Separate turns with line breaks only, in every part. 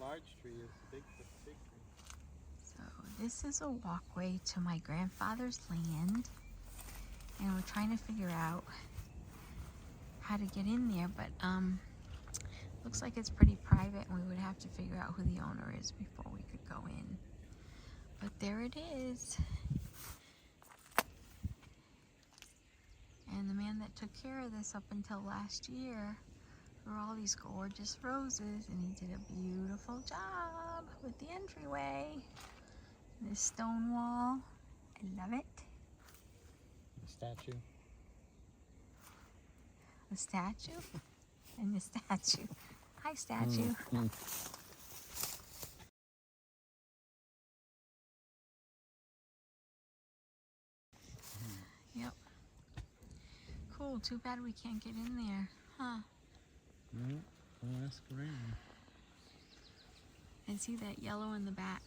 large tree is big, the big tree.
So this is a walkway to my grandfather's land, and we're trying to figure out how to get in there, but looks like it's pretty private, and we would have to figure out who the owner is before we could go in. But there it is. And the man that took care of this up until last year grew all these gorgeous roses, and he did a beautiful job with the entryway. This stone wall, I love it.
The statue.
The statue and the statue. Hi, statue. Yep. Cool. Too bad we can't get in there, huh?
No, we'll ask around.
And see that yellow in the back?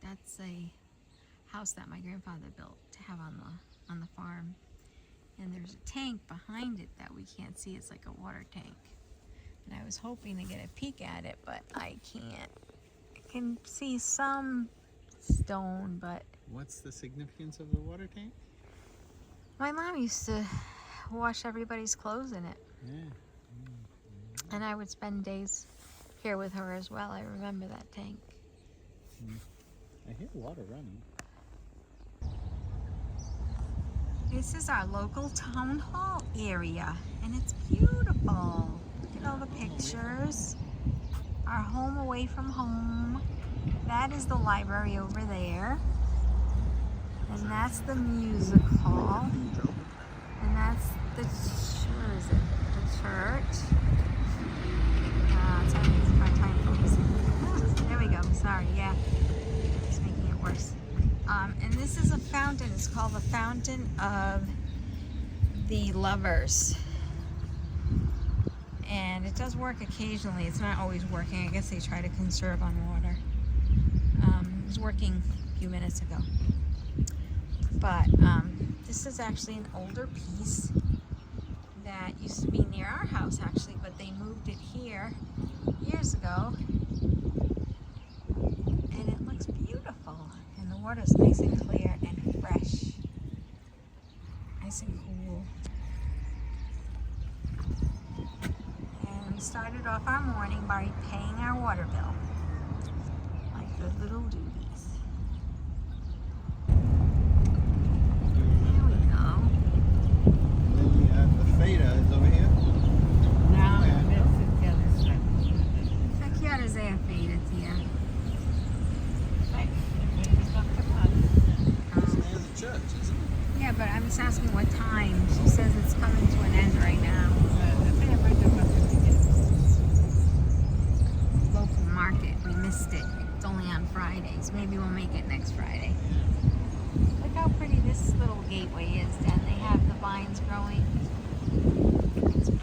That's a house that my grandfather built to have on the farm. And there's a tank behind it that we can't see. It's like a water tank. And I was hoping to get a peek at it, but I can't. I can see some stone, but...
What's the significance of the water tank?
My mom used to wash everybody's clothes in it.
Yeah.
And I would spend days here with her as well. I remember that tank.
I hear water running.
This is our local town hall area, and it's beautiful. Look at all the pictures. Our home away from home. That is the library over there. And that's the music hall. And that's the church. It's having a hard time focusing. There we go. Sorry, yeah. It's making it worse. And this is a fountain. It's called the Fountain of the Lovers. And it does work occasionally. It's not always working. I guess they try to conserve on water. It was working a few minutes ago. But this is actually an older piece that used to be near our house, actually, but they moved it here years ago. And it looks beautiful. And the water's nice and clear and fresh. Nice and cool. And we started off our morning by paying our water bill. Like the little doobies. There we go.
The fader is over here.
No, this is the other side.
Jag göra sig fint here.
It's near the church, isn't it?
Yeah, but I'm just asking what time. She says it's coming to an end right now. Local market. We missed it. It's only on Fridays. Maybe we'll make it next Friday. Look how pretty this little gateway is, Dan. They have the vines growing. It's pretty.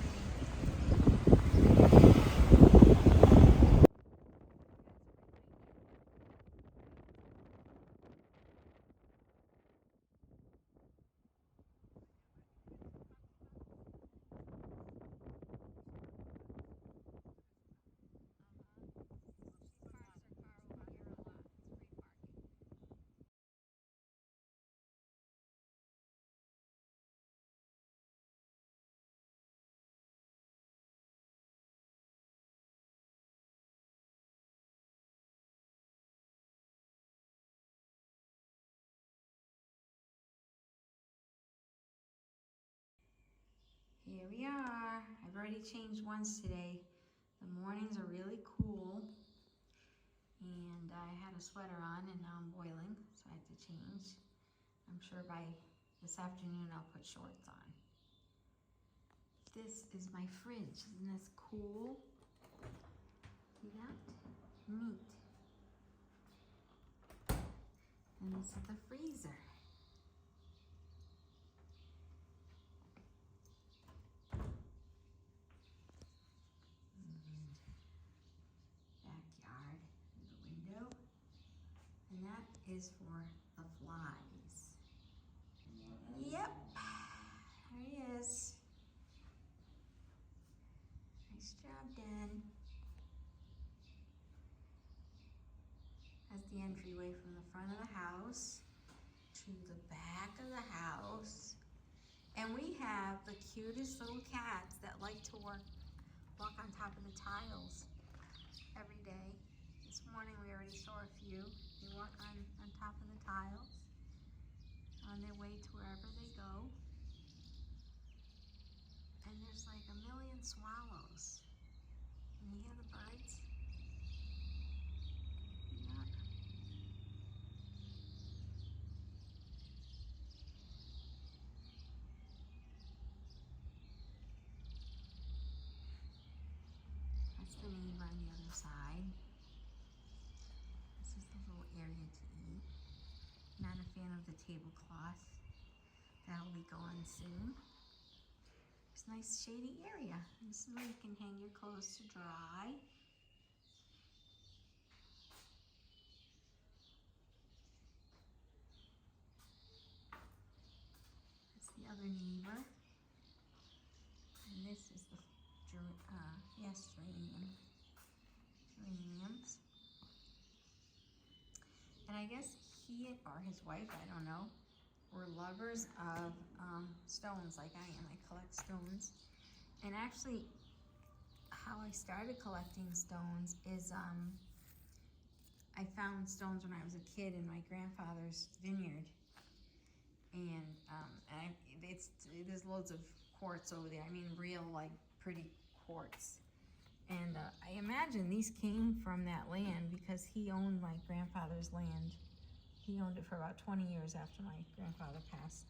Here we are. I've already changed once today. The mornings are really cool. And I had a sweater on and now I'm boiling, so I have to change. I'm sure by this afternoon I'll put shorts on. This is my fridge. Isn't this cool? See that? Neat. And this is the freezer. Backyard, the window, and that is for the flies. Yep, there he is. Nice job, Dan. front of the house to the back of the house. And we have the cutest little cats that like to walk on top of the tiles every day. This morning we already saw a few. They walk on top of the tiles on their way to wherever they go. And there's like a million swallows. Can you hear the birds? Yeah. That's the neighbor on the other side. This is the little area to eat. Not a fan of the tablecloth. That'll be gone soon. It's a nice shady area. This is where you can hang your clothes to dry. That's the other neighbor. And this is the geraniums. And I guess he or his wife, I don't know, were lovers of stones like I am. I collect stones. And actually, how I started collecting stones is I found stones when I was a kid in my grandfather's vineyard. And there's loads of quartz over there. I mean, real, like, pretty quartz. And I imagine these came from that land because he owned my grandfather's land. He owned it for about 20 years after my grandfather passed.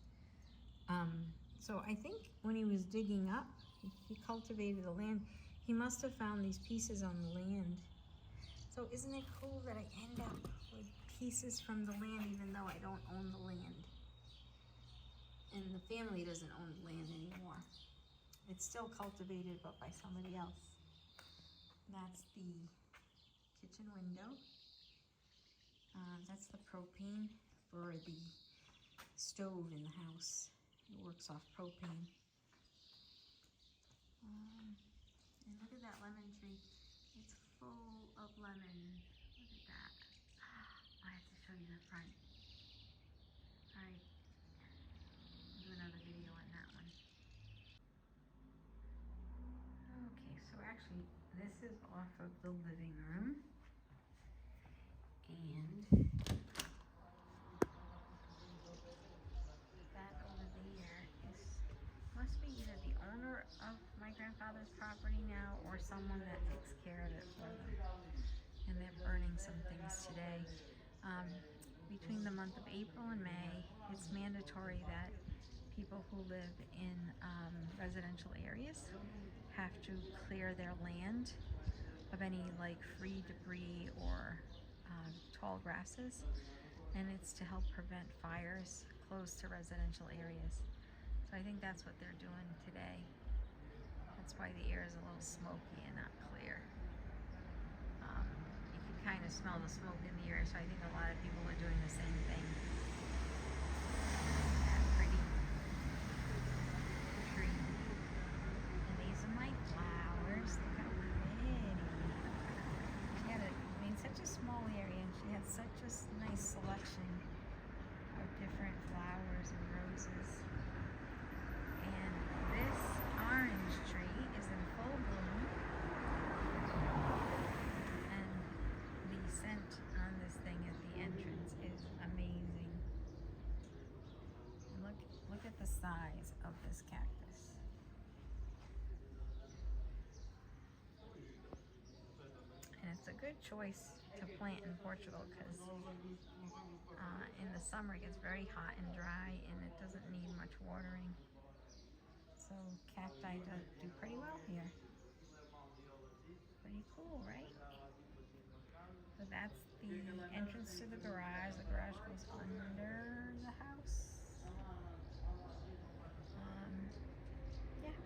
So I think when he was digging up, he cultivated the land. He must have found these pieces on the land. So isn't it cool that I end up with pieces from the land even though I don't own the land? And the family doesn't own the land anymore. It's still cultivated, but by somebody else. That's the kitchen window. That's the propane for the stove in the house. It works off propane. And look at that lemon tree. It's full of lemon. Look at that. I have to show you the front. All right. I'll do another video on that one. Okay, so actually this is off of the living room. And that over there must be either the owner of my grandfather's property now or someone that takes care of it for them. And they're burning some things today. Between the month of April and May, it's mandatory that people who live in residential areas have to clear their land of any like free debris or tall grasses, and it's to help prevent fires close to residential areas. So I think that's what they're doing today. That's why the air is a little smoky and not clear. You can kind of smell the smoke in the air, so I think a lot of people are doing the same thing. That pretty tree. And these are my flowers. Look how pretty. She had such a small area, and she had such a nice selection of different flowers and roses. And this orange tree is in full bloom. And the scent on this thing at the entrance is amazing. And look at the size of this cactus. And it's a good choice to plant in Portugal because in the summer it gets very hot and dry and it doesn't need much watering. So cacti do pretty well here. Pretty cool, right? So that's the entrance to the garage. The garage goes under the house. Yeah.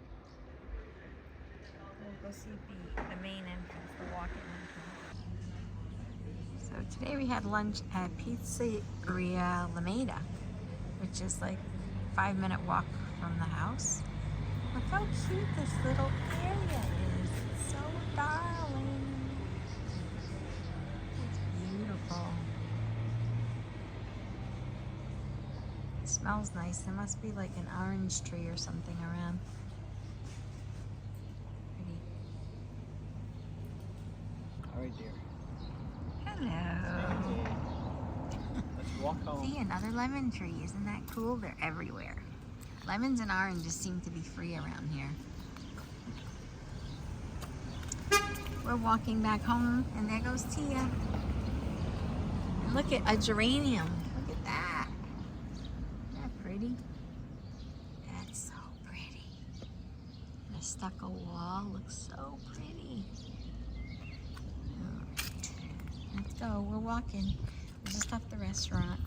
We'll go see the main entrance, the walk-in entrance. So today we had lunch at Pizzeria Lameda, which is like a 5-minute walk from the house. Look how cute this little area is. It's so darling. It's beautiful. Smells nice. There must be like an orange tree or something around. Pretty.
All right, dear.
Hello.
Let's walk home.
See, another lemon tree. Isn't that cool? They're everywhere. Lemons and oranges seem to be free around here. We're walking back home, and there goes Tia. And look at a geranium. Look at that. Isn't that pretty? That's so pretty. And a stucco wall looks so pretty. Alright. Let's go. We're walking. We just left the restaurant,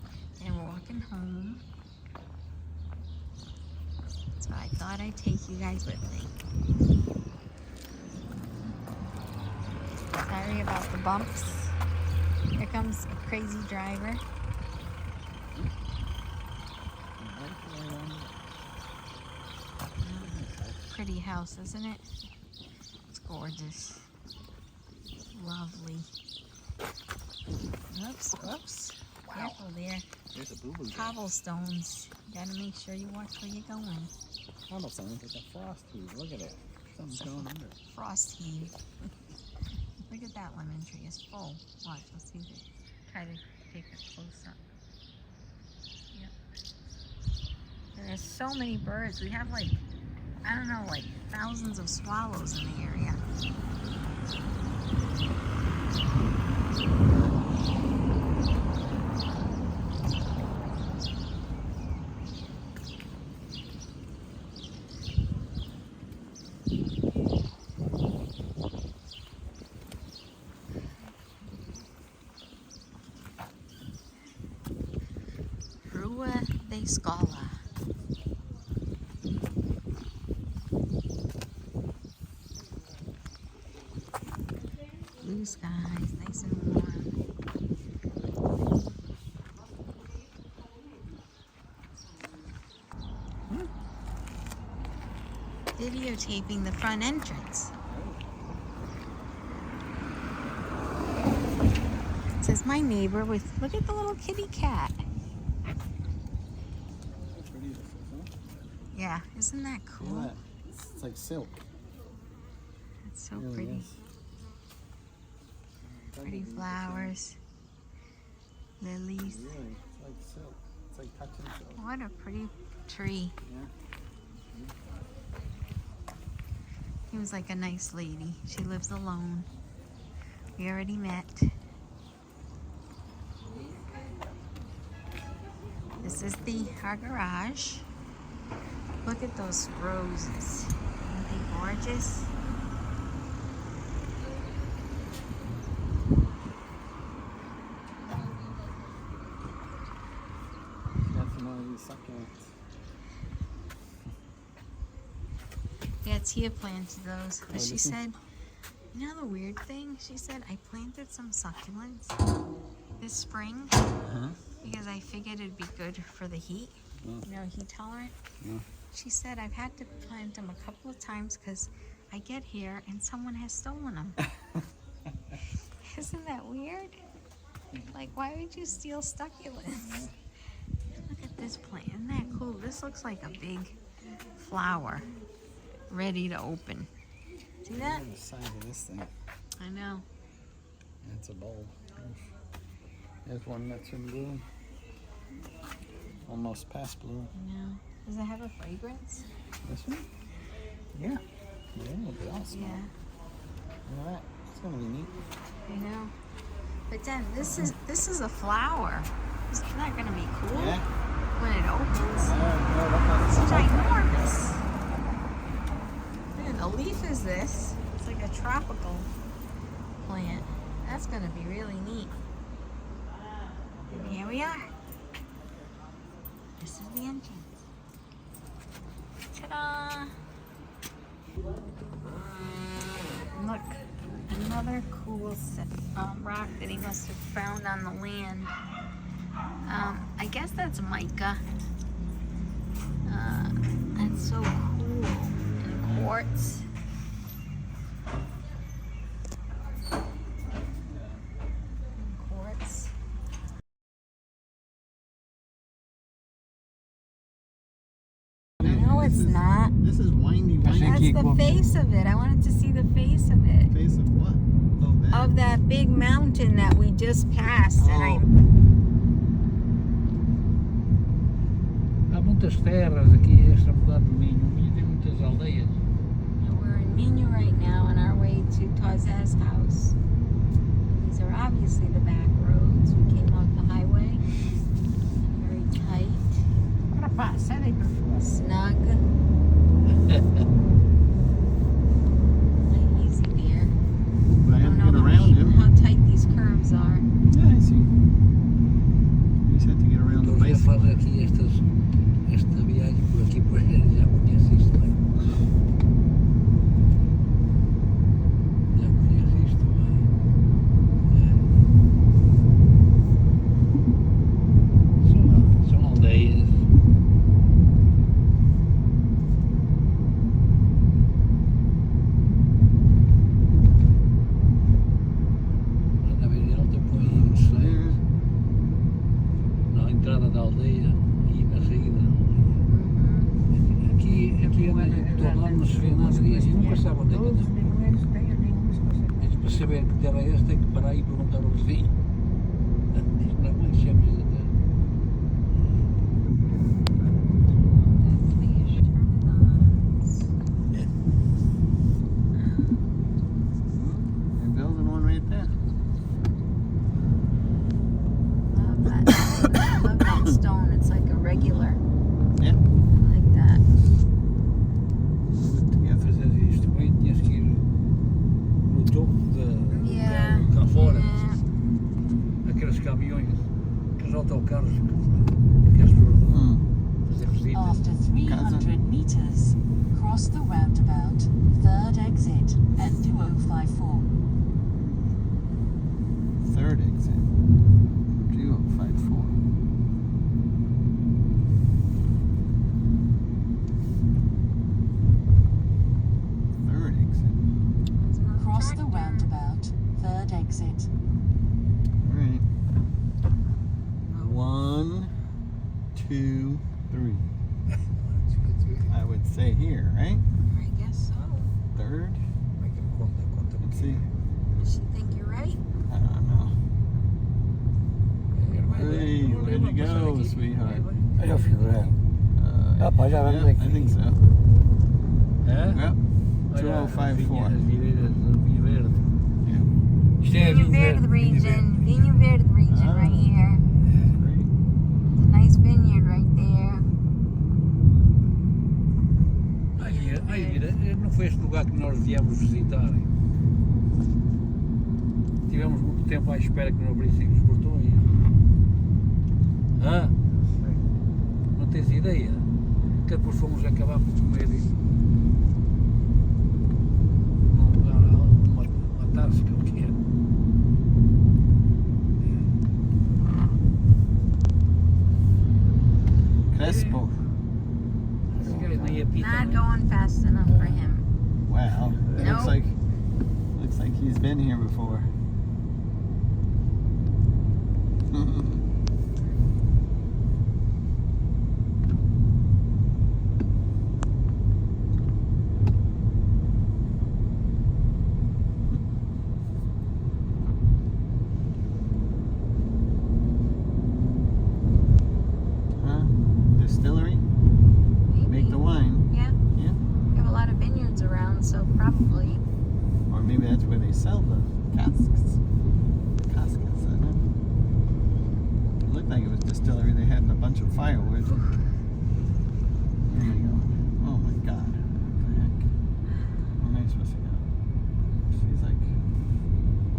and we're walking home. So I thought I'd take you guys with me. Sorry about the bumps. Here comes a crazy driver. Pretty house, isn't it? It's gorgeous. Lovely. Oops, oops.
Wow.
Careful there.
There's a boo-boo.
Cobblestones. You gotta make sure you watch where you're going.
Cobblestones like a frost heave. Look at it. Something's going under.
Frost heave. Look at that lemon tree. It's full. Watch. Let's see if it. Try to take it close up. Yep. And there's so many birds. We have like, I don't know, like thousands of swallows in the area. Rua de Scala. Blue skies, nice and warm. Videotaping the front entrance. It says my neighbor with, look at the little kitty cat. Yeah, isn't that cool?
Yeah, it's like silk.
It's so
It really
pretty.
is.
Pretty flowers, lilies.
Really, it's like silk. It's like touching silk.
What a pretty tree.
Yeah.
Seems like a nice lady. She lives alone. We already met. This is our garage. Look at those roses. Aren't they gorgeous?
Definitely succulents.
Yeah, Tia planted those. But
Oh,
she
did she?
said, you know the weird thing? She said, I planted some succulents this spring because I figured it'd be good for the heat.
Oh.
You know, heat tolerant.
Yeah.
She said, I've had to plant them a couple of times because I get here and someone has stolen them. Isn't that weird? Like, why would you steal succulents? Look at this plant. Isn't that cool? This looks like a big flower ready to open. See that?
Look at the size of this thing.
I know.
It's a bulb. There's one that's in bloom. Almost past bloom.
I know. Does it have a fragrance?
This one? Yeah. Yeah, they all smell.
Yeah,
Look at that. It's gonna be neat.
I know. But then this is a flower. Isn't that gonna be cool
Yeah.
when it opens?
Look
It's
at
ginormous. And the leaf is this. It's like a tropical plant. That's gonna be really neat. And here we are. This is the entrance. Ta-da! Look, another cool rock that he must have found on the land. I guess that's mica. That's so cool. And quartz. not.
This is windy.
That's the face of it. I wanted to see the face of it.
Face of what? Oh, that.
Of that big mountain that we just passed. And
Há muitas terras aqui, esta mudar do Minho. O Minho tem muitas aldeias.
we're in Minho right now on our way to Tozé's house. These are obviously the back roads. We came off the highway. Very tight. Snug. Easy, dear.
But I
I
have
don't
to
know
get around him.
how tight these curves are.
Yeah, I see. You just have to get around the
Estou já a
bicycle.
fazer aqui esta viagem por aqui, por aí, já conheço isto bem. Já conheço isto bem. São aldeias. Na verdade, ele põe aí no centro, na entrada da aldeia e na saída da aldeia. Aqui estou lá, não se vê nada disso, eu nunca sabe onde é que
Todos os
está.
limoeiros têm línguas com certeza.
Para saber que terra é esta, tem que parar e perguntar ao vizinho. Isto não é mais chamas da terra.
They're building one right there.
Love that stone. It's like a regular.
Yeah.
I like that.
Para fazer isto bem, tinhas que ir no topo
Yeah.
cá fora.
Yeah.
Aqueles caminhões, aqueles autocarros que as pessoas vão fazer visitas.
After 300 meters, cross the roundabout, third exit at 2054.
Third exit. 2054. Third exit.
Cross the roundabout, third exit.
Alright. 1, 2, 3. I would say here, right?
I guess so.
Third? Let's see.
Does she think you're right?
I don't know. Hey, where'd you go, sweetheart?
Olha o figurão. Pá, já vamos
Yeah,
aqui.
I think so.
É?
Yep.
Olha,
2054.
as vileiras do vinho verde.
Yeah.
Isto é
Vinho Verde region. Vinho Verde region
Ah.
right here.
Great.
It's a nice vineyard right there.
Não foi este lugar que nós viemos visitar. Tivemos muito tempo à espera que não abrissem os portões. Hã? Não tens ideia? Que depois fomos acabar por comer num lugar, uma tasca, o que é?
Crespo.
Esse gajo nem ia pitar.
Not going fast enough for him.
Wow. It
Nope.
looks like he's been here before. Huh? Distillery?
Maybe.
Make the wine.
Yeah.
Yeah.
We have a lot of vineyards around, so probably.
Or maybe that's where they sell the casks. Caskets, isn't it? It looked like it was distillery. They had a bunch of firewood. There we go. Oh my god. What the heck? Where am I supposed to go? She's like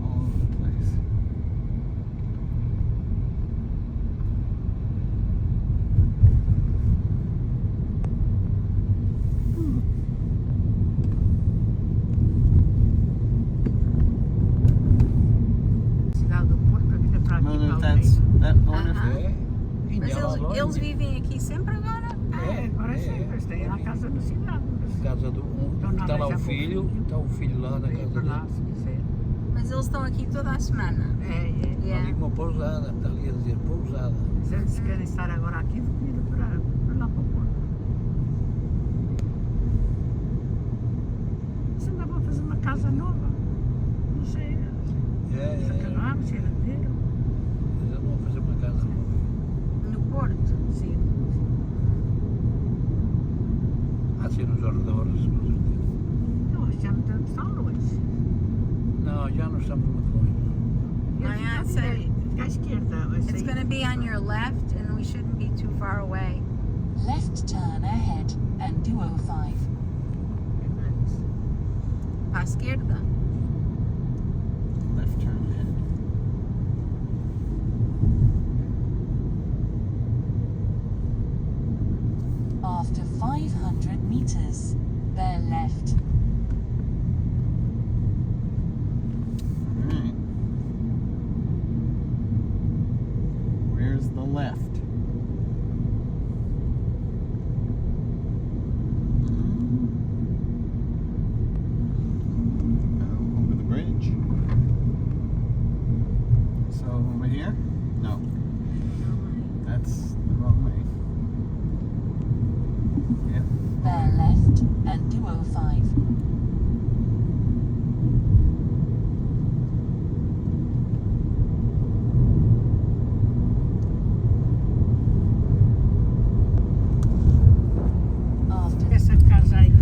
all over the place.
Cidade do Porto, a vida para aqui,
Wonder if
para
that's that owner.
Uh-huh.
É?
Mas
Ainda lá longe.
eles vivem aqui sempre agora?
É, agora sempre, tem a casa na cidade.
Casa do, está lá o filho, está o filho lá na
Vem
casa
para lá,
dele.
se quiser.
Mas eles estão aqui toda a semana.
É.
Ali
Yeah.
uma pousada, está ali a dizer pousada.
Se eles querem estar agora aqui, vão vir para lá para o Porto. casa nova. Não sei. Acabaram, se renderam.
Eles vão fazer uma casa nova.
No Porto.
Sim.
Assim nos arredores, com certeza.
Não, estamos tão longe.
Não, já não estamos muito longe.
I said
À esquerda.
it's going to be on your left, and we shouldn't be too far away.
Left turn ahead and 205.
À esquerda.
Left turn ahead.
After 500 meters, bear left.
Alright. Where's the left? Over the bridge. So over here? No. That's the wrong way. Yep.
Bear left and 205. After
Essa casa aí.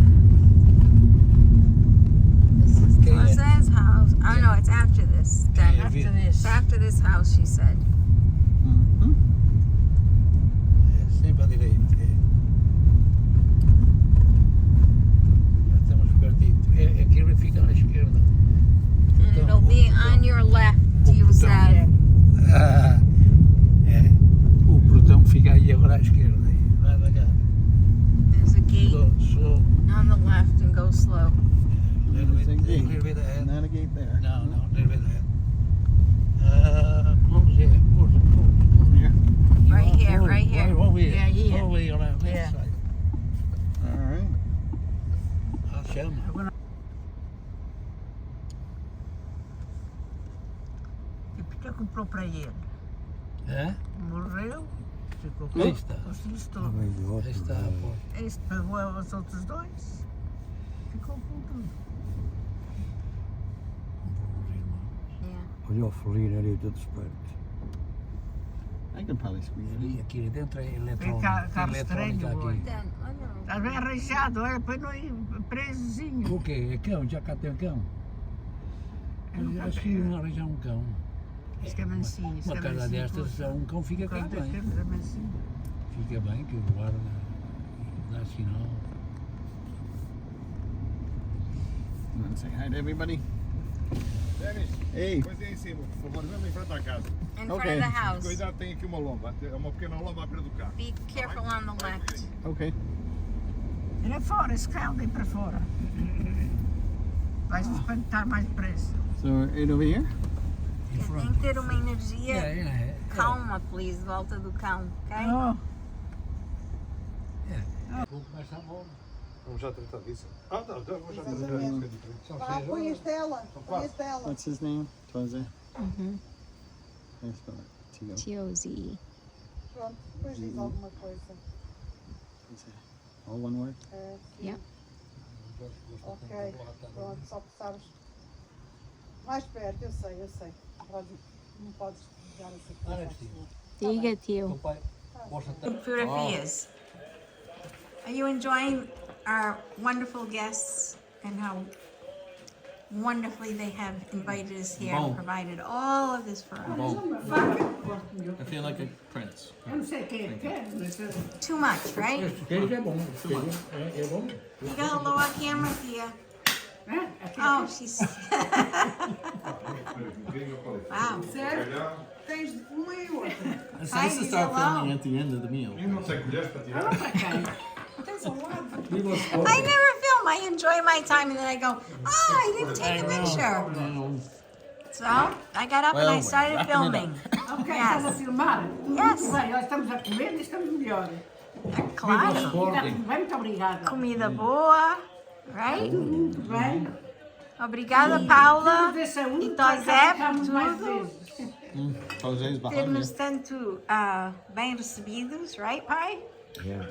This is
Okay, yeah.
Jose's house. Oh no, it's after this. Then.
Yeah,
After this.
It's after this house, she said.
Mm-hmm.
É sempre à direita. Já estamos pertinho. Aquilo fica à esquerda.
And it'll be on your left, you
portão.
said.
É. O portão fica aí agora à esquerda. Vai devagar.
There's a gate
Só.
on the left, and go slow.
There's a gate.
Little bit ahead.
Not a gate there.
No, little bit ahead. Close here. Close.
Here.
Right here, right here.
Over here.
Yeah, here.
Over here on our left
Yeah.
side.
Alright.
Chama.
E por que comprou para ele?
É?
Morreu, ficou com
Aí está.
os filhos todos.
Aí está, pô.
Este pagou aos outros dois, ficou com tudo.
Yeah.
Olha o felino ali todo esperto.
I could probably squeeze it in.
E aqui dentro é eletrónico.
Carro
Tem
estranho,
eletrónica
boy.
aqui.
Then, I don't know.
Está bem arranjado, olha, para não ir presozinho.
O quê? É cão? Já cá tem um cão? Eu acho que iam arranjar um cão.
Isto é mansinho, isto
Uma
é
casa
mansinho.
destas, um cão fica cá
Quando
bem.
é mansinho.
Fica bem, que guarda, dá sinal.
You want to say hi to everybody?
Denis,
Hey.
coisa aí em cima, por favor, mesmo em frente à casa.
In front
Okay.
of the house.
Cuidado, tem aqui uma lomba, é uma pequena lomba à beira do carro.
Be careful on the left.
Okay.
Ele é fora, esse carro vem para fora. Vai se espantar mais depressa.
So right over here?
Tem que ter uma energia
É.
calma, please, volta do cão, ok?
Oh,
Vou começar bom.
Vamos já tratar disso. Tá, vou já tratar disso.
São
Vá,
6
põe
horas.
a tela, põe a tela.
What's his name? Jose?
Uhum.
How do you spell it? T-O.
T-O-Z.
Pronto, depois diz alguma coisa.
Is it all one word?
É,
Yeah.
ok, pronto, só que sabes. Mais perto, eu sei. Não podes jogar assim.
Ah, é possível.
Diga,
Teu
tio.
pai, mostra-te.
Fotografias. Are you enjoying our wonderful guests and how wonderfully they have invited us here and
Bom.
provided all of this for us?
I feel like a prince.
eu não sei quem é que quer, mas
Too much, right?
Este queijo é bom. Este queijo é bom.
Diga hello à camera, tia.
aqui
Oh, she's. Wow.
Tens uma e outra.
It's
Hi,
nice to start
hello.
filming at the end of the meal.
E não sei colheres para tirar.
para quem?
Tens ao lado.
I never film. I enjoy my time and then I go, oh, I didn't take a picture. So I got up and I started filming.
Ok,
Yes.
estás a filmar?
Yes.
Muito bem, nós estamos a comer e estamos melhor.
Claro.
Muito bem, muito obrigada.
Comida boa, right?
Muito bem.
Obrigada, Paula.
Deus dê saúde,
E
para
Tosé,
cá ficamos mais
tudo.
vezes.
Jose's behind
Termos
me.
tanto bem recebidos, right, pai?
Yeah.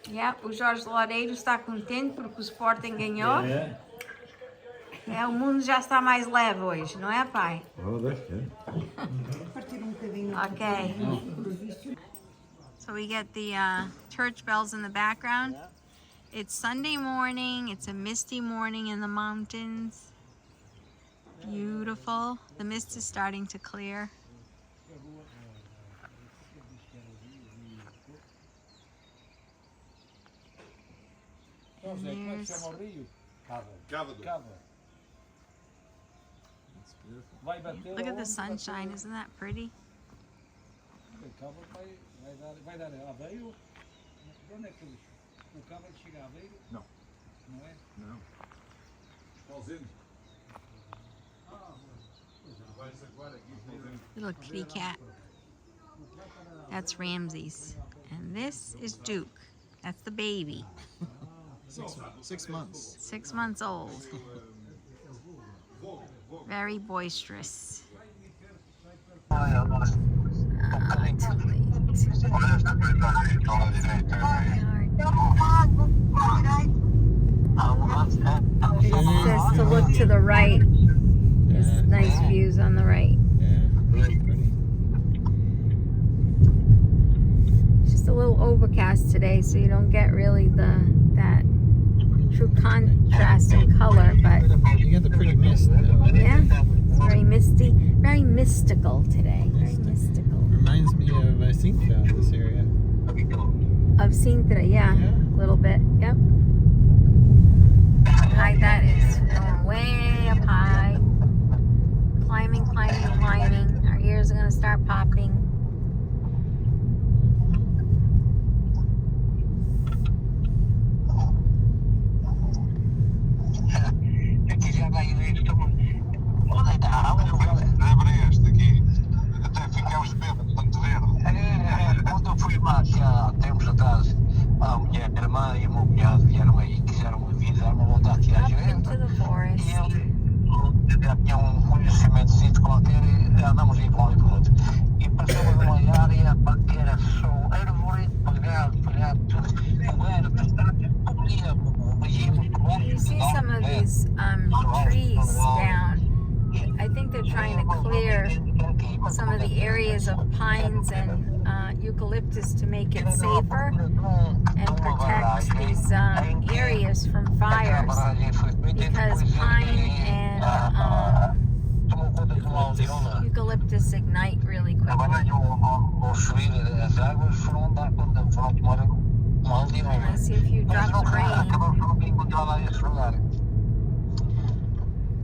Yeah, o Jorge Loureiro está contente porque o Sporting ganhou. É, o mundo já está mais leve hoje, não é, pai?
Partir um bocadinho.
Okay. So we get the church bells in the background. It's Sunday morning. It's a misty morning in the mountains. Beautiful. The mist is starting to clear. And there's,
It's beautiful.
look at the sunshine. Isn't that pretty?
Vai dar Aveiro? De onde é que o cabo chega a Aveiro?
Não.
Não é?
Não. Pauzinho.
Little kitty cat. That's Ramses. And this is Duke. That's the baby.
6 months.
6 months old. Very boisterous. It says to look to the right. There's nice views on the right.
Yeah, really pretty.
It's just a little overcast today, so you don't get really that true contrast in color, but
You get the pretty mist though.
yeah, it's very misty, very mystical today. Very mystical.
Reminds me of Sintra, this area.
Of Sintra, yeah,
Yeah.
a little bit, yep. How high that is, going way up high. Climbing, climbing, climbing. Our ears are gonna start popping.
Aqui já vai ver, onde é que está? Lembra este aqui? Até ficamos bêbados, tanto verde. Quando eu fui lá, há tempos atrás, a minha irmã e o meu cunhado vieram aí, quiseram vir dar uma volta aqui à
Up
direita.
into the forest.
E ele já tinha um conhecimento qualquer e andamos aí para um lado e para o outro. E passamos numa área que era só árvore, palhado, tudo coberto.
You see some of these trees down. I think they're trying to clear some of the areas of pines and eucalyptus to make it safer and protect these areas from fires, because pine and eucalyptus ignite really quickly. I see a few drops of rain.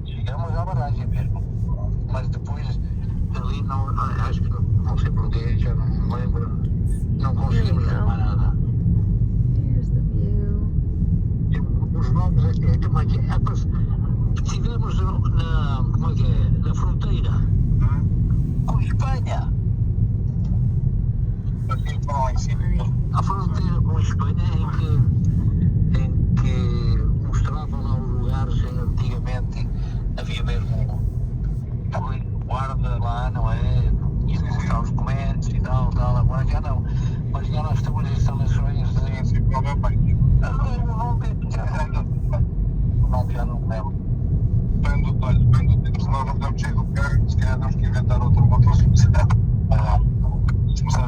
Chegamos à barragem mesmo, mas depois ali não, acho que não sei porquê, já não me lembro, não conseguimos ver mais nada.
Here's the view.
Os nomes aqui, como é que é? Estivemos na, como é que é, na fronteira com Espanha. A fronteira com Espanha em que mostravam lá os lugares em antigamente havia mesmo ali guarda lá, não é? E mostrar os comandos e tal, agora já não. Mas já nós temos instalações de agora o nome já não me lembro. Depende, se nós não estamos cheios de carro, se calhar temos que inventar outro motor. Se começar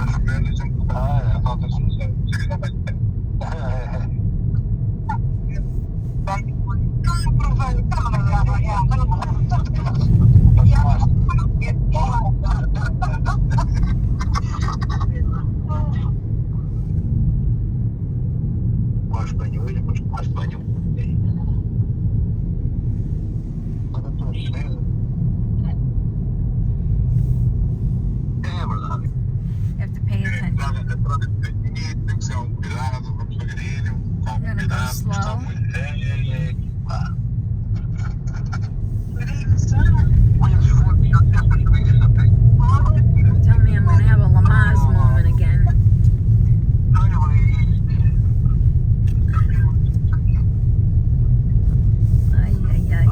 a chover, a gente então temos que
You have to pay attention. I'm gonna go slow. Tell me I'm gonna have a Lamaze moment again. Ay, ay, ay.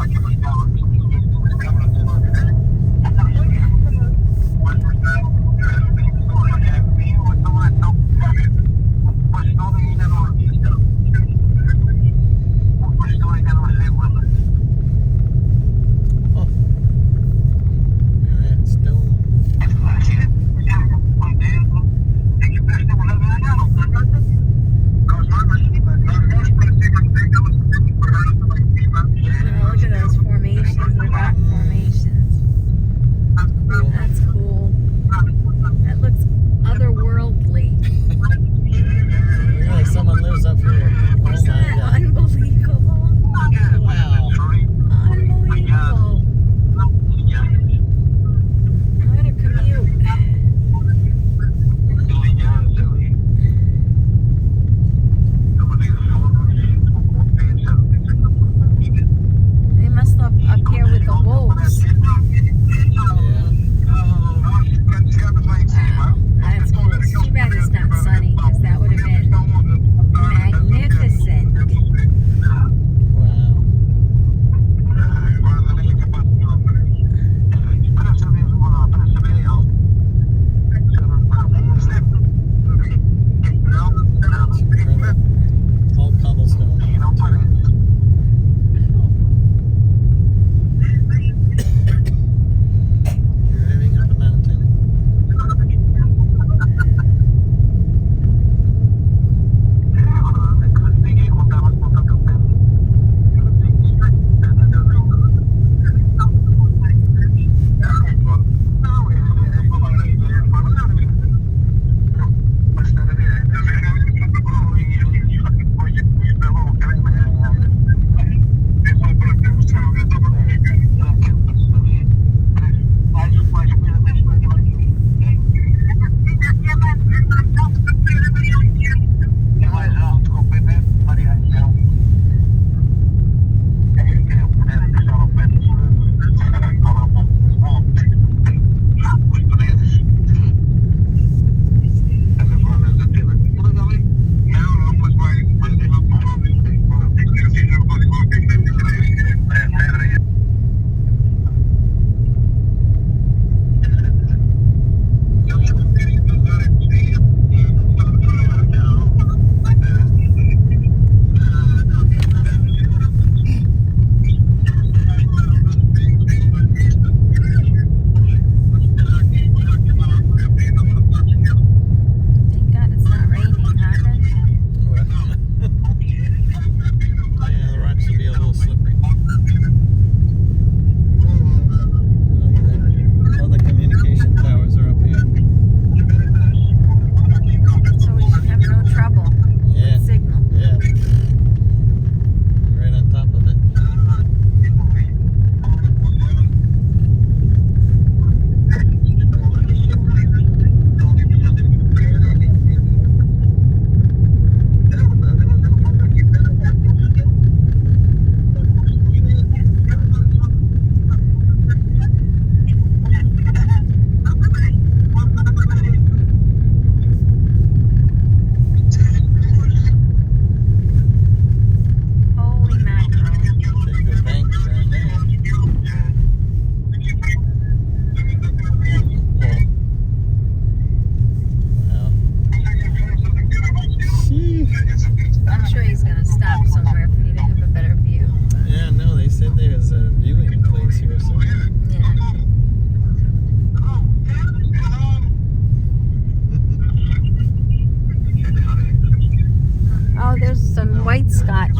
white Scotch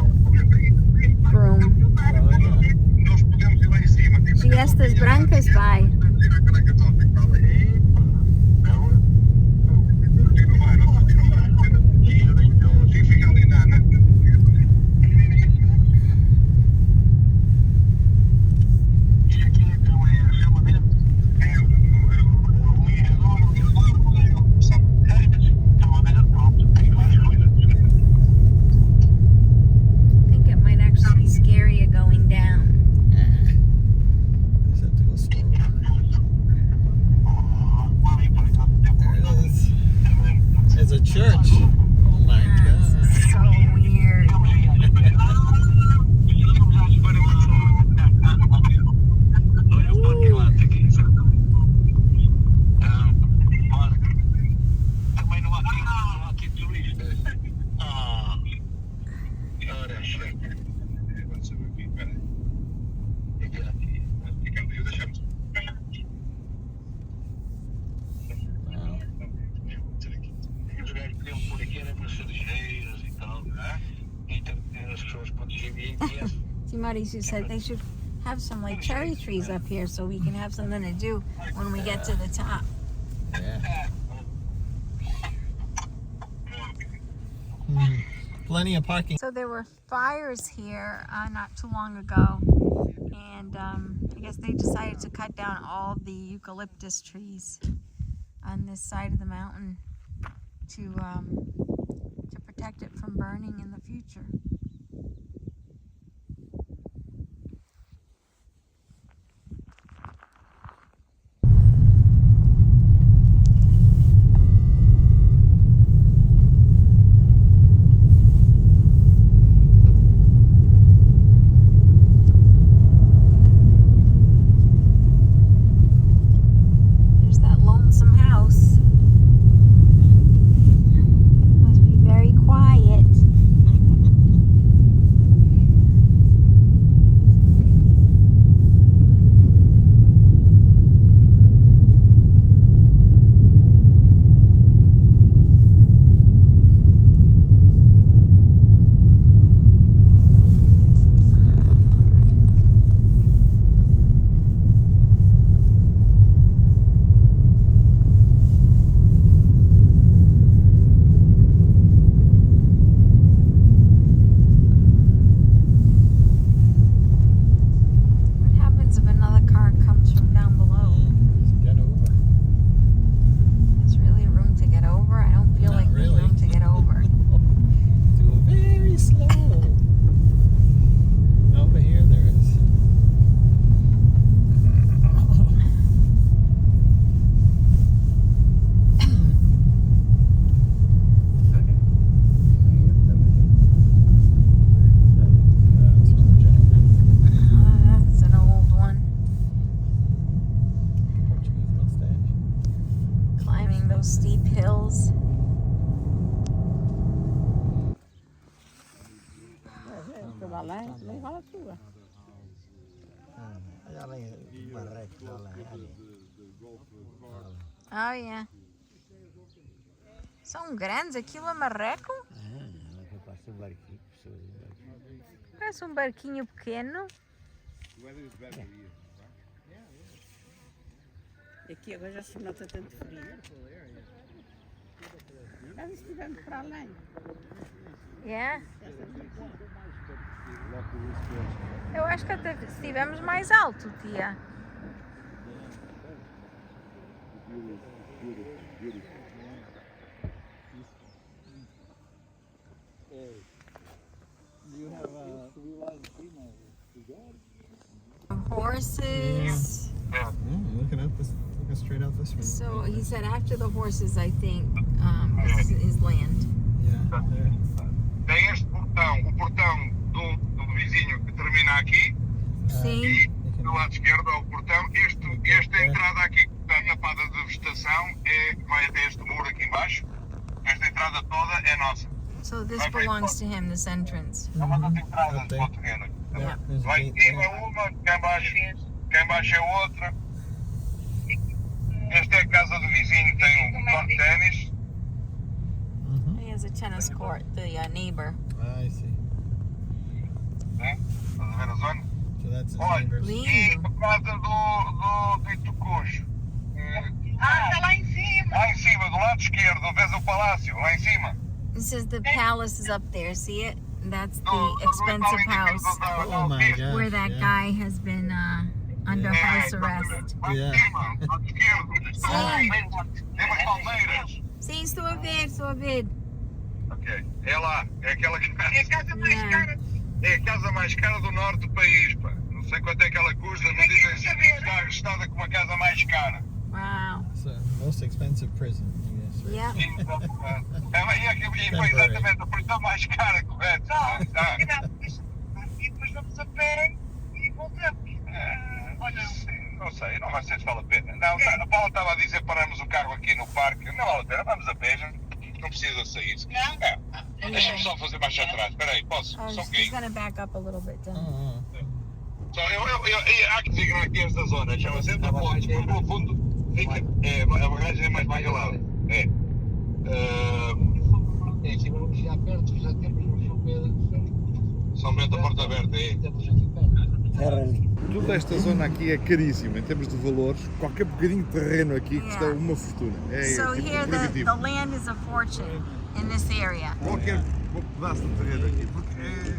broom.
Oh, yeah.
Nós podemos ir lá em cima.
She estas brancas, pai. I think it might actually be scarier going down.
Just have to go slow. There it is. It's a church. Oh my
This
god.
is so weird.
Também não há aqui turistas. Ora, chefe. Vamos saber o que é. Fica aqui. Fica ali, deixamos.
Wow.
Os gajos podiam pôr aqui era para cerejeiras e tal, né? E também as pessoas quando cheguem aqui.
See, Marisu said they should have some like cherry trees up here so we can have something to do when we get to the top.
Yeah. Plenty of parking.
So there were fires here not too long ago, and I guess they decided to cut down all the eucalyptus trees on this side of the mountain to protect it from burning in the future. There's that lonesome house. Must be very quiet. What happens if another car comes from down below?
Get over.
There's really room to get over? I don't feel
Not
like there's
really.
room to get over.
Do it very slow. Over here there is. That's another gentleman.
That's an old one.
Portuguese mustache.
Climbing those steep hills.
Tu vai lá, nem fala tua.
Oh, yeah. São grandes. Aquilo é marreco? Parece um barquinho pequeno.
Aqui agora já se nota tanto frio. Já estivemos para além.
Yeah. Eu acho que até estivemos mais alto, tia.
You have
Horses.
looking up this, looking straight out this way.
So he said after the horses, I think, is land.
Yeah. There.
Tem este portão, o portão do vizinho que termina aqui,
Sim.
e do lado esquerdo é o portão. Esta entrada aqui, que está tapada de vegetação, vai até este muro aqui embaixo. Esta entrada toda é nossa.
So this belongs to him, this entrance.
É uma das entradas
Up
do
there.
terreno.
Yeah, there's a
Lá
gate
em cima
there.
uma, cá embaixo é outra. Esta é a casa do vizinho, tem um campo de ténis.
Mhm.
He has a tennis court, the neighbor.
I see. That's his
Olha,
neighbors.
Lindo.
por causa do Dito Coxo. Está lá em cima. Lá em cima, do lado esquerdo, vês o palácio, lá em cima.
It says the palace is up there. See it? That's the
Do
expensive house
Oh my gosh.
where that
yeah.
guy has been under house arrest.
Lá em
Yeah.
cima, do lado esquerdo.
Sim.
Tem umas palmeiras.
Sim, estou a ver, estou a ver.
Ok, é lá, é aquela casa. É a casa mais
Yeah.
cara. É a casa mais cara do norte do país, pá. Não sei quanto é que ela custa, mas dizem que está registada como a casa mais cara.
Wow.
It's the most expensive prison, I guess. Right?
Yep.
E foi exatamente a prisão mais cara, correto? E depois vamos a pé e voltamos. Olha, não sei, não vai ser se vale a pena. Não, a Paula estava a dizer pararmos o carro aqui no parque. Não vale a pena, vamos a pé, já não precisa sair. Não. Deixa-me só fazer marcha atrás. Espera aí, posso?
Oh,
Só um
she's
bocadinho.
gonna back up a little bit. Then.
Oh,
Só, há que designar aqui esta zona, chama-se Entre Pontos, porque no fundo fica, a bagagem é mais calada. É.
Aqui vamos já perto, já temos um
São Bento a porta aberta, é.
temos aqui perto.
Terra ali.
Toda esta zona aqui é caríssima em termos de valores. Qualquer bocadinho de terreno aqui custa
Yeah.
uma fortuna. É
So
tipo
here the
proibitivo.
land is a fortune in this area.
Qualquer pedaço de terreno aqui, porque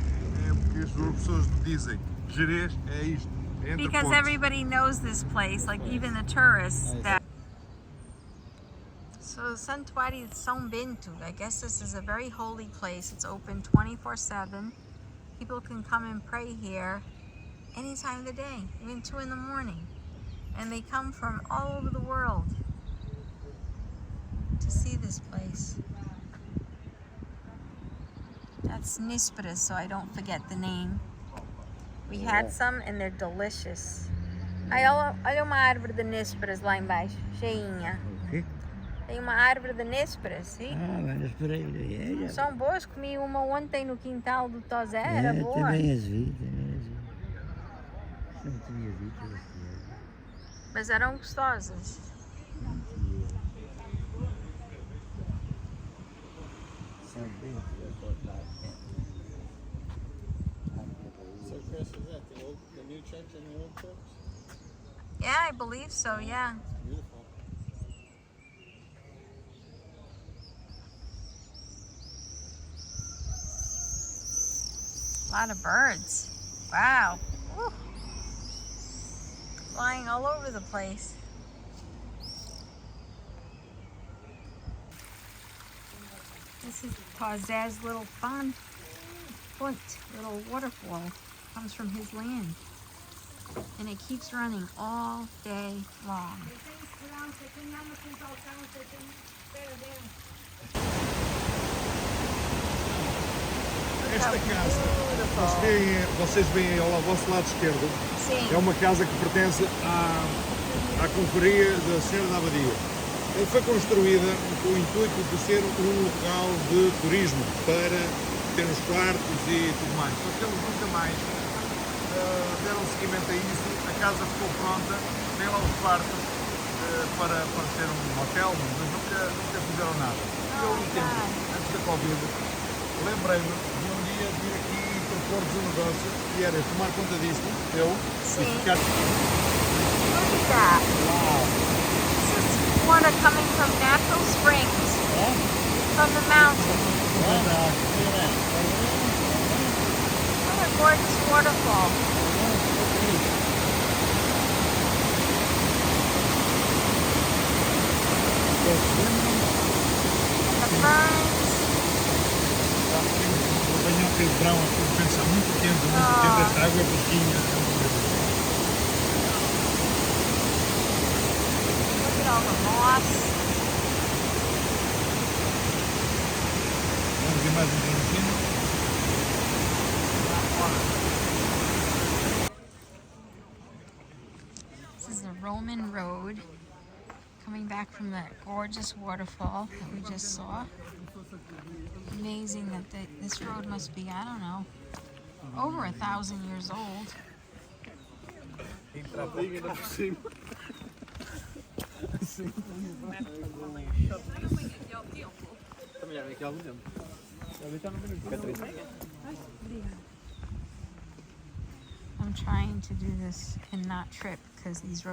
porque as pessoas dizem, Jerez é isto, é entre
Because
pontos.
everybody knows this place, like even the tourists that. So Santuário de São Bento, I guess this is a very holy place. It's open 24/7. People can come and pray here any time of the day, even 2 in the morning. And they come from all over the world to see this place. That's Nísperas, so I don't forget the name. We had some and they're delicious. Olha uma árvore de nísperas lá embaixo, cheinha.
O quê?
Tem uma árvore de nísperas, sim?
Ah, mas esperei. É, já.
São boas, comi uma ontem no quintal do Tozé, era boa.
Também as vi, também as vi. Não tinha visto as coisas.
Mas eram gostosas.
São bem cortadas.
So Chris, is that the new church and the old church?
Yeah, I believe so, yeah.
Beautiful.
A lot of birds. Wow. Woo. Flying all over the place. This is Tozé's little font, little waterfall. Comes from his land. And it keeps running all day long.
Esta casa, vocês veem ao vosso lado esquerdo,
Sim.
é uma casa que pertence à confraria da Senhora da Abadia. Ela foi construída com o intuito de ser um local de turismo, para ter os quartos e tudo mais. Só que eles nunca mais deram seguimento a isso, a casa ficou pronta, tem lá os quartos para ser um hotel, mas nunca fizeram nada. E eu, um tempo, antes da Covid, lembrei-me de um dia vir aqui e propor-vos um negócio, que era tomar conta disto,
Sim.
e ficar...
Look at that.
Wow!
This is water coming from natural springs. From the mountain. What a gorgeous waterfall. And the ferns.
Apanhar aquele verão, aquilo pensa muito quente, esta água é fresquinha.
Look at all the moss.
Vamos ver mais um pouquinho em cima.
This is the Roman road coming back from that gorgeous waterfall that we just saw. Amazing that this road must be, I don't know, over 1,000 years old. I'm trying to do this and not trip because these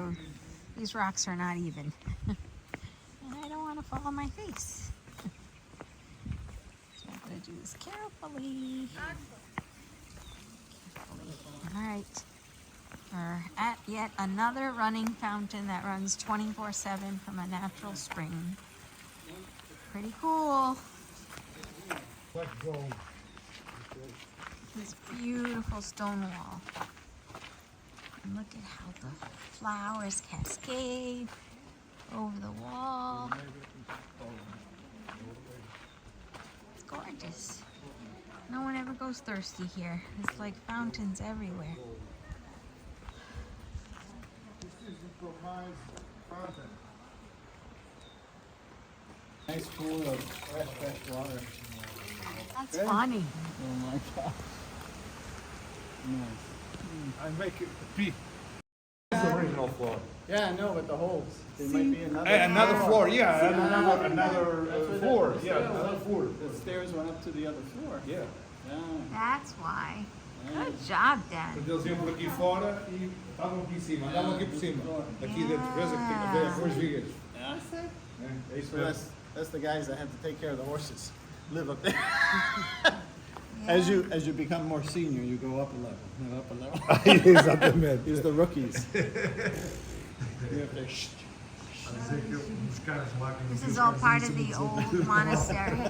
rocks are not even. And I don't want to fall on my face. So I'm going to do this carefully. Alright. We're at yet another running fountain that runs 24/7 from a natural spring. Pretty cool. This beautiful stone wall. And look at how the flowers cascade over the wall. It's gorgeous. No one ever goes thirsty here. It's like fountains everywhere.
Nice pool of fresh water.
That's funny.
Oh my god. Nice.
I make it pee. It's the original floor.
Yeah, I know, but the holes. There might be another.
Another floor, yeah,
Yeah.
another floor, yeah, another floor.
The stairs went up to the other floor.
Yeah.
Yeah.
That's why. Good job, Dan.
Eles iam por aqui fora e estavam aqui em cima, andavam aqui por cima. Aqui dentro, vês que tem duas vigas.
Yeah.
É isso
So
mesmo.
that's the guys that have to take care of the horses. Live up there. As you become more senior, you go up a level. And up a level.
Exatamente.
It's the rookies. You have to
This is all part of the old monastery.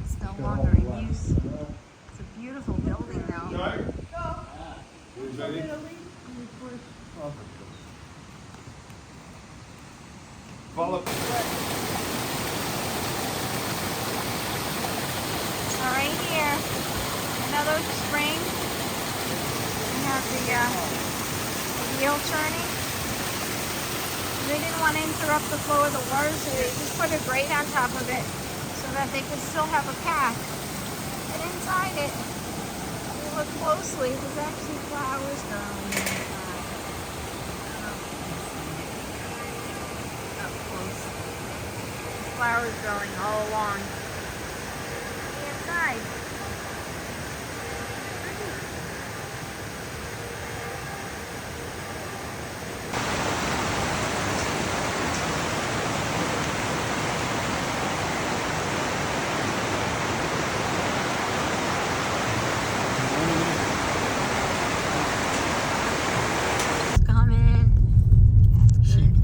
It's no longer in use. It's a beautiful building though.
Fala.
So right here, another spring. We have the wheel turning. They didn't want to interrupt the flow of the water, so they just put a grate on top of it so that they could still have a path. And inside it, if you look closely, there's actually flowers growing inside. Up close. There's flowers growing all along the inside. It's coming.
Sheep.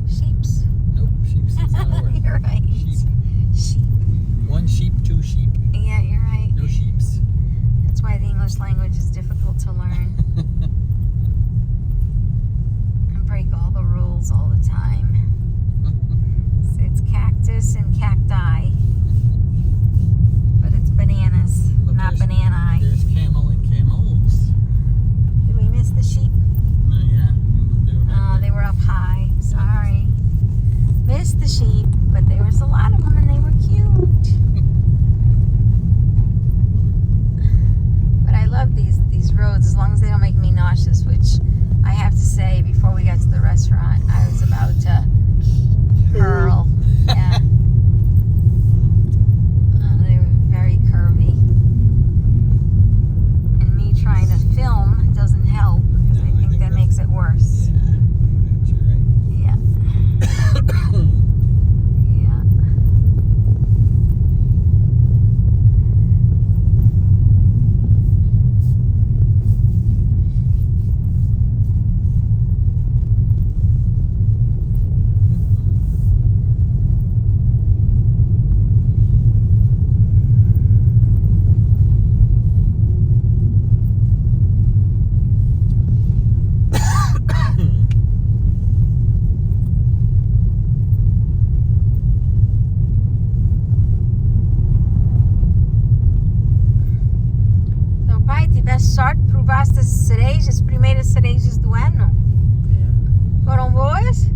Sheeps.
Nope, sheep's is not a word.
You're right.
Sheep.
Sheep.
One sheep, two sheep.
Yeah, you're right.
No sheeps.
That's why the English language is difficult to learn. And break all the rules all the time. It's cactus and cacti. But it's bananas,
But
not
there's-
banana.
There's camel and camels.
Did we miss the sheep?
No, yeah. They were back
Oh,
there.
they were up high. Sorry. Missed the sheep, but there was a lot of them and they were cute. But I love these roads as long as they don't make me nauseous, which I have to say before we got to the restaurant, I was about to hurl. Yeah. They were very curvy. And me trying to film doesn't help because
No,
I think that
that's-
makes it worse.
Yeah, that's right.
Yeah. Yeah. Então, pai, tiveste sorte, provaste as cerejas, as primeiras cerejas do ano. Foram boas?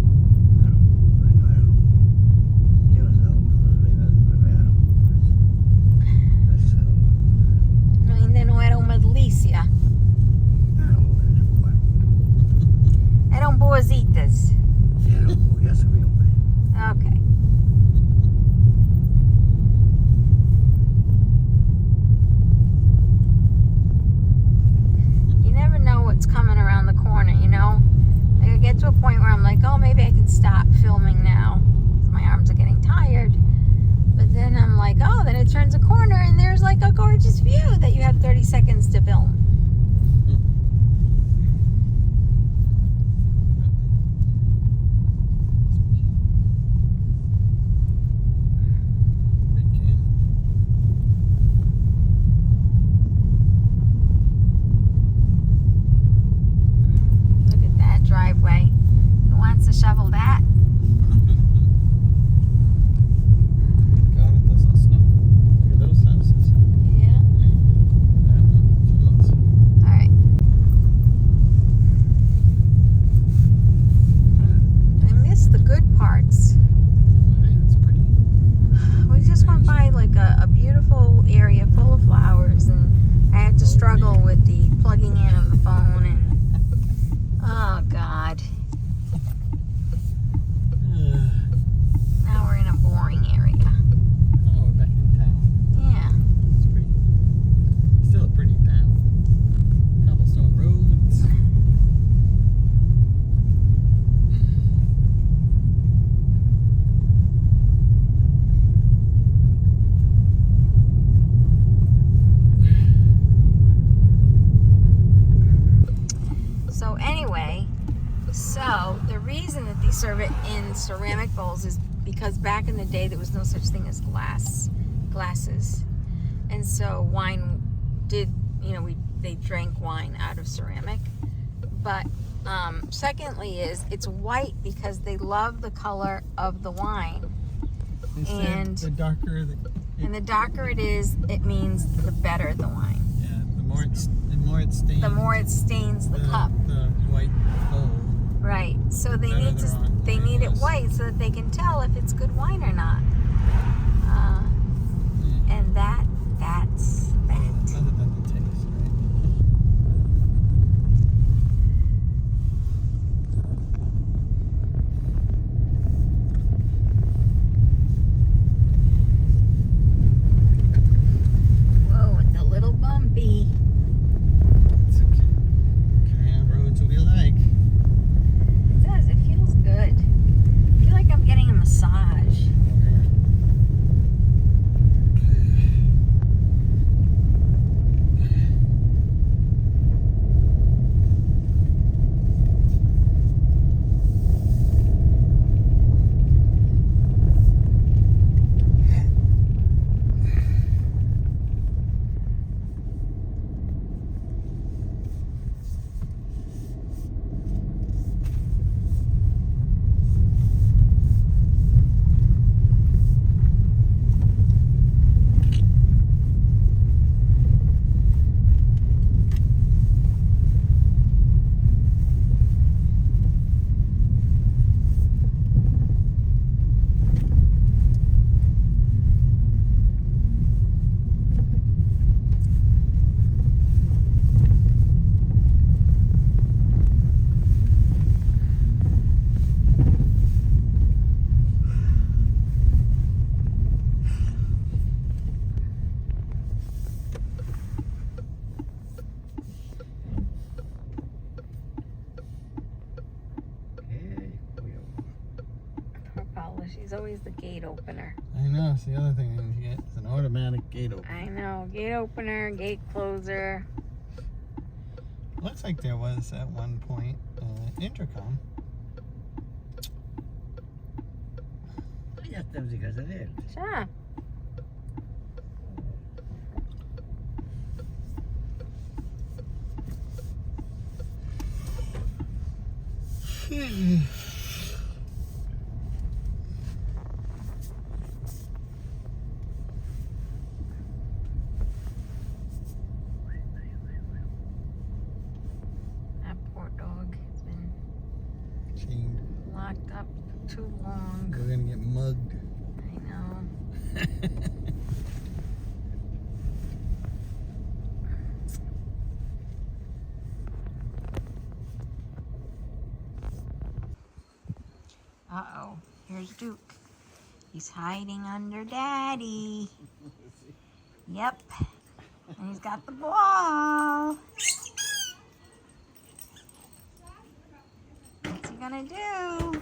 Ainda não era uma delícia. Eram boasitas. Ok. oh, maybe I can stop filming now. My arms are getting tired. But then I'm like, oh, then it turns a corner and there's like a gorgeous view that you have 30 seconds to film. Look at that driveway. Who wants to shovel that?
God, it doesn't snow. Look at those houses.
Yeah.
That one, jeez.
All right. I missed the good parts.
Why, that's pretty.
We just went by like a beautiful area full of flowers, and I had to struggle with the plugging in of the phone, and oh God. Now we're in a boring area.
Oh, we're back in town.
Yeah.
It's pretty. Still a pretty town. Cobblestone roads.
So anyway, so the reason that they serve it in ceramic bowls is because back in the day there was no such thing as glasses, and so wine did, they drank wine out of ceramic. But secondly is it's white because they love the color of the wine,
They said
and
the darker
the darker it is, it means the better the wine.
yeah, the more it stains.
The more it stains the cup.
The white bowl.
Right. So they
Better
need
the wine
they need it
is.
white so that they can tell if it's good wine or not. And that's that.
Other than the taste, right?
Whoa, it's a little bumpy.
It's a kind of roads we like.
It does. It feels good. I feel like I'm getting a massage. Poor Paula, she's always the gate opener.
I know, it's the other thing I need to get. It's an automatic gate opener.
I know, gate opener, gate closer.
Looks like there was at one point intercom.
Ya estamos en casa de él.
Sure. That poor dog has been
Chained.
locked up too long.
We're gonna get mugged.
I know. Uh-oh. Here's Duke. He's hiding under Daddy. Yep. And he's got the ball. What's he gonna do?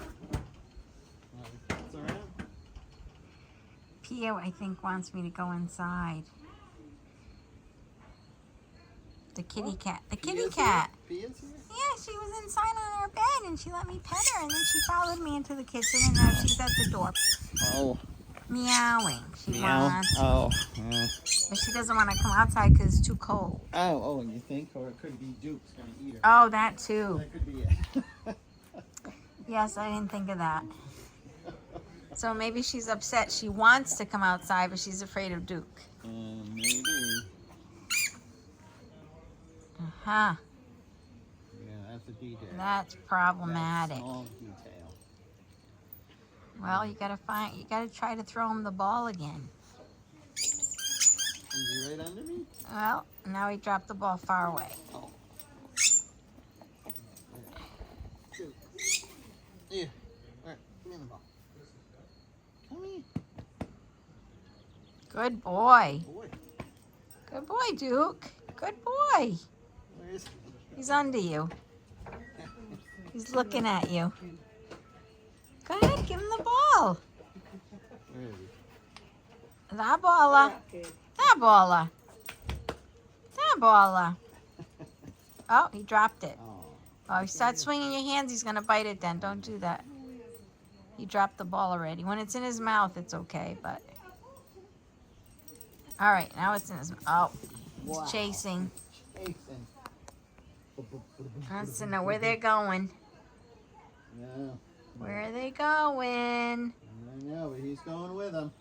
Pia, I think, wants me to go inside. The kitty cat. The kitty cat.
Pia's here?
Yeah, she was inside on her bed and she let me pet her, and then she followed me into the kitchen, and now she's at the door
Oh.
meowing. She
Meow.
wants.
Oh. Yeah.
But she doesn't want to come outside because it's too cold.
Oh, you think? Or it could be Duke's gonna eat her.
Oh, that too.
That could be it.
Yes, I didn't think of that. So maybe she's upset. She wants to come outside, but she's afraid of Duke.
Maybe.
Uh-huh.
Yeah, that's a detail.
That's problematic.
That's small detail.
Well, you gotta try to throw him the ball again.
Is he right under me?
Well, now he dropped the ball far away.
Oh. Shoot. Here. Alright, give me the ball. Come here.
Good boy.
Boy.
Good boy, Duke. Good boy.
Where is he?
He's under you. He's looking at you. Go ahead, give him the ball.
Where is he?
Da bola. Da bola. Da bola. Oh, he dropped it.
Oh.
Oh, you start swinging your hands, he's going to bite it then. Don't do that. He dropped the ball already. When it's in his mouth, it's okay, but... All right, now it's in his mouth. Oh, he's
Wow.
chasing.
Chasing.
Wants to know where they're going.
Yeah.
Where are they going?
I know, but he's going with him.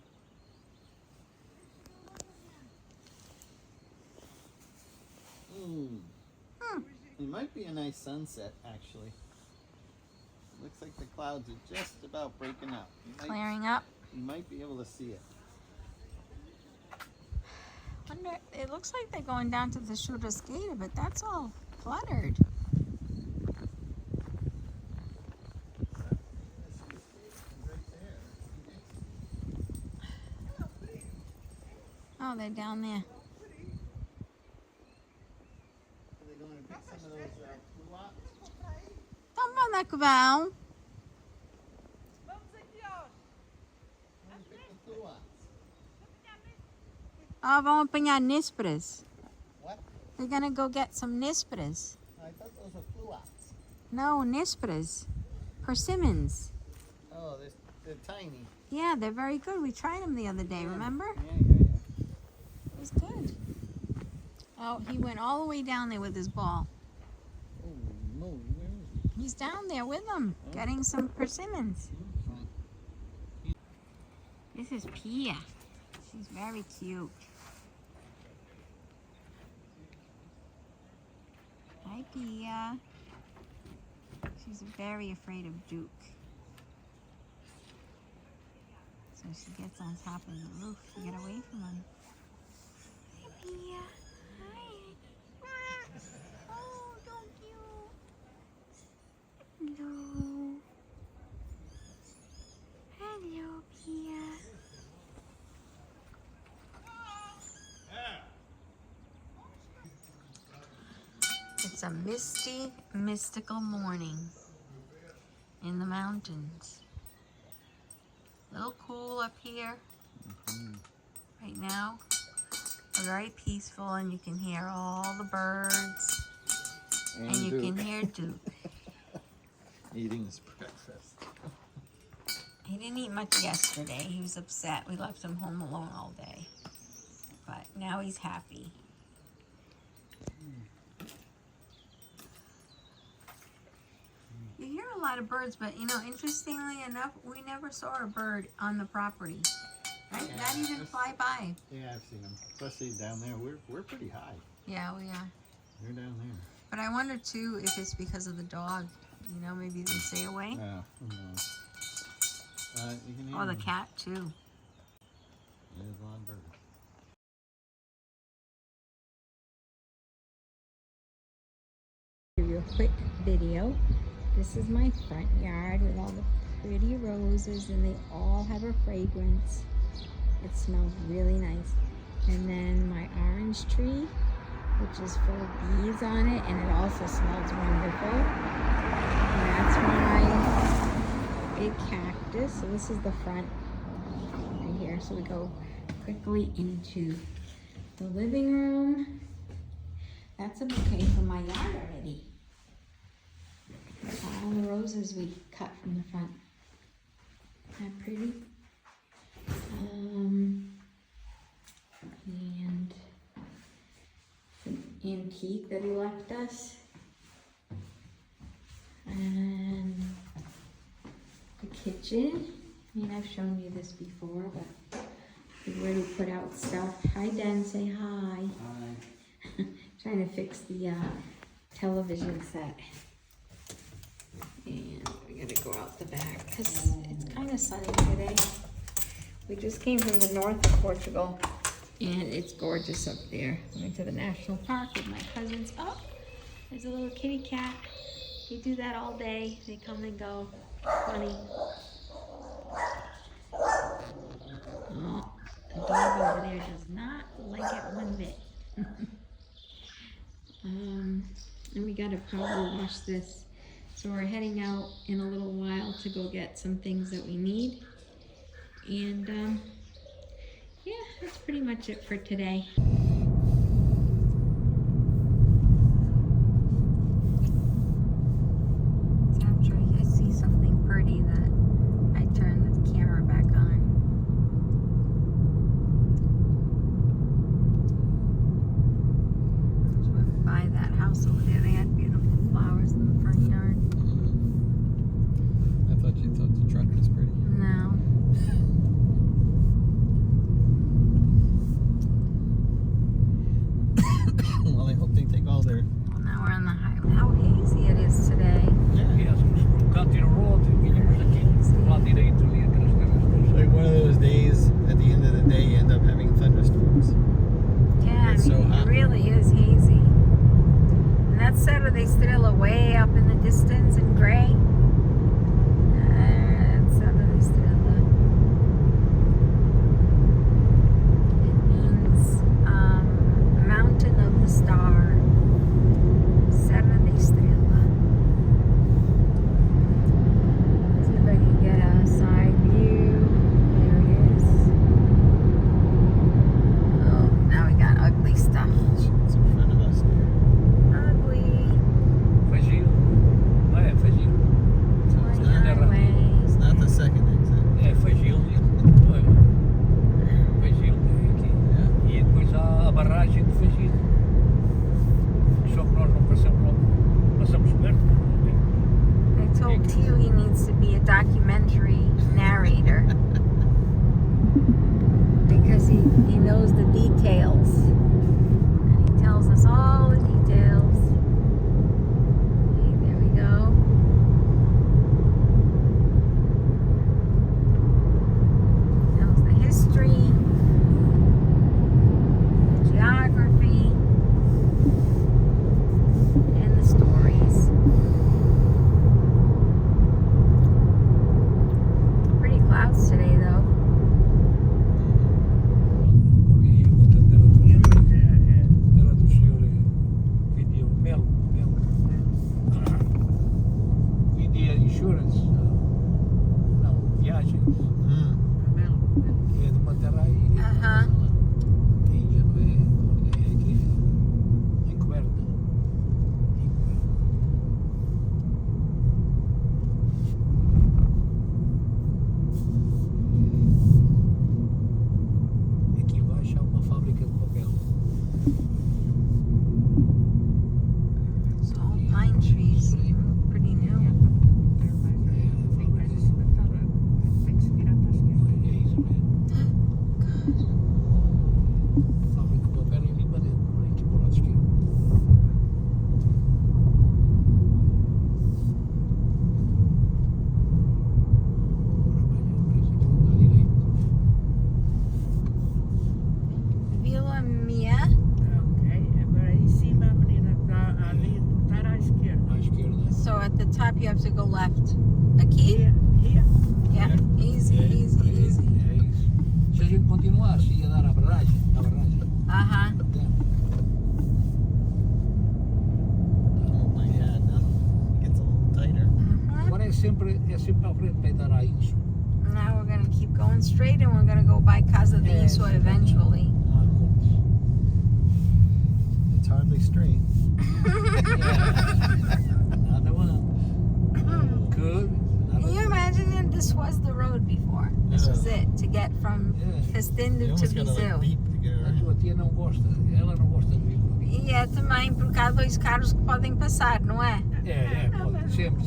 It might be a nice sunset, actually. Looks like the clouds are just about breaking up.
Clearing up.
You might be able to see it.
Wonder. It looks like they're going down to the Skater, but that's all cluttered. Oh, they're down there.
Are they going to pick some of those blue lots?
Toma na vão.
Pick the blue lots.
Oh, vão apanhar nísperas.
What?
They're gonna go get some nísperas.
I thought those were blue lots.
No, nísperas. Persimmons.
Oh, they're tiny.
Yeah, they're very good. We tried them the other day, remember?
Yeah.
It was good. Oh, he went all the way down there with his ball.
Oh, moly, where is he?
He's down there with them,
Oh.
getting some persimmons. This is Pia. She's very cute. Hi, Pia. She's very afraid of Duke. So she gets on top of the roof to get away from him. Hi, Pia. Hi. Oh, don't you? Hello. Hello, Pia. It's a misty, mystical morning in the mountains. A little cool up here right now. Very peaceful, and you can hear all the birds, and you can hear Duke.
Eating his breakfast.
He didn't eat much yesterday. He was upset. We left him home alone all day. But now he's happy. You hear a lot of birds, but you know, interestingly enough, we never saw a bird on the property. Right?
Yeah,
Not even fly by.
Yeah, I've seen them. Especially down there. We're pretty high.
Yeah, we are.
They're down there.
But I wonder too if it's because of the dog. You know, maybe they stay away.
Yeah, who knows? You can hear
Oh, the
them.
cat too.
There's a lot of birds.
Give you a quick video. This is my front yard with all the pretty roses, and they all have a fragrance. It smells really nice. And then my orange tree, which is full of bees on it, and it also smells wonderful. And that's my big cactus. So this is the front right here. so we go quickly into the living room. That's a bouquet for my yard already. All the roses we cut from the front. Isn't that pretty? And an antique that he left us. And the kitchen. I mean, I've shown you this before, but where to put out stuff. Hi, Den, say hi.
Hi.
Trying to fix the television set. And we're gonna go out the back because it's kind of sunny today. We just came from the north of Portugal and it's gorgeous up there. We went to the national park with my cousins. Oh, there's a little kitty cat. They do that all day. They come and go. Funny. Oh, the dog over there does not like it one bit. And we gotta probably wash this. So we're heading out in a little while to go get some things that we need. And yeah, that's pretty much it for today. After I see something pretty that I turn the camera back on. So we buy that house over there. They had beautiful flowers in the front yard.
I thought you thought the truck was pretty.
No.
Well, I hope they take all their.
Well, now we're on the highway. How hazy it is today.
Yes, um country road, vínhamos aqui, do lado direito ali, aquelas carretas.
Like one of those days, at the end of the day, you end up having thunderstorms.
Yeah,
It's
I mean,
so hot.
it really is hazy. And that Saturday Estrella way up in the distance in gray. That's Saturday Estrella. It means Mountain of the Star. Saturday Estrella. See if I can get a side view. There it is. Oh, now we got ugly stuff.
It's in front of us there.
Ugly.
Faz giro. Não é? Faz giro.
So it's not,
Highway.
it's not the second exit.
É, faz giro. Faz giro aqui.
Yeah.
E depois há a barragem de faz giro. Só que nós não passamos perto.
I told Tio he needs to be a documentary narrator because he knows the details and he tells us all the details. Okay, there we go. Knows the history, the geography, and the stories. Pretty clouds today, though.
Porque eu vou tentar era do senhor vendia o mel. Vendia insurance. Não, viagens. É de uma terra aí.
Aham.
Aí já não é aqui. Encoberta. Aqui embaixo há uma fábrica de papel.
It's all pine trees. Pretty new.
Tem que se virar para a esquerda.
É isso mesmo. Fábrica de papel e ali para dentro. Aqui para o lado esquerdo. Agora vai a empresa aqui à direita.
Vila Mia.
Ok, agora aí em cima a menina está ali, está à esquerda.
À esquerda.
So at the top you have to go left. Aqui?
Here, here.
Yeah. Easy,
É,
easy, easy.
É isso. Se a gente continuar assim a dar a barragem.
Uh-huh.
Oh my God, now it gets a little tighter.
Agora é sempre à frente para dar a isso.
Now we're gonna keep going straight and we're gonna go by Casa de Isso eventually.
Não há curvas.
It's hardly straight.
Nada mais. Curve.
Can you imagine if this was the road before? This was it to get from
Yeah.
You
Castendo to
almost gotta like
Viseu.
beep to get
A
around.
tua tia não gosta, ela não gosta de vir por aqui.
E é também porque há dois carros que podem passar, não é?
Pode. Sempre.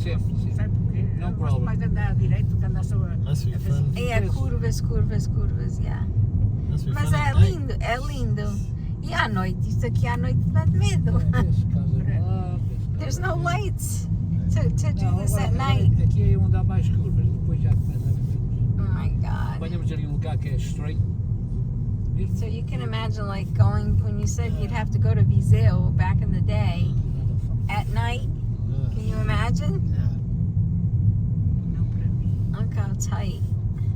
Sabe porquê?
Não
Eu gosto
problem.
mais de andar direito do que andar só a
Unless you're
fazer.
fun.
E é curvas, yeah.
Unless you're
Mas
fun
é
at night.
lindo, é lindo. E à noite, isto aqui à noite dá medo.
Vês casa lá, vês
There's
casa
no
lá.
lights to do
Não,
this at
agora,
night.
aqui é onde há mais curvas, depois já começa a ver menos.
Oh my God.
Apanhamos ali um lugar que é straight. Viste?
So you can imagine like going, when you said you'd have to go to Viseu back in the day, at night, can you imagine?
Não para mim.
Look how tight.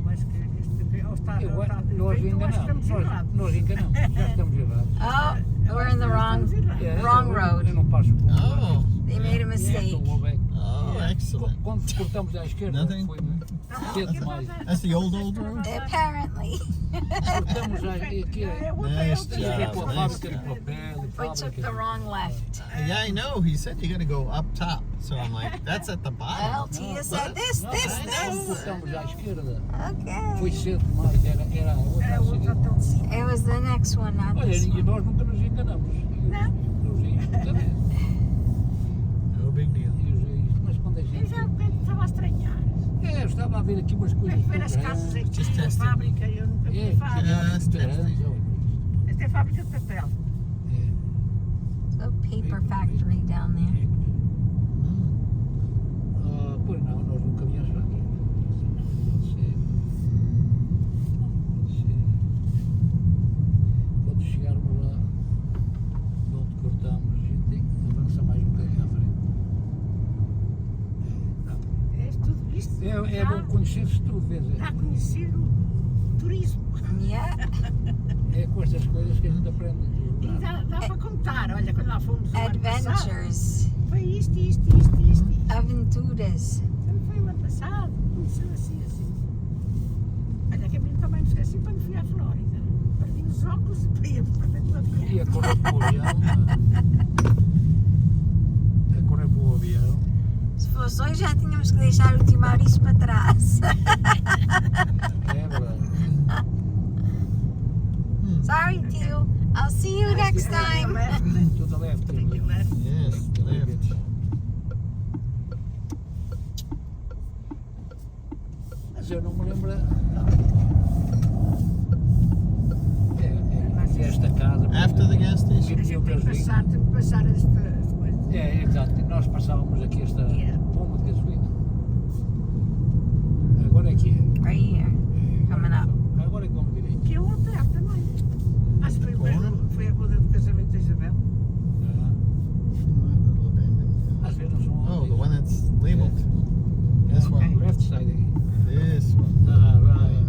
Mas que este ou está
Eu,
ou está
nós
direito ou acho que
enganamos,
estamos errados.
nós enganamos, já estamos errados.
Oh, we're in the wrong
Eu
road.
não passo por
Oh.
They made a mistake.
Oh, excellent.
Quando cortamos à esquerda,
Nothing?
foi cedo demais.
That's the old road?
Apparently.
Cortamos aqui,
Nice
aqui é
job.
para a
Nice
fábrica de
job.
papel.
We took the wrong left.
Yeah, I know. He said you gotta go up top. So I'm like, that's at the
Well,
bottom.
Tia said this.
Quando cortamos à esquerda, foi
Okay.
cedo demais, era a outra
É
a
outra
seguir.
tão simples.
It was the next one, not
Olha,
this
e
one.
nós nunca nos enganamos. Nos enganamos.
No big deal.
Mas quando a
Eu
gente.
já estava a estranhar.
Eu estava a ver aqui umas coisas.
Ver as casas aqui,
Just
a
testing.
fábrica, eu nunca vi fábrica.
Just testing.
Esta é fábrica de papel.
It's a paper factory down there.
Pois não, nós nunca viemos para aqui. Pode ser. Quando chegarmos lá, de onde cortamos, a gente avança mais um bocadinho à frente.
É tudo isto.
É bom conhecer-se tudo, vês?
Está a conhecer o turismo.
Yeah.
É com estas coisas que a gente aprende.
E dá para contar. Olha, quando lá fomos o ano passado,
Adventures.
foi isto.
Aventuras.
Quando foi o ano passado, começou assim. Olha, que a mim também me esqueci quando fui à Flórida. Perdi os óculos e ia perder o avião.
E a correr para o avião. A correr para o avião.
Se fosse hoje já tínhamos que deixar o tio Maurício para trás.
É verdade.
Sorry, tio. I'll see you next time.
Tudo leve, tudo leve.
Yes, left.
Mas eu não me lembro. Esta casa.
After the gas station?
A gente tem que passar as coisas.
É, exato. Nós passávamos aqui esta bomba de gasolina. Agora é que é.
Right here. Coming up.
Agora é que vamos direito.
Que é o hotel também. Acho que foi a boda do casamento da Isabel.
Às vezes não são.
Oh, the one that's labeled. This one.
Left side aqui.
This one.
Alright.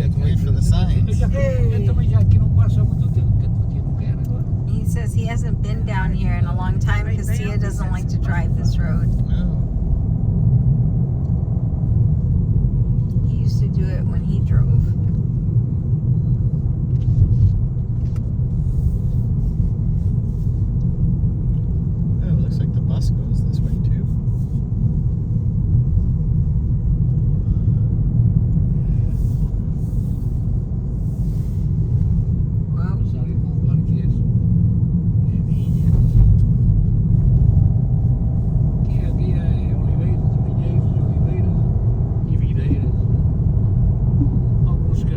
have to wait for the signs.
Eu também já aqui não passo há muito tempo, porque a tua tia não quer agora.
He says he hasn't been down here in a long time because Tia doesn't like to drive this road.
No.
He used to do it when he drove.
Oh, it looks like the bus goes this way too.
Well,
Passar aí para um lugar que é vinha. Aqui é oliveiras, pinheiros, oliveiras e videiras. Alguns que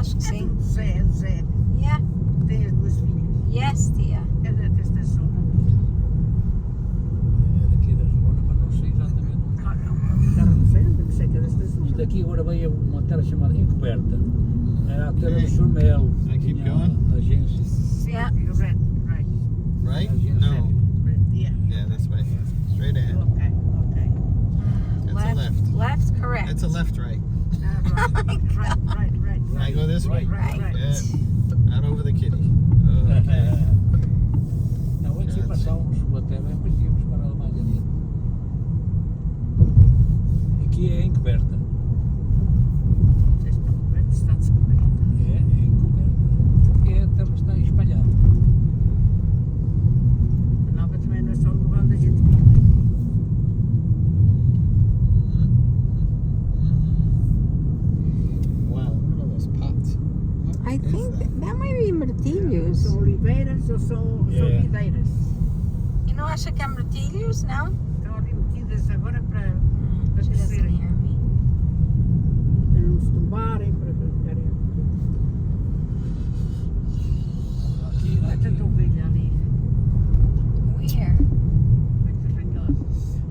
Acho que
É
sim.
do Zé.
Yeah.
Tem as duas filhas.
Yes, tia.
É desta zona.
É daqui da zona, mas não sei exatamente onde.
Já não sei que é desta zona.
Isto daqui agora veio uma terra chamada Encoberta. Era a terra do Churmel.
I keep
Tinha
going?
a agência.
Yeah.
You're right.
Right?
As you
No.
Right. Yeah.
Yeah, this way. Straight ahead.
Okay.
It's a left.
Left, correct.
It's a left, right.
Right.
I go this way.
Right.
Yeah. Out over the kitty. Okay.
Não, aqui
Yeah,
passávamos pela terra, depois íamos para ela mais adiante. Aqui é Encoberta.
Está descoberto.
É Encoberta. É a terra que está espalhada.
A Nova também não é só o lugar onde a gente vive.
Wow, look at those pots. What
I
is
think
that?
that might be mirtilhos.
São oliveiras ou são
Yeah.
videiras?
E não acha que é mirtilhos, não?
Estão ali metidas agora para
She doesn't
crescerem,
hear me.
para não se tombarem, para ficarem.
Aqui,
Há tanta ovelha ali,
Where?
muito ranhosas.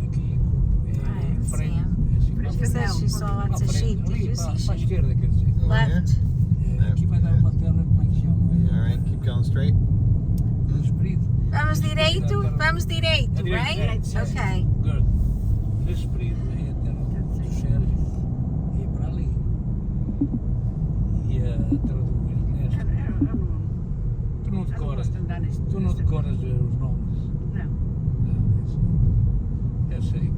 aqui é em frente. É assim,
Parece
She
que
says
não,
she saw
para
lots of sheep. Did you see
para a
sheep?
esquerda, quer dizer.
Oh, yeah?
Left.
É, aqui vai dar uma terra, como é que se chama?
All right, keep going straight.
Despeриdo.
Vamos direito? Vamos direito,
Direito,
right?
direito,
Okay.
Good. Despeриdo é a terra do Sérgio e para ali. E a terra do Ernesto. Tu não decoras, tu não decoras os nomes.
Não.
Não, eu sei.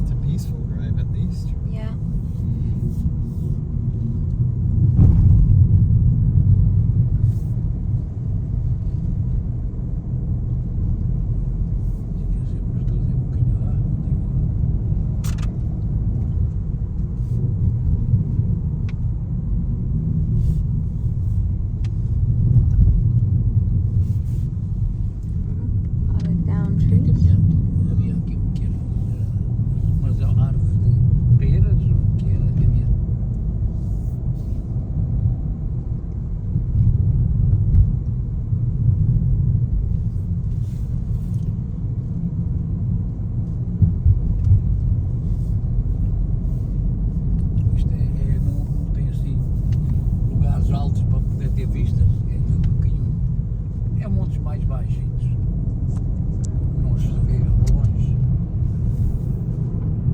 It's a peaceful drive at least.
Yeah.
Sempre trazer um bocadinho lá.
Lot of down
Havia
trees.
aqui um que era umas árvores de peras, o que era que havia. Isto não tem assim lugares altos para poder ter vistas, é um bocadinho, é montes mais baixinhos, não se vê longe.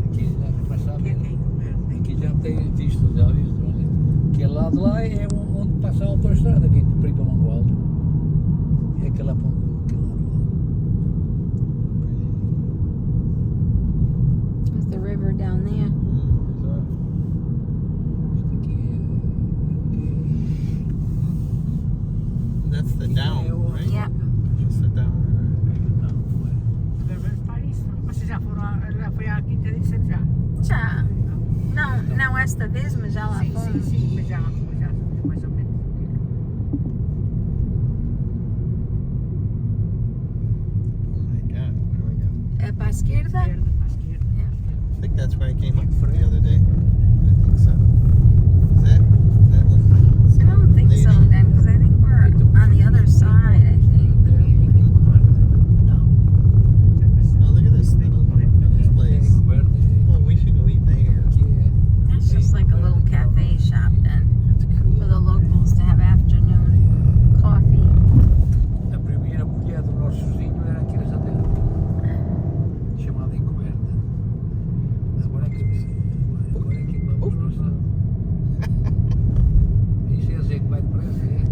Aqui já passava, aqui já tem visto, já visto, olha, aquele lado de lá é onde passa a autoestrada, aqui de Pripa Mangual, é aquela ponta, aquele lado lá.
There's the river down there.
Isto aqui
That's the down, right?
Yeah.
Just the down river.
não é.
Agora vamos para isso. Você já foi à Quinta de São já?
Já. Não esta vez, mas já lá fomos.
Sim, mas já mais ou menos.
Oh my God, where do we go?
É para a esquerda?
Esquerda, para a esquerda.
I think that's where I came up the other day. I think so. Is that one?
I don't think so then, because I think we're on the other side, I think.
Oh, look at this little this place. Oh, we should go eat there.
That's just like a little cafe shop then,
That's
for
cool.
the locals to have afternoon coffee.
A primeira mulher do nosso vizinho era aqui nessa terra, chamada Encoberta. Agora é que vamos nossa. Isso é azeite que vai depressa, é?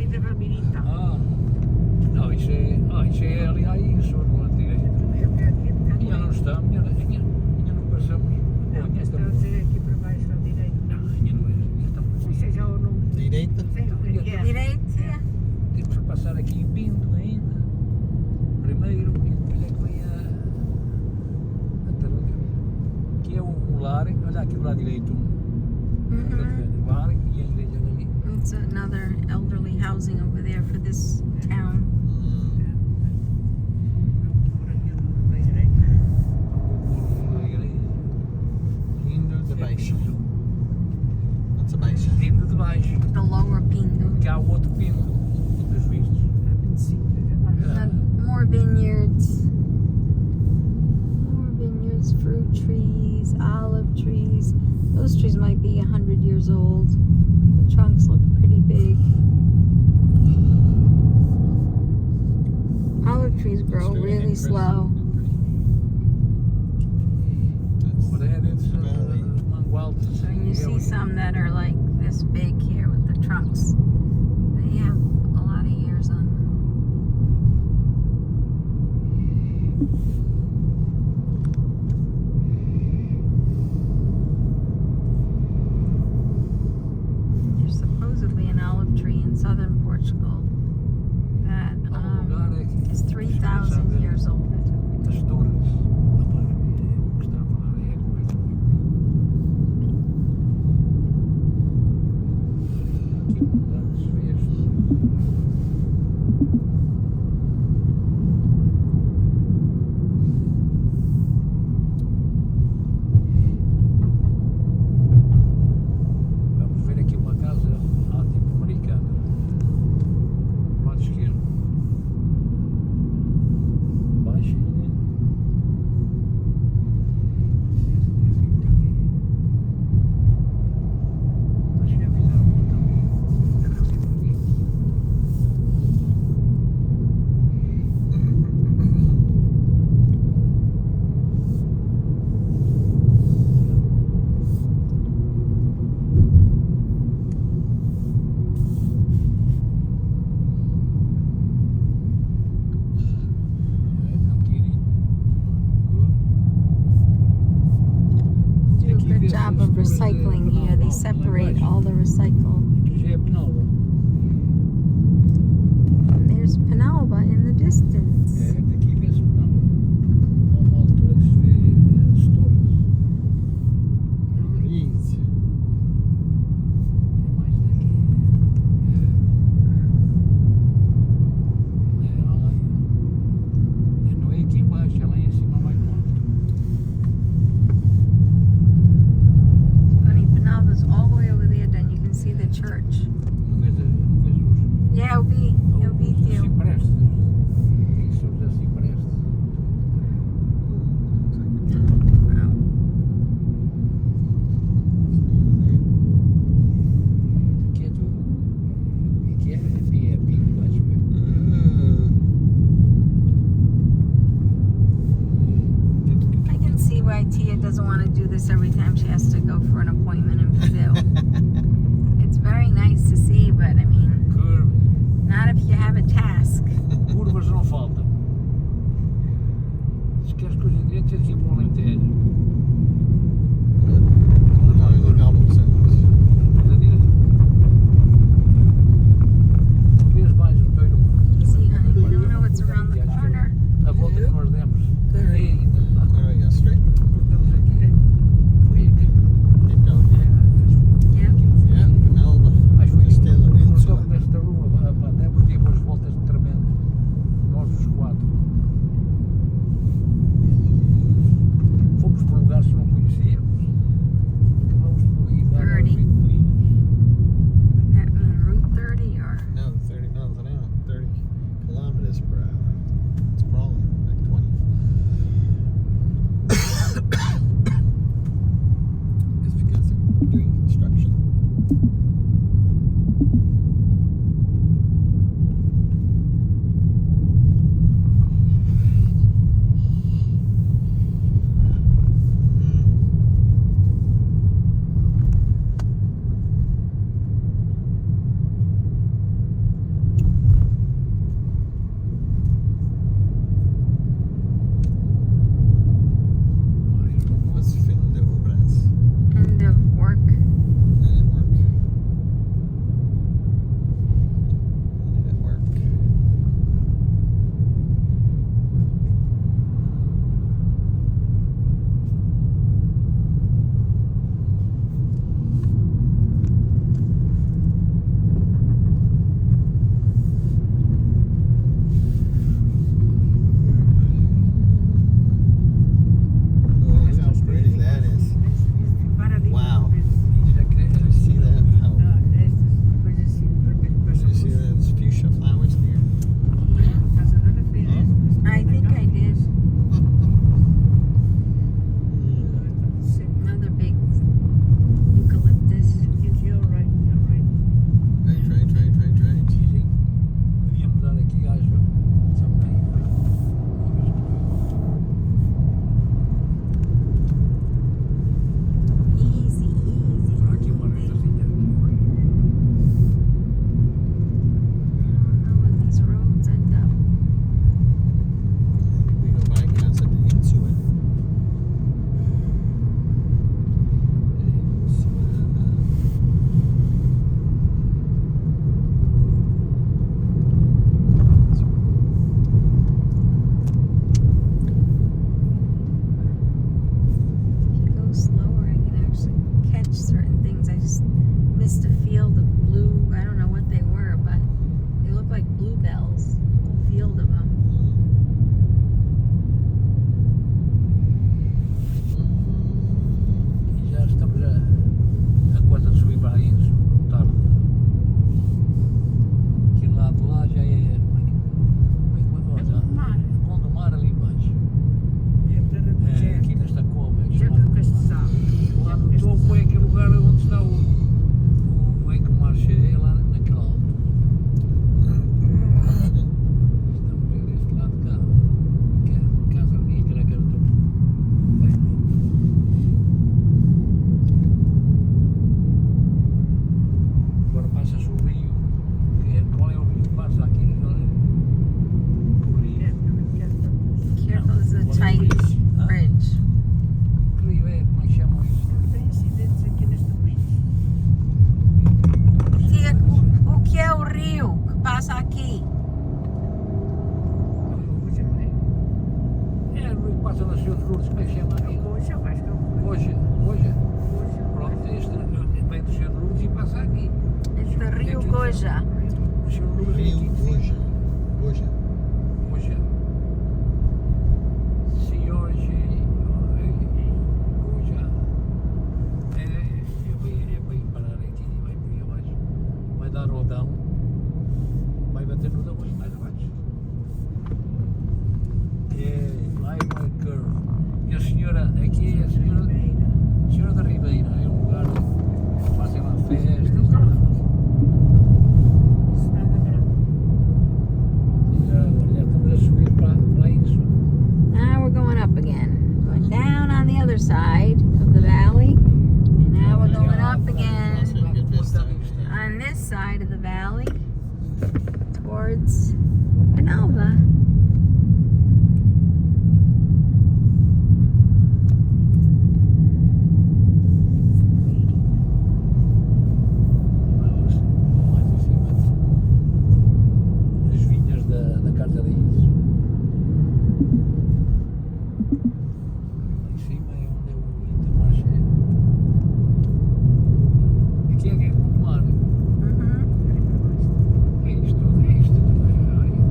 da Ramirita.
Isso é ali aí, só no lado direito. Ainda não está, ainda não passamos. Ainda
Estou a dizer aqui para baixo à direita.
Ainda não é, estamos.
Ou seja, eu não
Direita?
sei o que é.
Direito, yeah.
Temos que passar aqui em Pinto ainda. Primeiro, e depois é que vem a Tarragona. Aqui é o lar, olha aqui do lado direito. O lar e a igreja dali.
It's another elderly housing over there for this town.
Por aqui da direita.
A igreja. Lindo
De baixo.
Pinto.
What's a baixa?
Lindo de baixo.
The lower Pinto.
Que há o outro Pinto, dos vistos.
More vineyards. More vineyards, fruit trees, olive trees. Those trees might be 100 years old. The trunks look pretty big. Olive trees grow really slow.
Over there it's mangualdes.
And you see some that are like this big here with the trunks. They have a lot of years on them. There's supposedly an olive tree in southern Portugal that is 3,000 years old.
As torres. O que está a falar é a coisa. Aqui vamos ver. Vamos ver aqui uma casa tipo americana. Do lado esquerdo. Baixinha.
rio que passa aqui.
Hoje não é.
É, o que passa na Senhora de Lourdes, como é que chama aqui?
Hoje eu acho que é o
Hoje.
Hoje
Pronto, este vem do Senhor de Lourdes e passa aqui.
It's the Rio Goja.
O Senhor de Lourdes é
Rio
aqui de
Goja.
cima.
Goja.
Hoje. Se hoje. Hoje. É bem parar aqui e vai por aí abaixo. Vai dar rodão. Vai bater no Dão aí mais abaixo. É, Highway Curve. E a senhora, aqui é a senhora da Ribeira. É um lugar que fazem lá festas.
Isso nada grande.
E já estamos a subir para isso.
Now we're going up again. We're down on the other side of the valley. And now we're going up again on this side of the valley towards Penalva.
Mais em cima das vinhas da Casa da Ilha. Lá em cima é onde é o Itamarché. Aqui é o mar. É isto tudo é a área.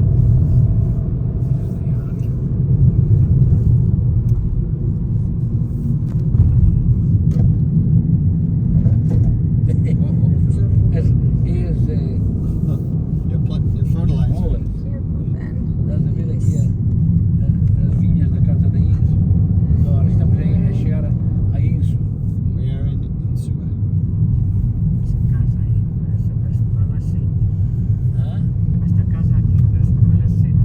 Esta é a área.
Your fertilizer.
Estás a ver aqui as vinhas da Casa da Inso? Agora estamos a chegar a Inso.
We are in Insua.
Essa casa aí parece um palacete.
Hã?
Esta casa aqui parece um palacete.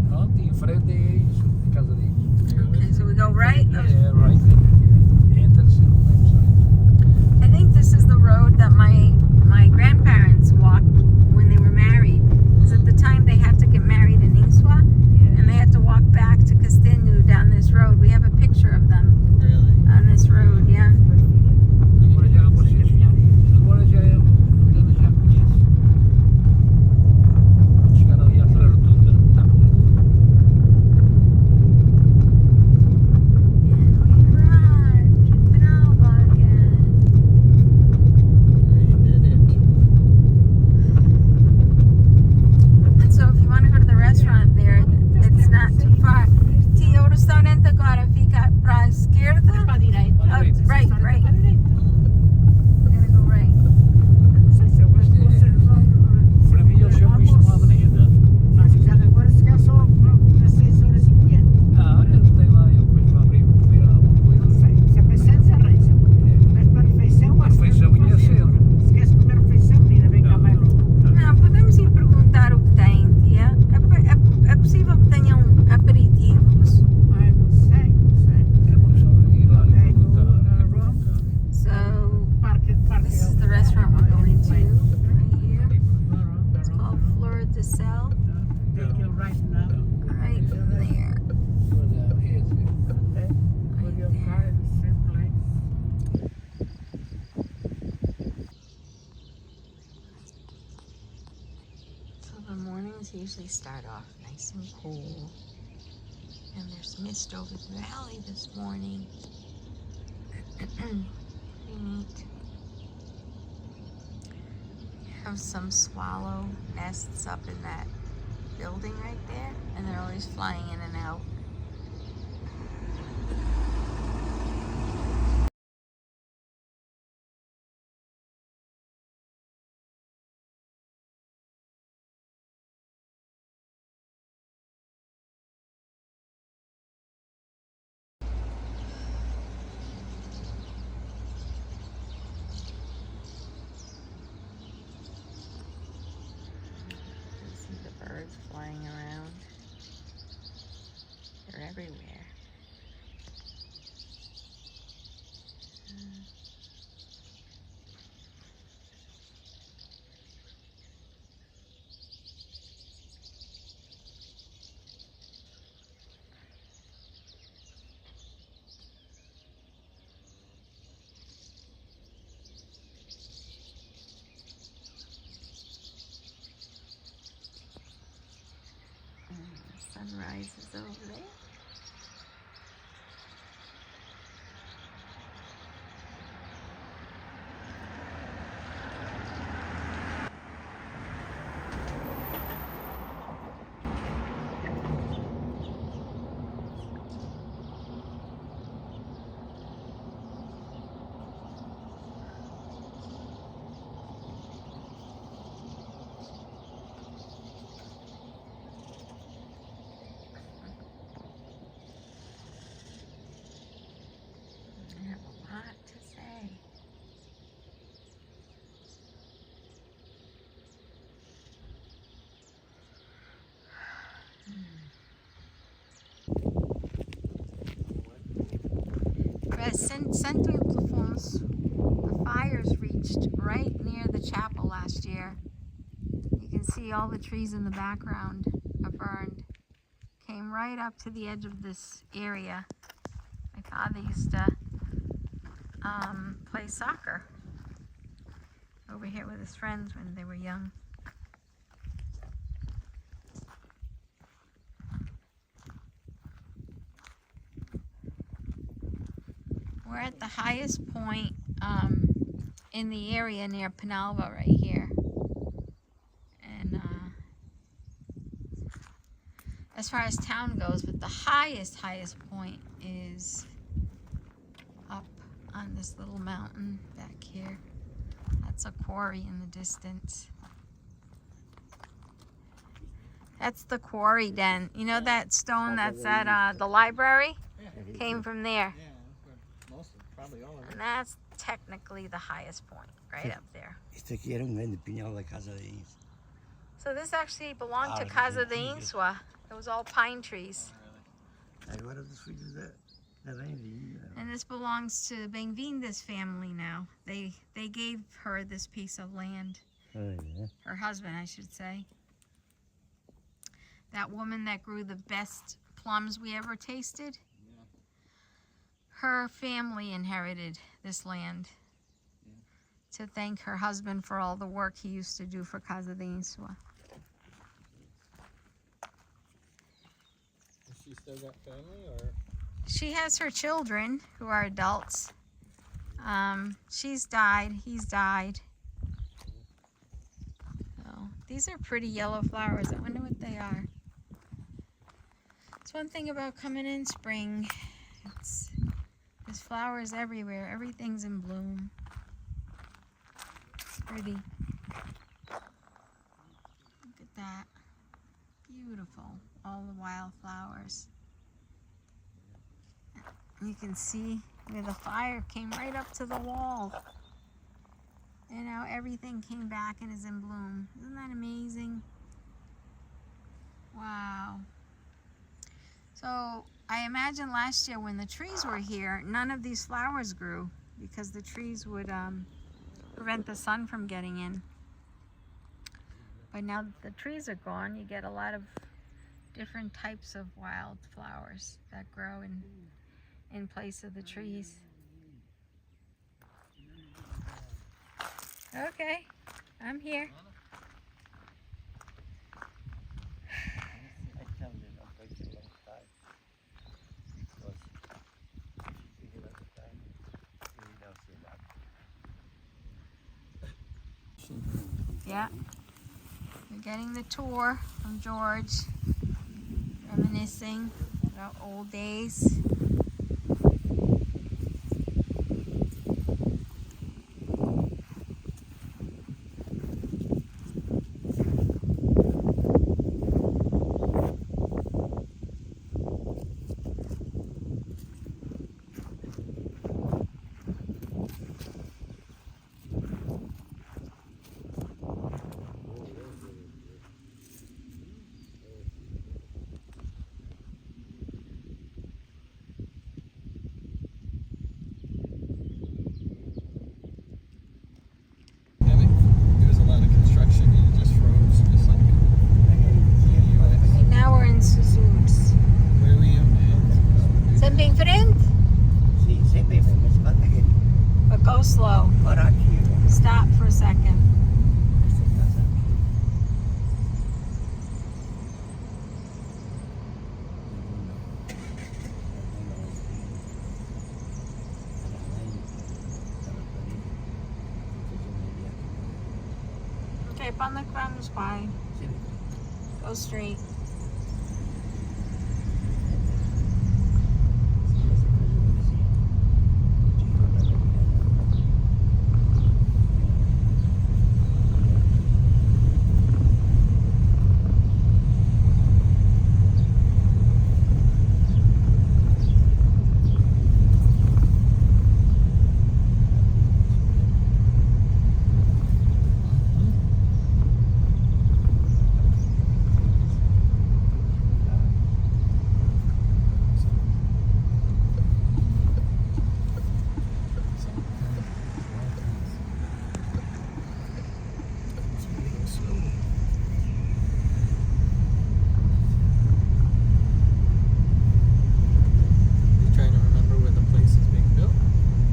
Pronto, e em frente é Inso, a Casa da Inso.
Okay, so we go right.
É, right. Entra-se no website.
I think this is the road that my grandparents walked when they were married. Because at the time they had to get married in Iswa, and they had to walk back to Castinu down this road. We have a picture of them
Really?
on this road, yeah.
Agora já vocês, agora já é, já conhece. Chegar ali àquela rotunda, já conhece.
And we arrived in Penalva again.
We did it.
And so if you want to go to the restaurant there, it's not too far. O restaurante agora fica para a esquerda.
Para a direita.
Oh, right, right.
Para a direita.
We're gonna go right.
Eu não sei se eu gosto de vocês.
Para mim eles chamam isto uma avenida.
Mas já agora se calhar só às 6h50.
Ah, eles têm lá, eu depois vou abrir para comer alguma coisa.
Não sei. Se é pensando, se arranja. Mas para refeição, acho que
Refeição
não
ia
faz
ser.
tempo. Se queres comer refeição, menina, vem cá mais logo.
Não, podemos ir perguntar o que tem, tia. É possível que tenham aperitivos.
Ai, não sei, não sei.
É uma questão de ir lá e
Ok,
perguntar.
So
Parque.
this is the restaurant we're going to right here. It's called Flor de Sel,
Take your right now.
right there.
Olha, esse.
Okay. Put your car in the same place.
So the mornings usually start off nice and cool. And there's mist over the valley this morning. Pretty neat. We have some swallow nests up in that building right there, and they're always flying in and out. You see the birds flying around. They're everywhere. Sunrise is over there. I have a lot to say. Central Plafonds, the fires reached right near the chapel last year. You can see all the trees in the background are burned. Came right up to the edge of this area. My father used to play soccer over here with his friends when they were young. We're at the highest point in the area near Penalva right here. And as far as town goes, but the highest point is up on this little mountain back here. That's a quarry in the distance. That's the quarry den. You know that stone that's at the library? Came from there.
Yeah, that's where most of, probably all of it.
And that's technically the highest point, right up there.
Isto aqui era grande pinhal da casa de Inês.
So this actually belonged to Casa de Insua. It was all pine trees.
Agora dos filhos da rainha.
And this belongs to Bem-vinda's family now. They gave her this piece of land.
Oh, yeah.
Her husband, I should say. That woman that grew the best plums we ever tasted.
Yeah.
Her family inherited this land to thank her husband for all the work he used to do for Casa de Insua.
Has she still got family, or?
She has her children who are adults. She's died, he's died. So, these are pretty yellow flowers. I wonder what they are. It's one thing about coming in spring. There's flowers everywhere. Everything's in bloom. It's pretty. Look at that. Beautiful. All the wildflowers. You can see where the fire came right up to the wall. And now everything came back and is in bloom. Isn't that amazing? Wow. So I imagine last year when the trees were here, none of these flowers grew because the trees would prevent the sun from getting in. But now that the trees are gone, you get a lot of different types of wild flowers that grow in place of the trees. Okay, I'm here.
I tell you, don't take a long time. Because if you take a lot of time, you don't see that.
Yeah, we're getting the tour from George, reminiscing about old days. sei pra onde é que vamos, pai. Go straight.
You trying to remember where the place is being built?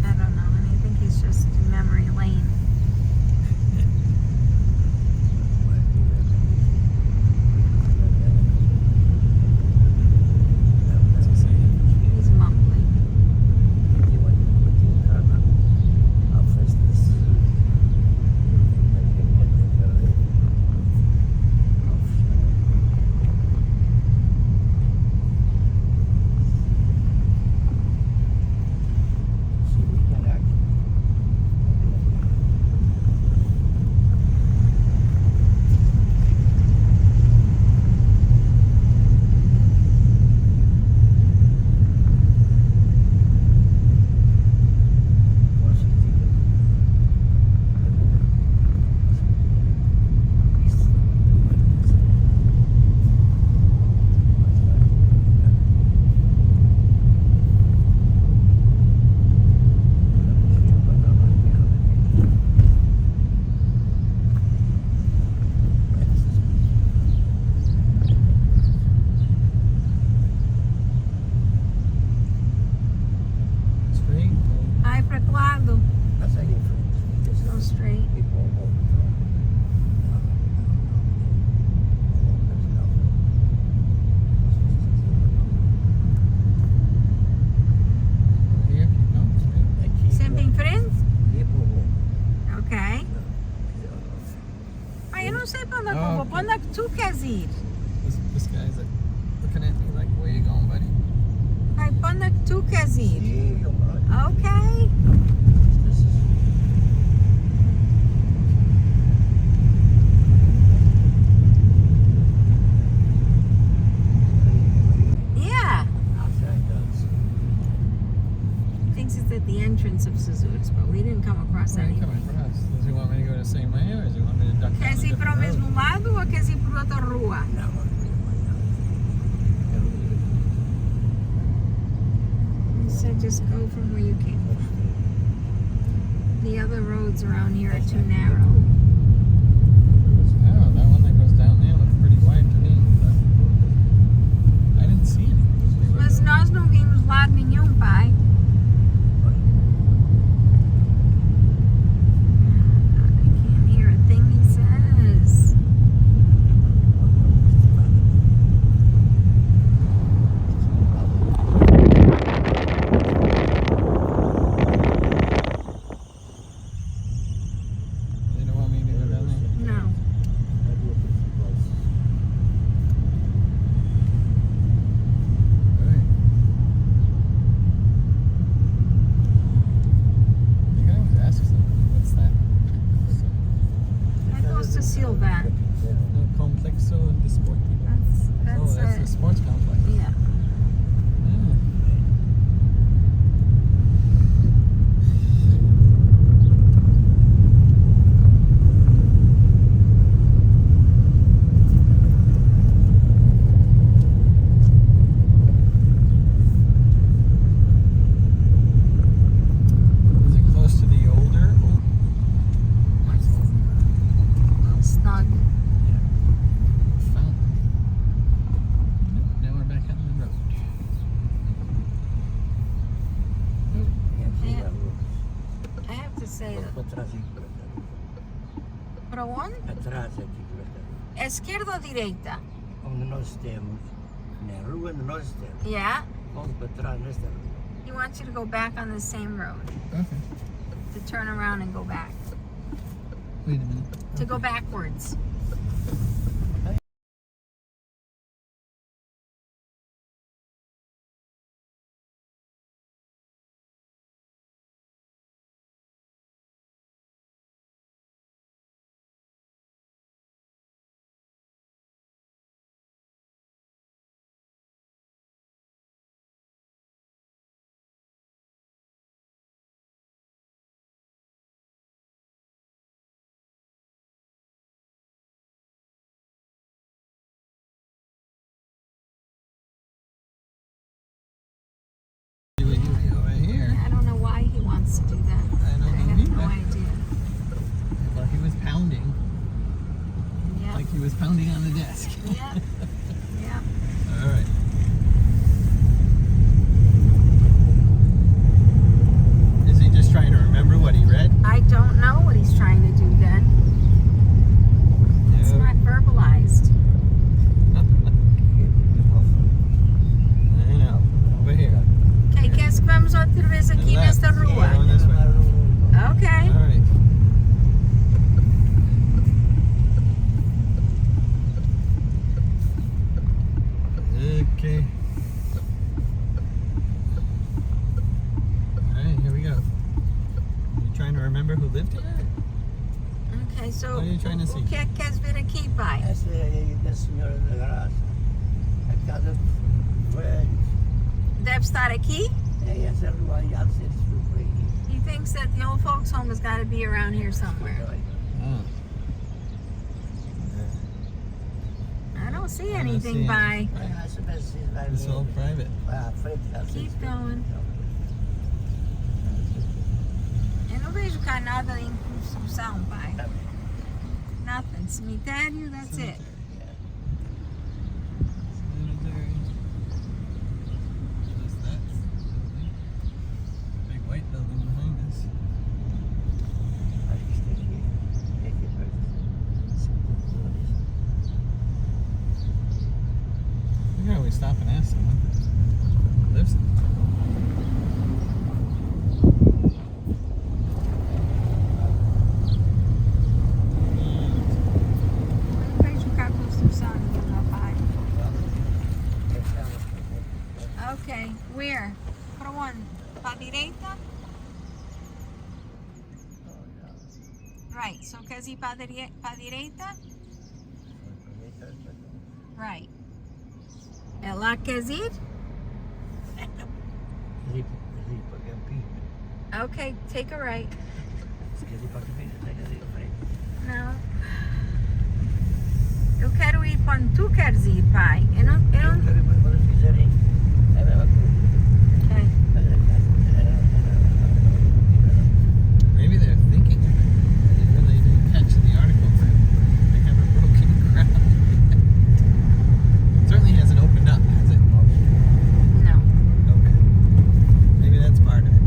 I don't know. I think he's just in memory lane. He's mumbling.
Straight?
Ai, pra que lado? Go straight.
Here, keep going. Straight.
Sempre em frente? Ok. Pai, eu não sei pra onde é que eu vou. Pra onde é que tu queres ir?
This guy's like looking at me like, where you going, buddy?
Pai, pra onde é que tu queres ir? Ok. Yeah. Thinks it's at the entrance of Suzuki's, but we didn't come across
Where are
any.
you coming from us? Does he want me to go the same way or does he want me to duck down
Queres
a
ir para o
different road?
mesmo lado ou queres ir por outra rua? He said just go from where you came. The other roads around here are too narrow.
Oh, that one that goes down there looks pretty wide to me. But I didn't see any.
Mas nós não vimos lado nenhum, pai. I can't hear a thing he says.
They don't want me to go down there.
No.
Alright. The guy always asks them, what's that?
That goes to Silvan.
No complexo desportivo. Oh, that's the sports complex.
Yeah.
Oh. Is it close to the older?
Snug.
Fountain. Nope, now we're back on the road.
I have to say that. Para onde?
Atrás aqui do restaurante.
Esquerda ou direita?
Onde nós estamos, na rua onde nós estamos,
Yeah.
vamos para trás nesta rua.
He wants you to go back on the same road.
Okay.
To turn around and go back.
Wait a minute.
to go backwards.
Over here.
I don't know why he wants to do that.
I don't know
have no
either.
idea.
Well, he was pounding.
Yeah.
Like he was pounding on the desk.
Yeah. Yeah.
All right. Is he just trying to remember what he read?
I don't know what he's trying to do then. It's not verbalized.
I know. Over here.
Okay, queres que vamos outra vez aqui
Left.
nesta rua?
Going this way.
Okay.
All right. Okay. All right, here we go. You trying to remember who lived here?
Okay, so
What are you trying to see?
o que é que queres ver aqui, pai?
Essa é a Senhora da Graça. A casa dos velhos.
Deve estar aqui?
É essa rua aí, há de ser super aí.
He thinks that the old folks home has got to be around here somewhere.
Oh.
I don't see
I don't
anything,
see
pai.
Vai lá, se você vai
It's all
ver.
private.
Vai à frente, já
Keep
sei.
going. Eu não vejo cá nada em construção, pai. Nothing. Cemitério, that's it.
Cemetery. Just that building. Big white building behind us.
Acho que isso aqui é que vai
We can always stop and ask someone who lives in it.
Eu não vejo cá construção nenhuma, pai. Okay, where? Para onde? Para a direita? Right, so queres ir para a direita? Right. É lá que queres ir?
Quer ir para Campina.
Okay, take a right.
Se quer ir para Campina, tem que ir para frente.
Não. Eu quero ir para onde tu queres ir, pai. Eu não...
Eu quero ir para onde eles quiserem. É a mesma coisa.
Okay.
Maybe they're thinking. They really didn't catch the article. They have a broken ground. Certainly hasn't opened up, has it?
No.
Okay. Maybe that's part of it.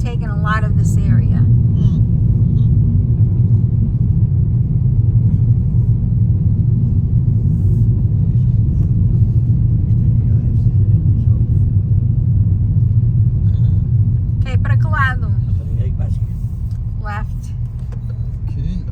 taken a lot of this area. Okay, para que lado? Left.
Okay.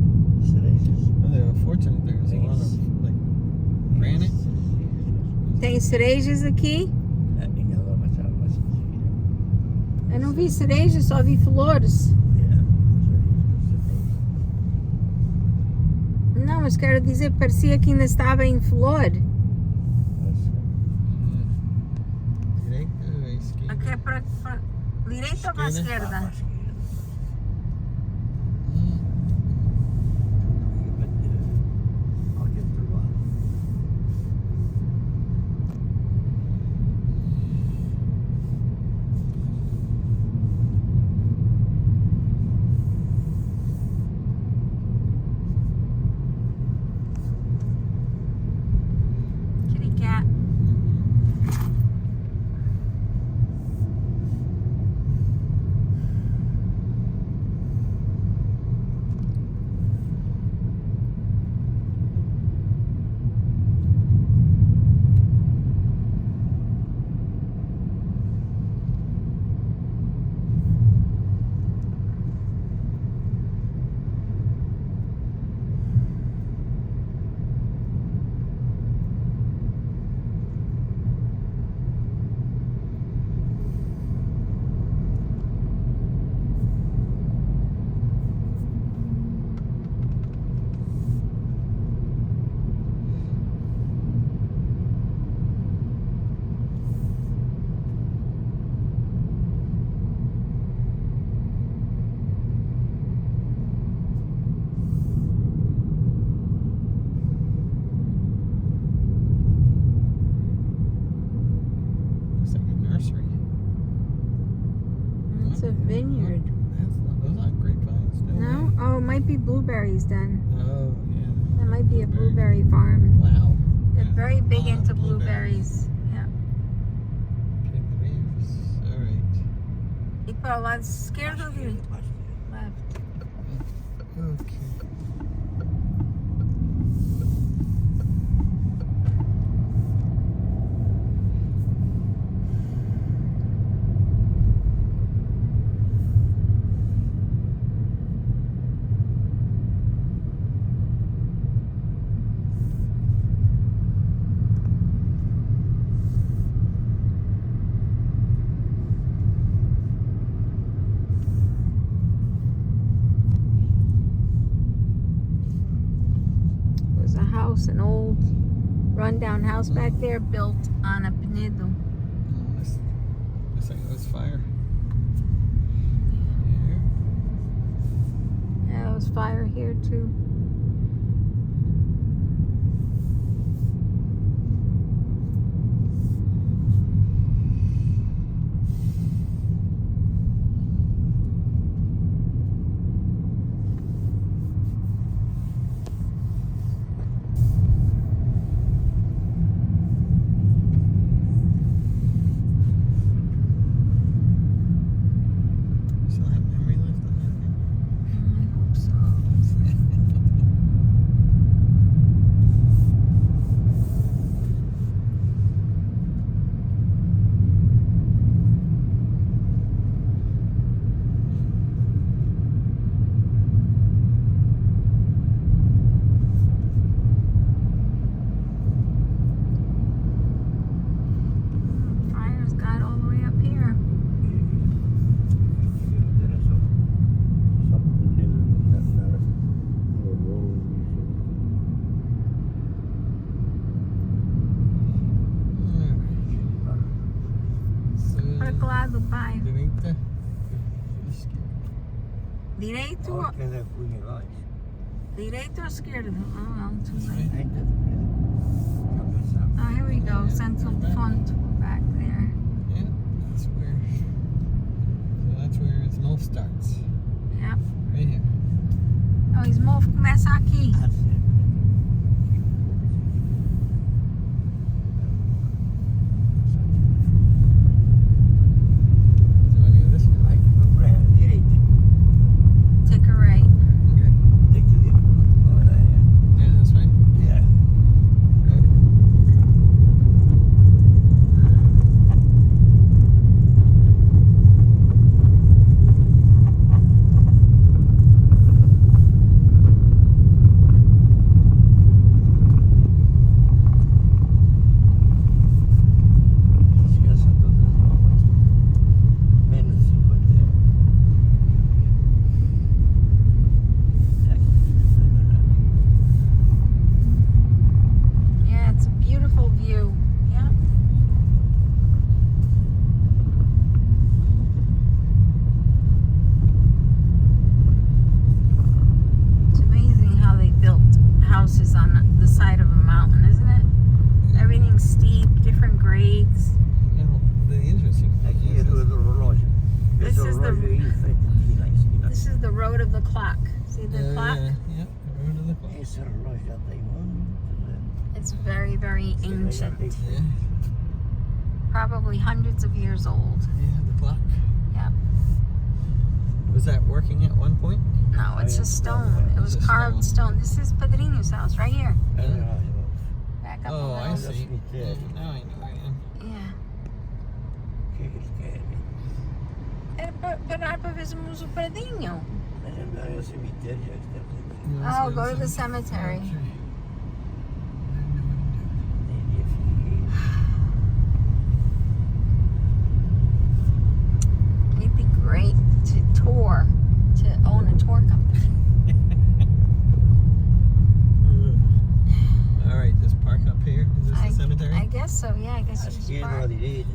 Well, they were fortunate there was a lot of like granite.
Tem cerejas aqui? Eu não vi cerejas, só vi flores. Não, mas quero dizer, parecia que ainda estava em flor.
Direita ou esquerda?
Aqui é para direita ou para esquerda? Kitty cat.
Looks like a nursery.
It's a vineyard.
Those aren't grapevines, do
No? Oh, it might be blueberries then.
they? Oh, yeah.
That might be a blueberry farm.
Wow.
They're
Yeah.
very big
Ah,
into blueberries. Yeah.
Blueberries. All right.
E para o lado esquerdo ou direito? Left.
Okay.
There's a house, an old rundown house back there built on a penedo.
Oh, looks like it was fire.
Yeah, there was fire here too.
Still have memory left on that thing?
I hope so. Fire's got all the way up here. Para que lado, pai?
Direita. Esquerda.
Direito? Direita ou esquerda? Oh, well, too
This
late.
way.
Ainda depressa.
Oh, here we go. Central font back there.
Yeah, that's where. So that's where his mouth starts.
Yep.
Right here.
Oh, his mouth começa aqui.
Ah, sim.
So you want to go this way?
Vai pra direita.
Take a right.
Okay.
Tem que ir. Olha aí.
Yeah, this way.
Yeah. Esqueça todas as novas. Menos 50.
Yeah, it's a beautiful view. Yeah. It's amazing how they built houses on the side of a mountain, isn't it? Everything's steep, different grades.
Now, the interesting thing
Aqui é
is,
do relógio.
This
Esse
is the-
relógio aí feito aqui lá em cima.
This is the road of the clock. See the clock?
Yeah, road to the clock.
Esse relógio já tem muito tempo.
It's very, very ancient.
Yeah,
Probably hundreds of years old.
yeah, the clock.
Yep.
Was that working at one point?
No, it's a stone. It was
It's a
carved stone. This is Padrinho's house right here.
É relógio.
Back up
Oh,
a
I
little.
see.
cemitério.
Now I know where I am.
Yeah.
O que eles querem?
Era pra parar pra ver se o Padrinho.
Mas é o cemitério já está aqui.
You want
Oh,
to
go to the
see?
cemetery.
Okay.
Tem dia
It'd be great to tour, to own a tour company.
All right, just park up here. Is this the cemetery?
I guess so. Yeah, I guess
à
you just
esquerda ou à
park
direita.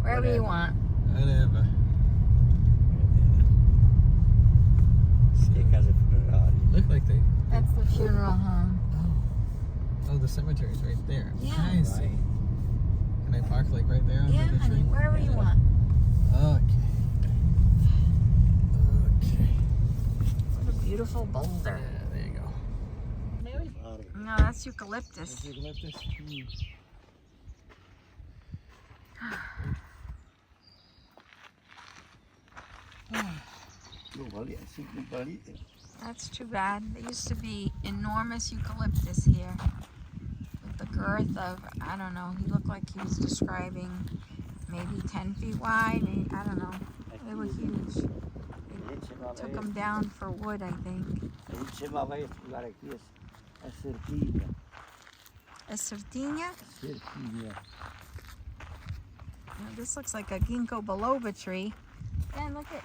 wherever you want.
Whatever.
Tem casa funerária.
Look like they.
That's the funeral home.
Oh, the cemetery's right there.
Yeah.
I see. Can I park like right there under
Yeah,
the
honey,
tree?
wherever you want.
Okay. Okay.
What a beautiful boulder.
Yeah, there you go.
No, that's eucalyptus.
Eucalyptus.
Não ali, assim que ali.
That's too bad. There used to be enormous eucalyptus here with the girth of, I don't know, he looked like he was describing maybe 10 feet wide. I don't know. They were huge. They took them down for wood, I think.
A gente chamava esse lugar aqui a Cerquinha.
A sertinha?
Cerquinha.
Now, this looks like a ginkgo biloba tree. And look at.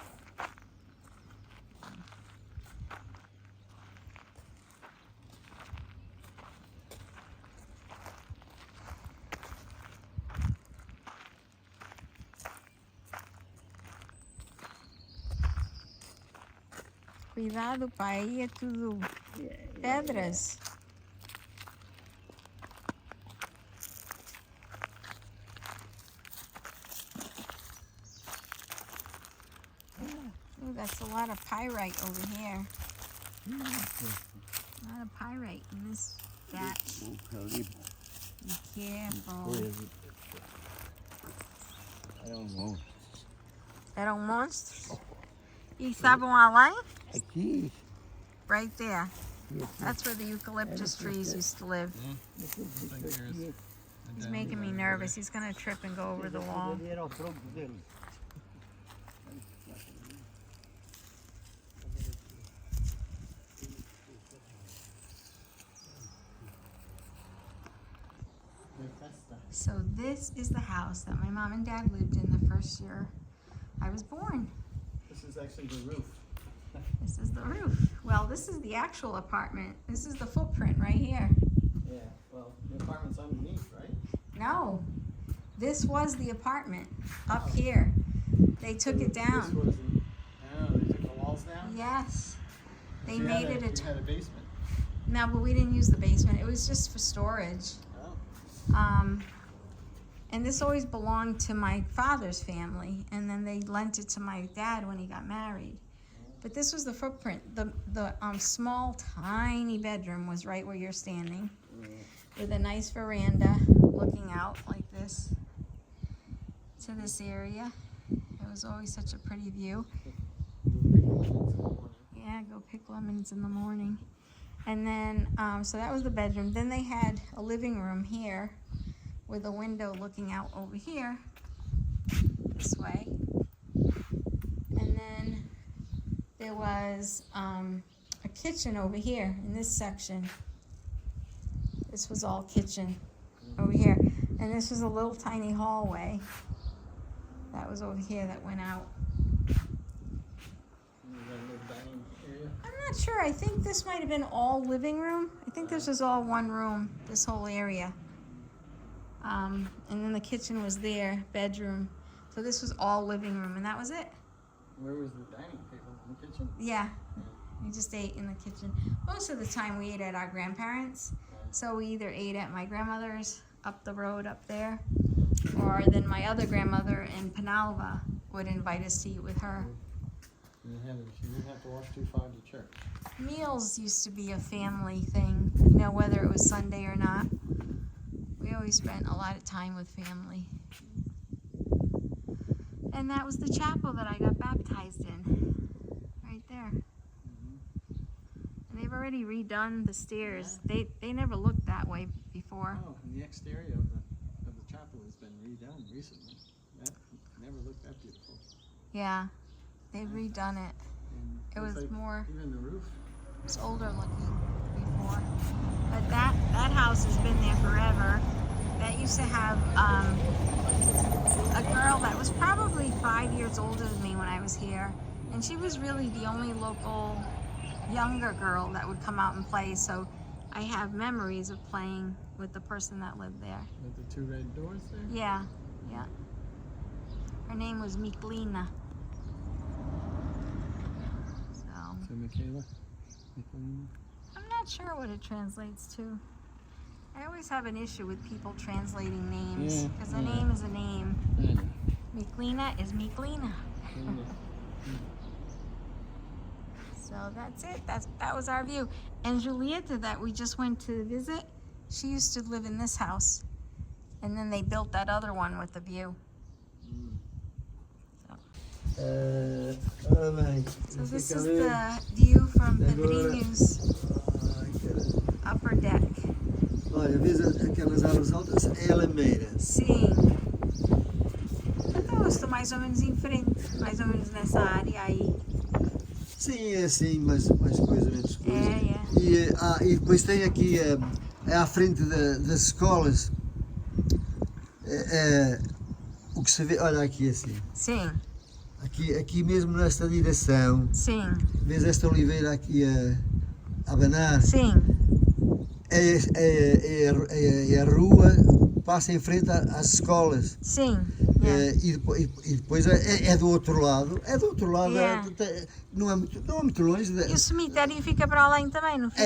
Cuidado, pai, aí é tudo pedras. Ooh, that's a lot of pyrite over here. A lot of pyrite in this batch.
Eucalipto.
Be careful.
Eram monstros.
Eram monstros? E estavam além?
Aqui.
Right there. That's where the eucalyptus trees used to live.
Looks like there's a
He's
down
making me
one
nervous. He's gonna trip and go over the wall.
Ali era o tronco dele.
So this is the house that my mom and dad lived in the first year I was born.
This is actually the roof.
This is the roof. Well, this is the actual apartment. This is the footprint right here.
Yeah, well, the apartment's underneath, right?
No, this was the apartment up here. They took it
This
down.
wasn't. Oh, they took the walls down?
Yes. They
You
made
had
it
you had a basement.
No, but we didn't use the basement. It was just for storage.
Oh.
And this always belonged to my father's family, and then they lent it to my dad when he got married. But this was the footprint. The small, tiny bedroom was right where you're standing, with a nice veranda looking out like this to this area. It was always such a pretty view. Yeah, go pick lemons in the morning. And then, so that was the bedroom. Then they had a living room here with a window looking out over here this way. And then there was a kitchen over here in this section. This was all kitchen over here. And this was a little tiny hallway that was over here that went out. I'm not sure. I think this might have been all living room. I think this was all one room, this whole area. And then the kitchen was there, bedroom. So this was all living room, and that was it.
Where was the dining table? In the kitchen?
Yeah, we just ate in the kitchen. Most of the time we ate at our grandparents'. So we either ate at my grandmother's up the road up there, or then my other grandmother in Penalva would invite us to eat with her.
You didn't have to walk too far to church.
Meals used to be a family thing, you know, whether it was Sunday or not. We always spent a lot of time with family. And that was the chapel that I got baptized in, right there. And they've already redone the stairs. They never looked that way before.
Oh, and the exterior of the chapel has been redone recently. That never looked that beautiful.
Yeah, they've redone it.
And
It
looks
was
like
more,
even the roof.
it was older looking before. But that house has been there forever. That used to have a girl that was probably 5 years older than me when I was here. And she was really the only local younger girl that would come out and play. So I have memories of playing with the person that lived there.
With the two red doors there?
Yeah, yeah. Her name was Miklina. So,
So Michaela? Michaela?
I'm not sure what it translates to. I always have an issue with people translating names,
Yeah,
because a
yeah.
name is a name.
I know.
Miklina is Miklina.
I know.
So that's it. That was our view. And Julieta that we just went to visit, she used to live in this house. And then they built that other one with the view.
Ora bem.
So this is the view from Pedrinho's upper deck.
Olha, vês aquelas árvores altas? É a lameira.
Sim. Então eu estou mais ou menos em frente, mais ou menos nessa área aí.
Sim, é assim, mais coisa, menos coisa.
É.
E depois tem aqui, à frente das escolas, o que se vê, olha aqui assim.
Sim,
Aqui mesmo nesta direção,
sim,
vês esta oliveira aqui a abanar?
sim.
É a rua passa em frente às escolas.
Sim. Yeah.
E depois é do outro lado. É do outro lado,
Yeah.
não é muito longe.
E o cemitério fica para além também, não fica?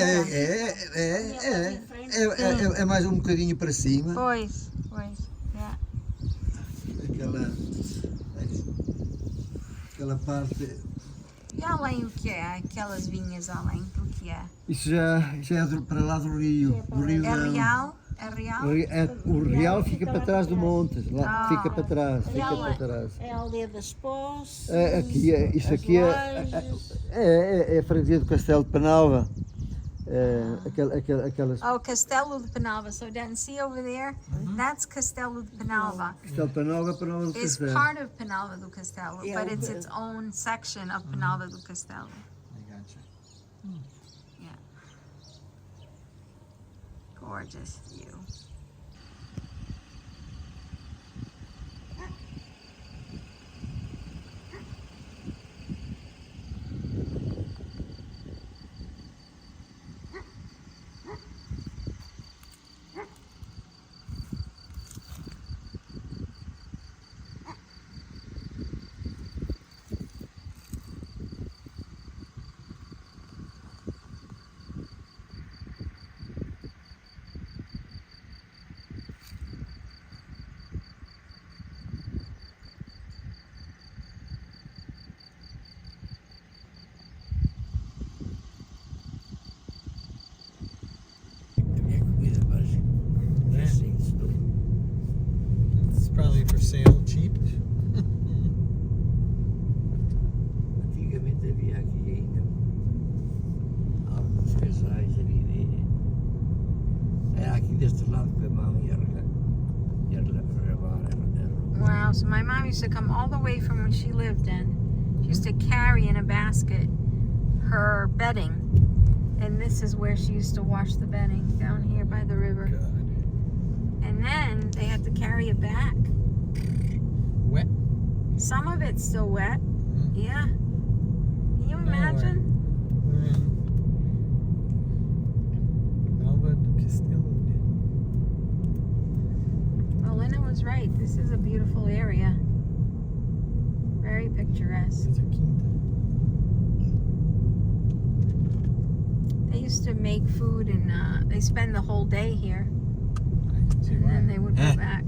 É mais um bocadinho para cima.
Pois. Yeah.
Aquela parte.
E além o que é? Aquelas vinhas além do que é?
Isso já é para lá do rio. Do rio
É real? É real?
O real fica para trás do monte. Lá,
Ah.
fica para trás.
É a aldeia das Pós.
Isso aqui é a freguesia do Castelo de Penalva. Aquelas.
Oh, Castelo de Penalva. So down, see over there? That's Castelo de Penalva.
Castelo de Penalva, Penalva do
It's
Castelo.
part of Penalva do Castelo,
Yeah,
but it's
but-
its own section of Penalva do Castelo.
I gotcha.
Yeah. Gorgeous view. house. And my mom used to come all the way from where she lived in. She used to carry in a basket her bedding. And this is where she used to wash the bedding, down here by the river. And then they had to carry it back.
Wet?
Some of it's still wet. Yeah. Can you imagine?
We're in Nova do Castelo.
Well, Lena was right. This is a beautiful area. Very picturesque.
It's a quinta.
They used to make food and they spend the whole day here.
I can see
And
why.
then they would go back.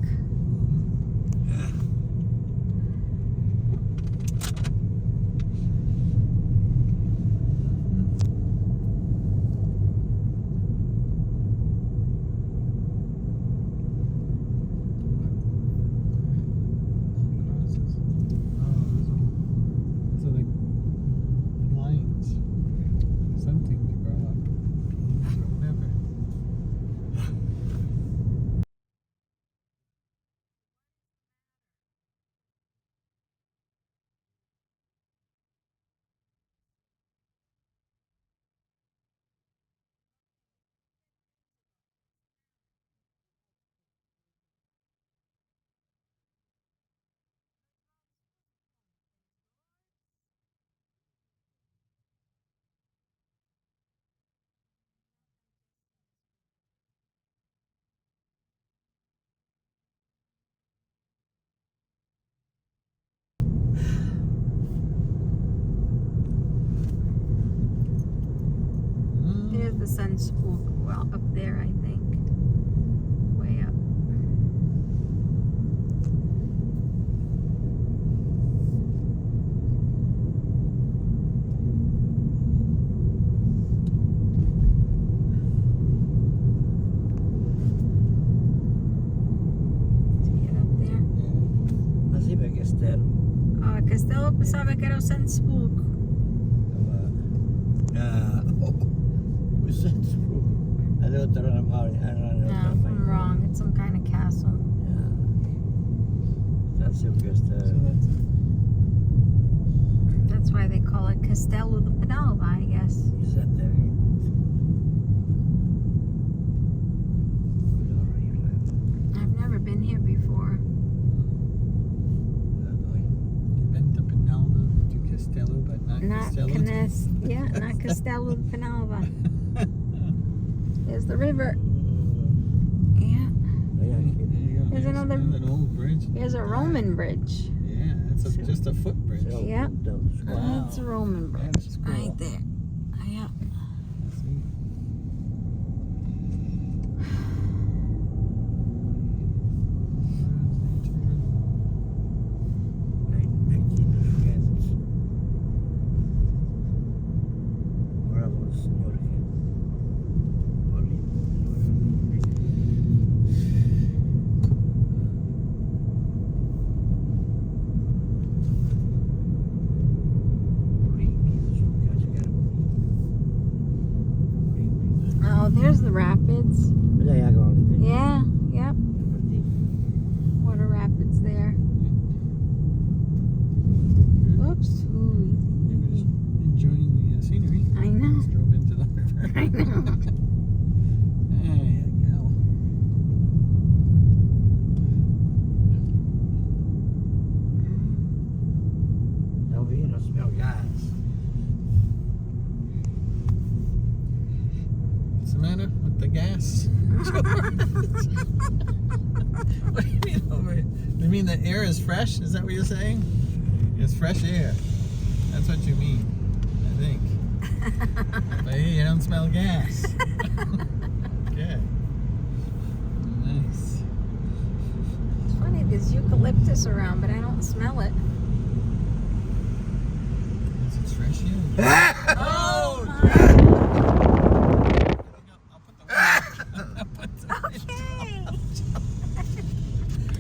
So the lines, something to grow up, or whatever.
There's the sun spook. Well, up there, I think. Way up. See it up there?
Mas e bem Castelo?
Castelo pensava que era o sun spook.
O Santos é outra memória.
No, I'm wrong. It's some kind of castle.
Deve ser o
So
Castelo.
That's why they call it Castello de Penalva, I guess.
Exatamente.
I've never been here before.
You've been to Penalva, to Castelo, but not Castelo.
Yeah, not Castello de Penalva. There's the river. Yeah.
There you go.
There's another-
an old bridge.
Here's a Roman bridge.
Yeah, it's just a footbridge.
Yeah.
Wow.
That's a Roman
That
bridge.
is cool.
Right there. Yeah.
See?
Aqui nos cantos morava um senhor que ali.
Oh, there's the rapids.
Olha aí agora.
Yeah. Yep. Water rapids there. Oops. Ooh.
They were just enjoying the scenery.
I know.
Just drove into the river.
I know.
There you go.
Não vi, não smell gas.
What's the matter with the gas? What do you mean over here? You mean the air is fresh? Is that what you're saying? It's fresh air. That's what you mean, I think. But hey, you don't smell gas. Okay. Nice.
It's funny, there's eucalyptus around, but I don't smell it.
Is it fresh here?
Oh,
I'll put the
okay.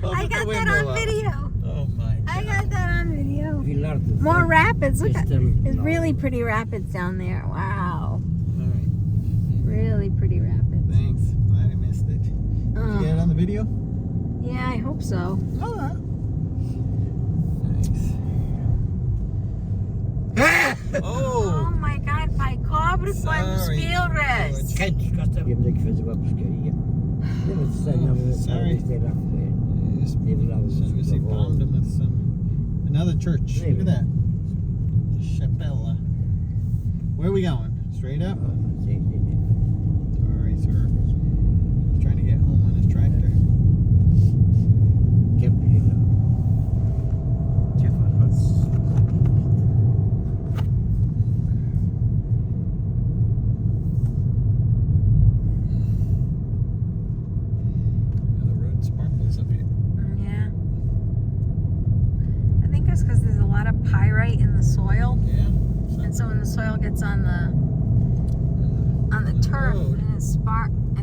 I'll
I
put the
got that
window
on
up.
video.
Oh my God.
I got that on video.
Vilardo.
More rapids. Look at
Castelo.
It's really pretty rapids down there. Wow.
All right.
Really pretty rapids.
Thanks. Glad I missed it. Did you get it on the video?
Yeah, I hope so.
All right.
Oh
Oh!
my God, pai, cobre quando
Sorry.
espilhas.
Quentes, gosta.
Temos é que fazer uma pescaria. Lembra-se de
Oh,
não,
sorry.
Esteve lá comer.
Just,
Esteve lá os
she bombed him with some another church. Look at that. Chapella. Where are we going? Straight up?
Sim, sim, sim.
Sorry, sir. He's trying to get home on his tractor.
Campina.
The road sparkles up here.
Yeah. I think it's because there's a lot of pyrite in the soil.
Yeah.
And so when the soil gets on the turf,
road.
and it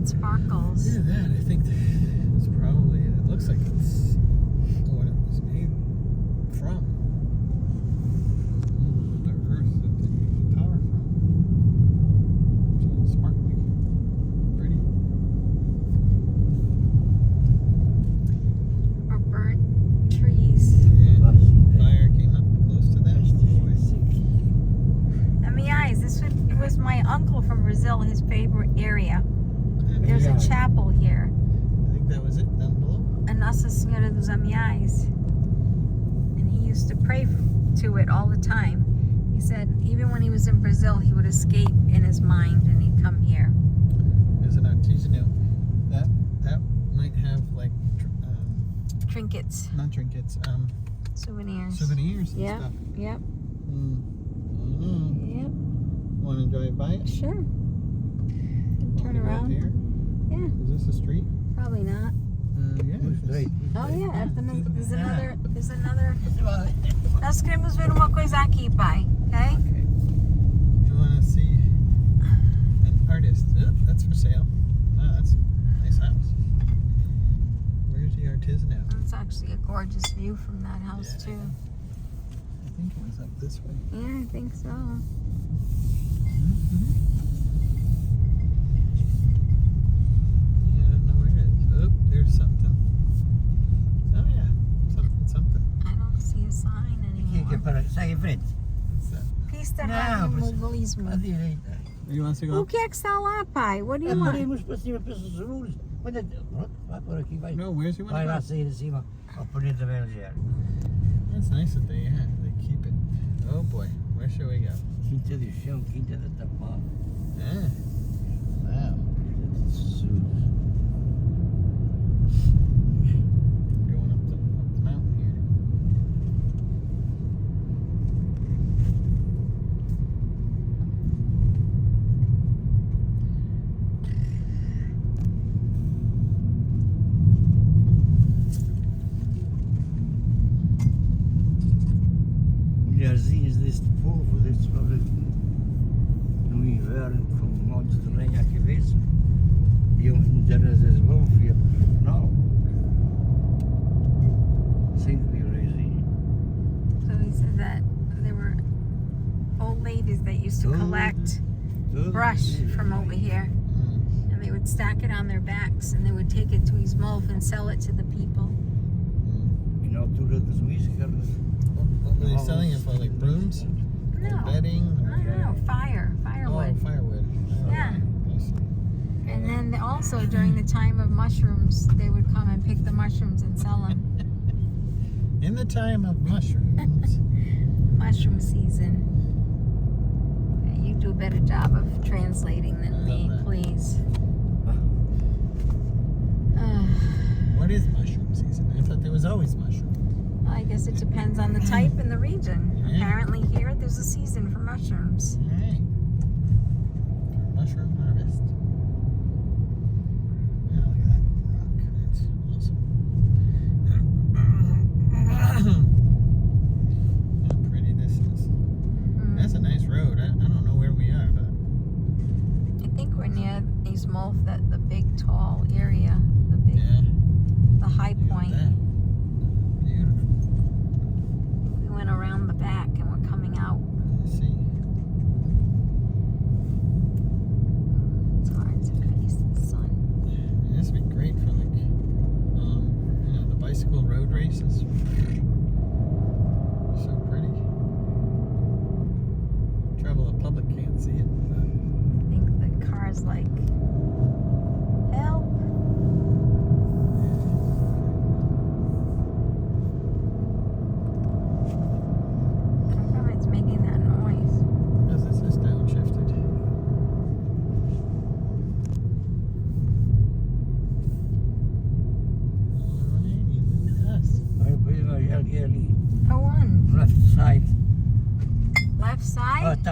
sparkles.
Look at that. I think it's probably, it looks like it's what it was made from. The earth that they made the power from. It's all sparkly. Pretty.
Or burnt trees.
Yeah. Fire came up close to them.
Let me eyes. It was my uncle from Brazil, his favorite area. There's a chapel here.
I think that was it down below.
A Nossa Senhora dos Amiais. And he used to pray to it all the time. He said even when he was in Brazil, he would escape in his mind and he'd come here.
There's an artisanal. That might have like
Trinkets,
not trinkets,
souvenirs.
souvenirs and
Yep,
stuff.
yep, yep.
Want to drive by it?
Sure.
Want
Turn
to go up
around.
here?
Yeah,
Is this a street?
probably not.
Yeah.
Straight.
Oh yeah, there's another. Nós queremos ver uma coisa aqui, pai. Okay?
You want to see an artist? Oh, that's for sale. Wow, that's a nice house. Where's the artisanal?
That's actually a gorgeous view from that house
Yeah.
too.
I think it was up this way.
Yeah, I think so.
Yeah, I don't know where it is. Oh, there's something. Oh yeah, something.
I don't see a sign anymore.
Sai em frente.
What's that?
Pista
Não,
Rádio
mas-
Mobilismo.
À direita.
You want to go
O
up?
que é que está lá, pai? What do you want?
Abrimos para cima para esses seguros. Vai por aqui, vai.
No, where's you want
Vai
to
lá
go?
sair acima. Ao ponente da Belgiana.
That's nice that they keep it. Oh boy, where should we go?
Quinta do chão, quinta da tapada.
Ah, wow. Going up the mountain here.
Mulherzinhas deste povo, destes pobres, no inverno com um monte de lenha à cabeça, iam meter as mãos, ia para o final, sem violência.
So he said that there were old ladies that used to collect brush from over here,
Mm.
and they would stack it on their backs, and they would take it to Ismolf and sell it to the people.
E na altura dos whiskas,
What were they selling it for? Like brooms?
No,
Or bedding?
I
Or,
don't know,
oh,
firewood.
firewood. Oh,
Yeah.
I see.
And then also during the time of mushrooms, they would come and pick the mushrooms and sell them.
In the time of mushrooms.
Mushroom season. Yeah, you do a better job of translating than
I
me,
love that.
please.
What is mushroom season? I thought there was always mushroom.
I guess it depends on the type and the region.
Yeah.
Apparently here there's a season for mushrooms.
Alright. Mushroom harvest. Yeah, look at that rock. That's awesome. How pretty this is. That's a nice road. I don't know where we are, but
I think we're near Ismolf, the big tall area,
yeah.
the high
Look at
point.
that. Beautiful.
We went around the back and we're coming out.
I see.
It's hard to face the sun.
This would be great for like, the bicycle road races. So pretty.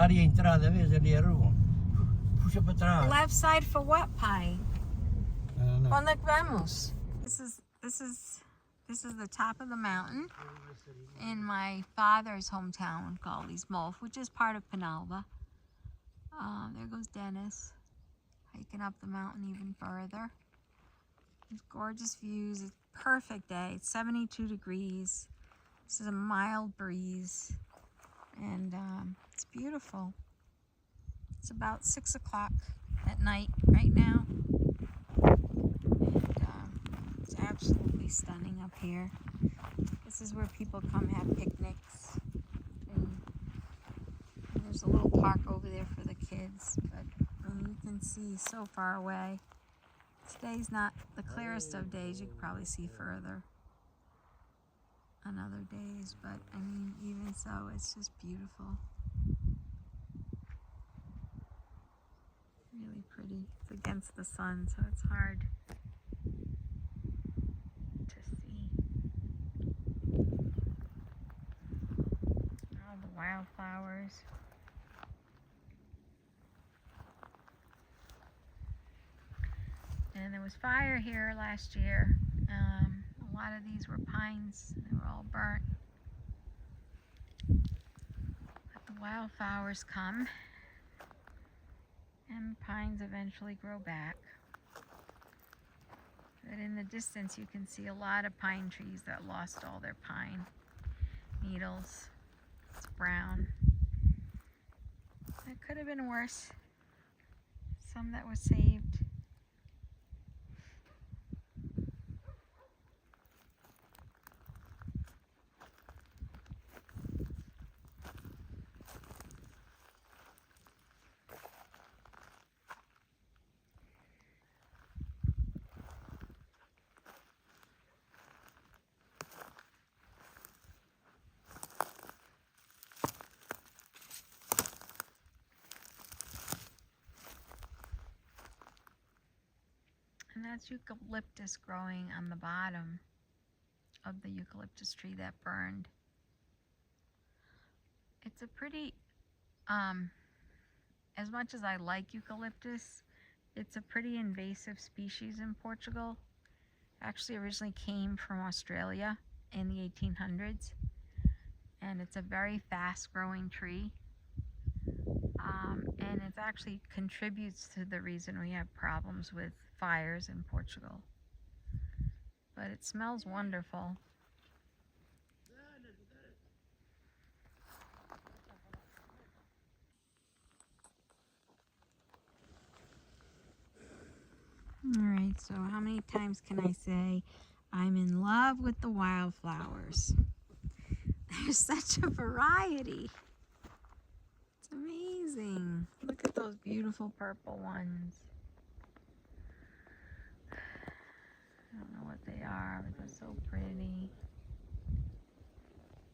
ali a entrada, vês ali a rua? Puxa para trás.
Left side for what, Pai?
I don't know.
¿Dónde vamos? This is the top of the mountain in my father's hometown called East Molf, which is part of Penalba. There goes Dennis, hiking up the mountain even further. There's gorgeous views. It's a perfect day. It's 72 degrees. This is a mild breeze, and it's beautiful. It's about 6 o'clock at night right now, and it's absolutely stunning up here. This is where people come have picnics, and there's a little park over there for the kids, but you can see so far away. Today's not the clearest of days. You could probably see further on other days, but I mean, even so, it's just beautiful. Really pretty. It's against the sun, so it's hard to see. All the wildflowers. And there was fire here last year. A lot of these were pines. They were all burnt. But the wildflowers come, and pines eventually grow back. But in the distance you can see a lot of pine trees that lost all their pine needles. It's brown. It could have been worse. Some that were saved. And that's eucalyptus growing on the bottom of the eucalyptus tree that burned. It's a pretty, as much as I like eucalyptus, it's a pretty invasive species in Portugal. Actually originally came from Australia in the 1800s, and it's a very fast growing tree. And it actually contributes to the reason we have problems with fires in Portugal. But it smells wonderful. Alright, so how many times can I say I'm in love with the wildflowers? There's such a variety. It's amazing. Look at those beautiful purple ones. I don't know what they are, but they're so pretty.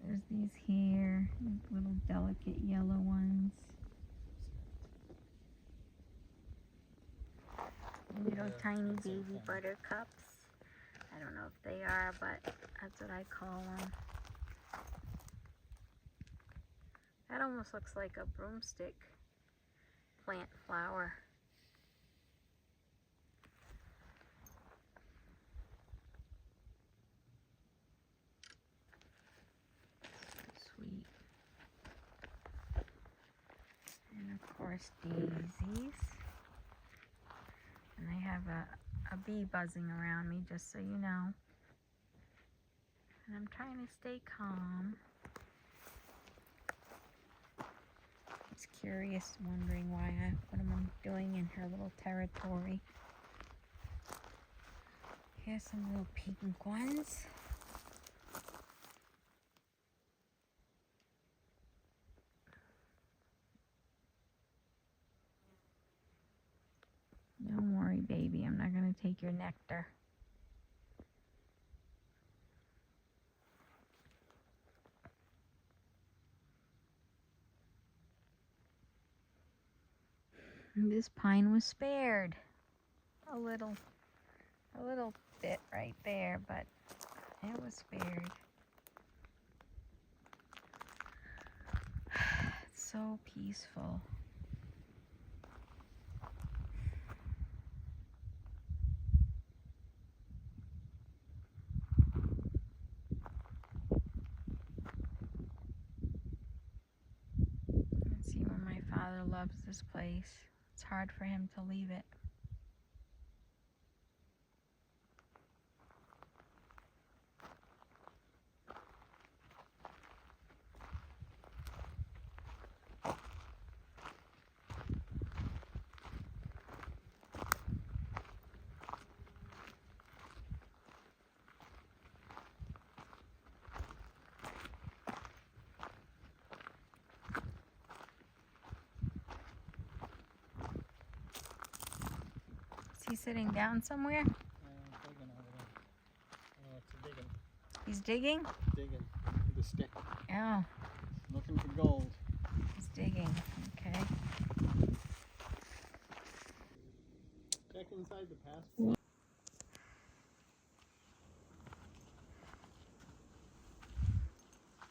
There's these here, these little delicate yellow ones. Little tiny baby buttercups. I don't know if they are, but that's what I call them. That almost looks like a broomstick plant flower. Sweet. And of course daisies. And I have a bee buzzing around me, just so you know. And I'm trying to stay calm. It's curious, wondering what I'm doing in her little territory. Here's some little pink ones. Don't worry, baby, I'm not going to take your nectar. And this pine was spared. A little bit right there, but it was spared. It's so peaceful. Let's see where my father loves this place. It's hard for him to leave it. Is he sitting down somewhere?
Digging over there. Oh, it's a digging.
He's digging?
Digging with a stick.
Oh,
Looking for gold.
he's digging. Okay.
Check inside the passport.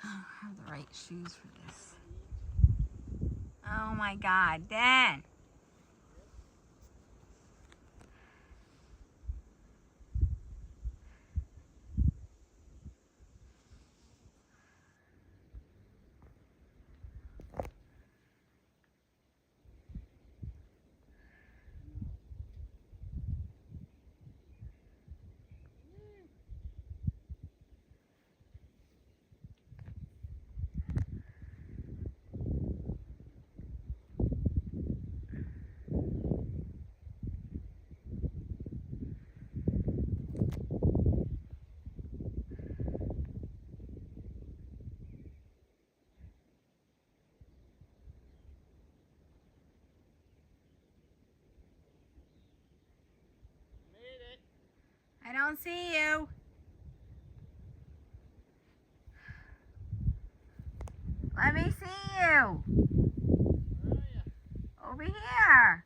I have the right shoes for this. Oh my God, Dan!
Made it.
I don't see you. Let me see you.
Where are you?
Over here.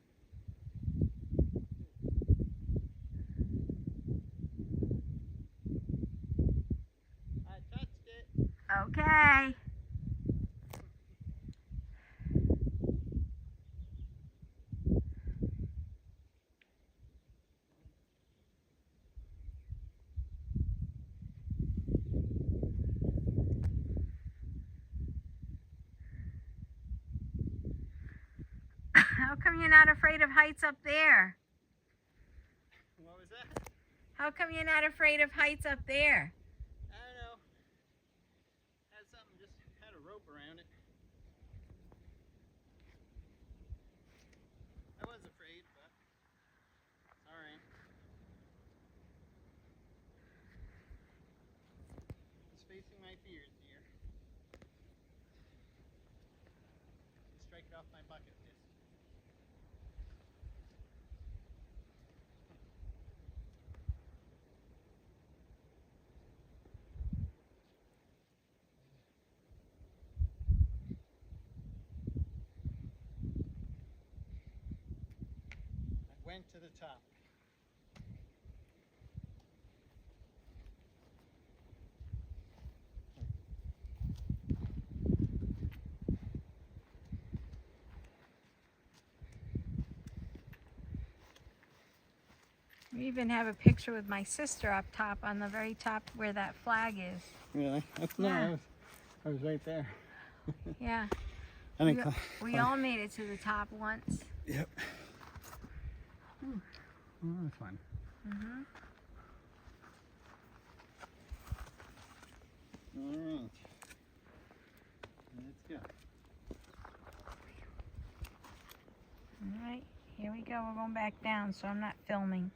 I touched it.
Okay. How come you're not afraid of heights up there?
What was that?
How come you're not afraid of heights up there?
I don't know. Had something, just had a rope around it. I was afraid, but it's alright. Just facing my fears, dear. Just strike it off my bucket list. I went to the top.
We even have a picture with my sister up top on the very top where that flag is.
Really? That's
Yeah.
I was right there.
Yeah.
I think.
We all made it to the top once.
Yep. Oh, that's fun.
Mm-hmm.
Alright. Let's go.
All right, here we go. We're going back down, so I'm not filming.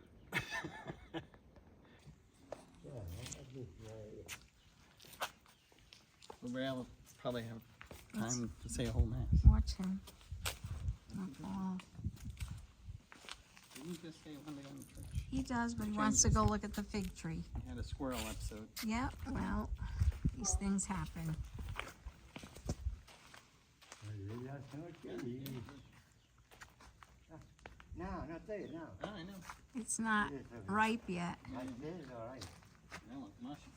We'll probably have time to say a whole mass.
Watch him. Not fall.
Didn't you just say one day on the church?
He does, but he wants to go look at the fig tree.
We had a squirrel episode.
Yeah, well, these things happen.
No, not there, no.
Oh, I know.
It's not ripe yet.
Like this, all right.
That looks mushy.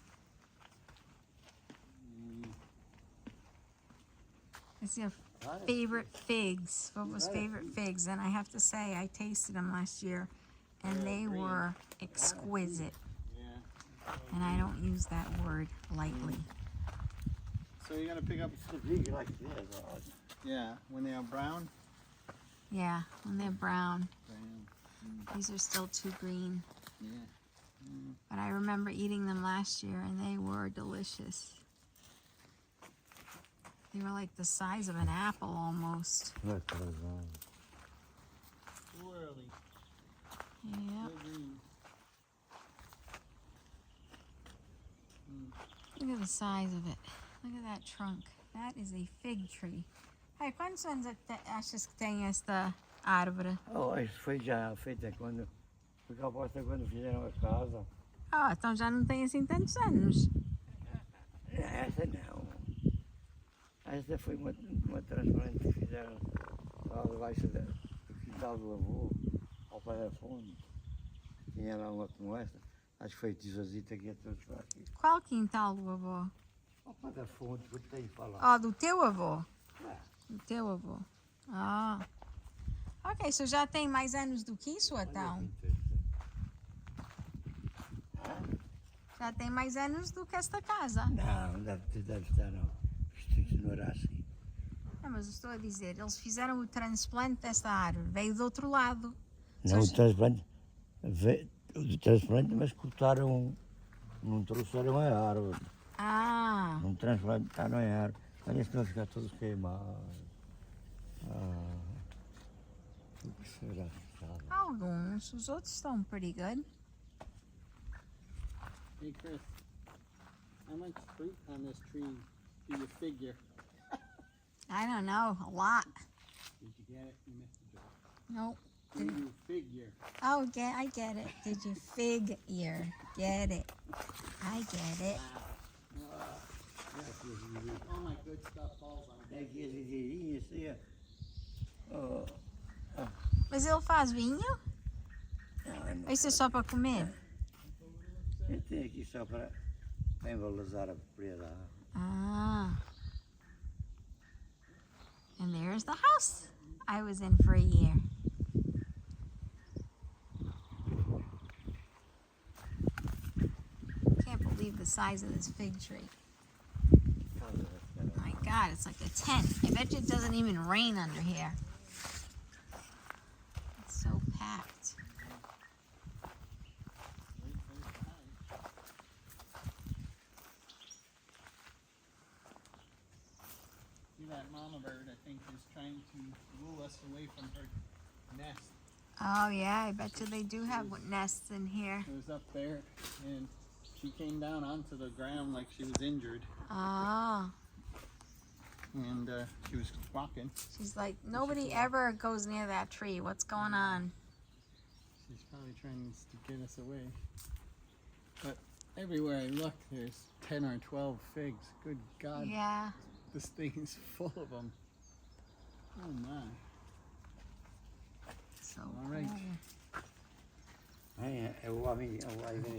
It's a favorite figs. What was favorite figs? And I have to say, I tasted them last year, and they were exquisite.
Yeah.
And I don't use that word lightly.
So you're gonna pick up,
Big like this.
yeah, when they are brown.
Yeah, when they're brown.
Brown.
These are still too green.
Yeah.
But I remember eating them last year, and they were delicious. They were like the size of an apple almost.
Too early.
Yeah.
Still green.
Look at the size of it. Look at that trunk. That is a fig tree. Hey, quantos anos é que achas que tem esta árvore?
Oh, isso foi já feita quando. Porque a aposta quando fizeram a casa.
Ah, então já não tem assim tantos anos.
Essa não. Essa foi uma transparente que fizeram lá debaixo do quintal do avô, ao pé da fonte. Tinha lá uma como essa. Acho que foi tijolita que ia todos para aqui.
Qual quintal do avô?
Ao pé da fonte, que eu tenho falado.
Ó, do teu avô?
É.
Do teu avô. Ah. Ok, isso já tem mais anos do que isso, então? Já tem mais anos do que esta casa.
Não, deve estar não. Isto não era assim.
Não, mas eu estou a dizer, eles fizeram o transplante desta árvore, veio do outro lado.
Não, o transplante, mas cortaram, não trouxeram a árvore.
Ah,
Não transplantaram a árvore. Olha, se não ficar todos queimados. O que será que sabe?
alguns. Os outros estão pretty good.
Hey Chris, how much fruit on this tree do you figure?
I don't know, a lot.
Did you get it? You missed the joke.
Nope.
Do you figure?
Oh, I get it. Did you figure? Get it. I get it.
All my good stuff falls on
É que esse dinheirinho, assim, ó.
Mas ele faz vinho?
Não,
Ou isso é só para comer?
eu tenho aqui só para envalorizar a propriedade.
Ah. And there's the house I was in for a year. Can't believe the size of this fig tree. My God, it's like a tent. I bet you it doesn't even rain under here. It's so packed.
See that mama bird, I think, is trying to lure us away from her nest.
Oh yeah, I bet you they do have nests in here.
It was up there, and she came down onto the ground like she was injured,
Oh.
and she was walking.
She's like, nobody ever goes near that tree. What's going on?
She's probably trying to get us away. But everywhere I look, there's 10 or 12 figs. Good God,
Yeah.
this thing's full of them. Oh my.
So
All right.
cool.
É o homem,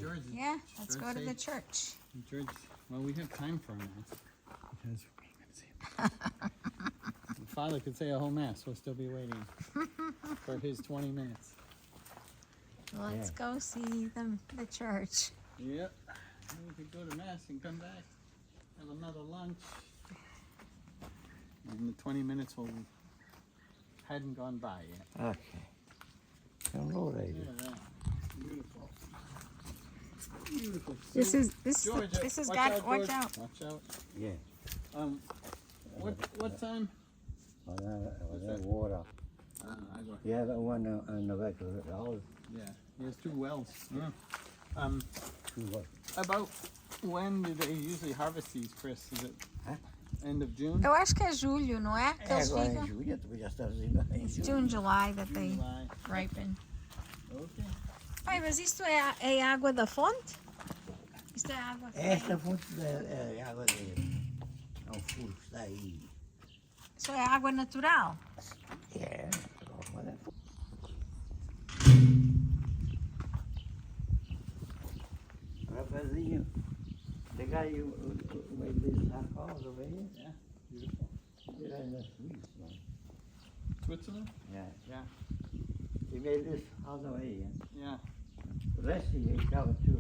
George,
Yeah, let's go to
say-
the church.
George, well, we have time for a mass. Because we're going to see him. Father could say a whole mass. We'll still be waiting for his 20 minutes.
Let's go see the church.
Yep. And we could go to mass and come back, have another lunch. And the 20 minutes hadn't gone by yet.
Ok. Então, loura aí.
Look at that. Beautiful. Beautiful.
This
So,
is
Georgia,
this has
watch
got
out,
watch
George.
out.
Watch out.
Yeah.
What time?
Olha water.
I go.
You have one on the back of the house.
Yeah. He has 2 wells.
Two what?
About when do they usually harvest these, Chris? Is it
Huh?
end of June?
Eu acho que é julho, não é? Que
É
eles
agora
ficam.
em julho, tu já estás em julho.
June, July that they
July.
ripen.
Okay.
Pai, mas isto é água da fonte? Isto é água.
Esta fonte é água dele. É um furo que está aí.
Isso é água natural.
É. Rapazinho, pegar aí o meio desse arcosa, vem.
Yeah. Beautiful.
Tira in the Swiss, man.
Switzerland?
Yeah.
Yeah.
They made this all the way, yeah.
Yeah.
Last year he come to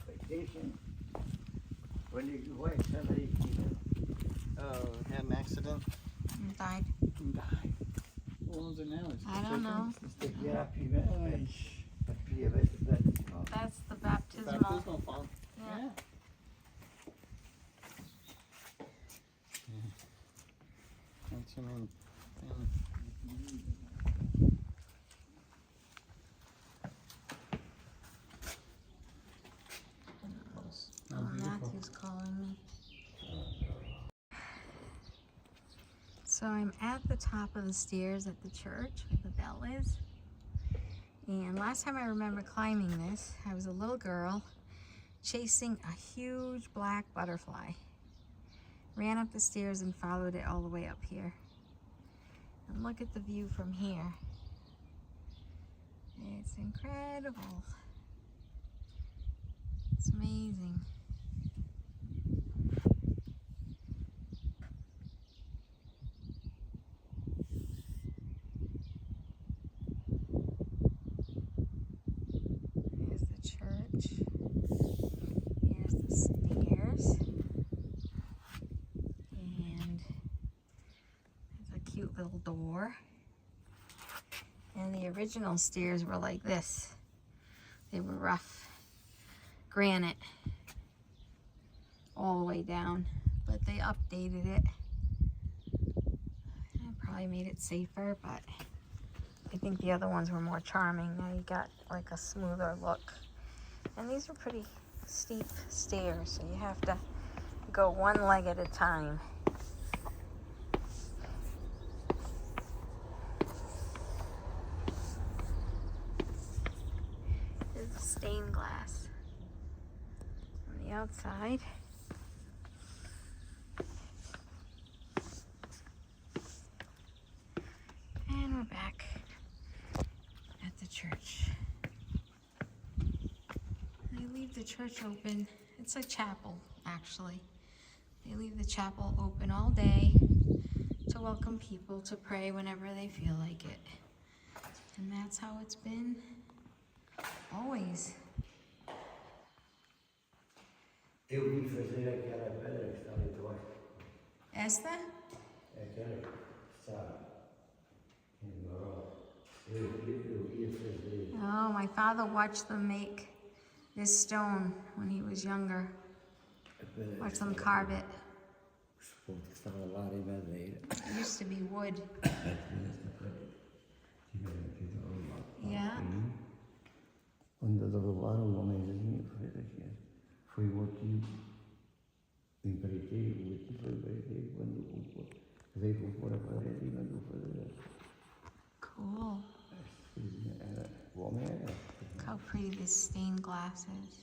vacation. When he went, somebody
Oh, had an accident
And died.
and died. What was it now? Is it
I don't know.
get up, he went, he went to bed.
That's the baptismal.
Baptismal font.
Yeah.
That's your name.
Oh, Matthew's calling me. So I'm at the top of the stairs at the church where the bell is. And last time I remember climbing this, I was a little girl chasing a huge black butterfly. Ran up the stairs and followed it all the way up here. And look at the view from here. It's incredible. It's amazing. Here's the church. Here's the stairs. And there's a cute little door. And the original stairs were like this. They were rough granite all the way down, but they updated it. Probably made it safer, but I think the other ones were more charming. Now you got like a smoother look. And these are pretty steep stairs, so you have to go one leg at a time. There's the stained glass on the outside. And we're back at the church. They leave the church open. It's a chapel, actually. They leave the chapel open all day to welcome people to pray whenever they feel like it. And that's how it's been always.
Eu vim fazer aquela pedra que está ali debaixo.
Esta?
Aquela que está em Maró. Eu ia fazer.
Oh, my father watched them make this stone when he was younger. Watched them carve it.
O suporte que estava lá em madeira.
It used to be wood. Yeah.
Quando derrubaram o homenzinho, foi o motivo. Empreitei, o motivo foi empreitei quando veio por fora para dentro e mandou fazer.
Cool.
O homem era.
Look how pretty this stained glass is.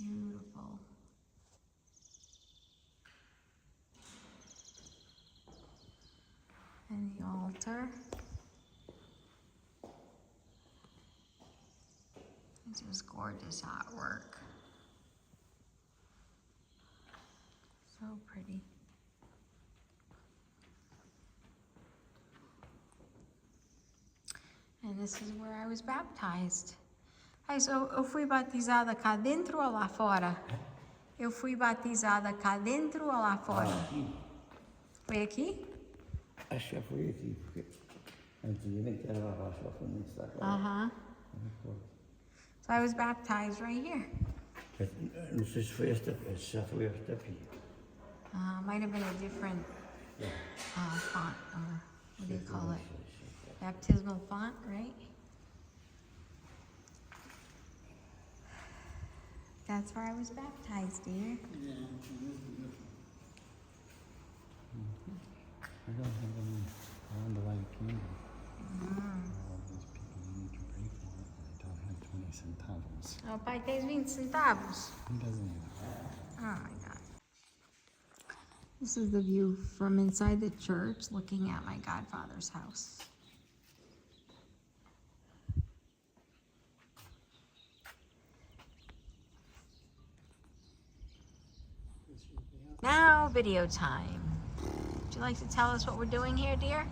Beautiful. And the altar. It's just gorgeous artwork. So pretty. And this is where I was baptized. Eu fui batizada cá dentro ou lá fora? Eu fui batizada cá dentro ou lá fora? Foi aqui?
Acho que foi aqui, porque antigamente era lá abaixo, lá foi nesse saco.
So I was baptized right here.
Não sei se foi esta, já foi esta filha.
Might have been a different font, or what do you call it? Baptismal font, right? That's where I was baptized, dear.
Yeah, it is beautiful.
I don't have any, I wonder why you came here.
All these people you need to pray for, I don't have 20 centavos.
Oh, pai, tens 20 centavos.
He doesn't either.
Oh my God. This is the view from inside the church looking at my godfather's house. Now video time. Would you like to tell us what we're doing here, dear?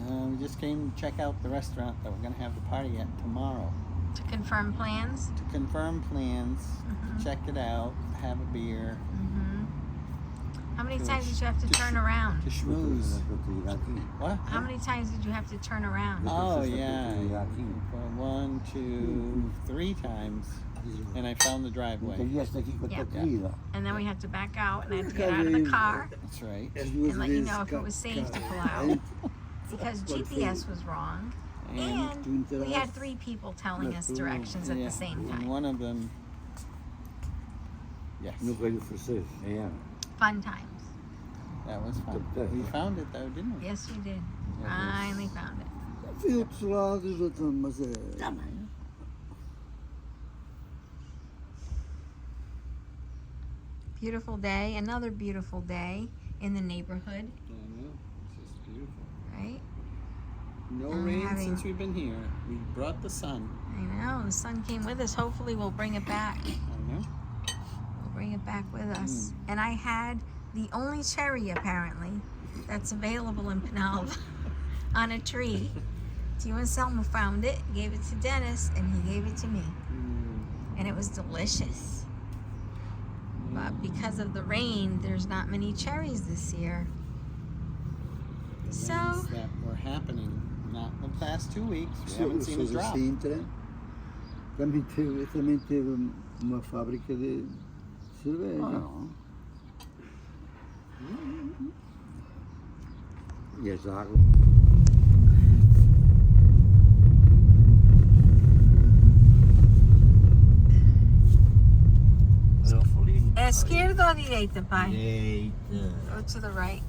We just came to check out the restaurant that we're going to have the party at tomorrow.
To confirm plans?
To confirm plans, to check it out, have a beer,
How many times did you have to turn around?
to schmooze. What?
How many times did you have to turn around?
Oh, yeah. 1, 2, 3 times. And I found the driveway.
And then we had to back out and I had to get out of the car
That's right.
and let you know if it was safe to pull out. Because GPS was wrong. And we had 3 people telling us directions at the same
And
time.
one of them, yes,
Fun times.
that was fun. We found it though, didn't we?
Yes, you did. Finally found it. Beautiful day. Another beautiful day in the neighborhood,
I know. It's just beautiful.
right?
No
I'm
rain
having-
since we've been here. We brought the sun.
I know. The sun came with us. Hopefully we'll bring it back.
I know.
We'll bring it back with us. And I had the only cherry, apparently, that's available in Penalva on a tree. Tio and Selma found it, gave it to Dennis, and he gave it to me. And it was delicious. But because of the rain, there's not many cherries this year.
The
So-
rains that were happening, not the past 2 weeks. We haven't seen a drop.
Também teve uma fábrica de cerveja. E as águas.
Esquerda ou direita, pai?
Direita.
Go to the right.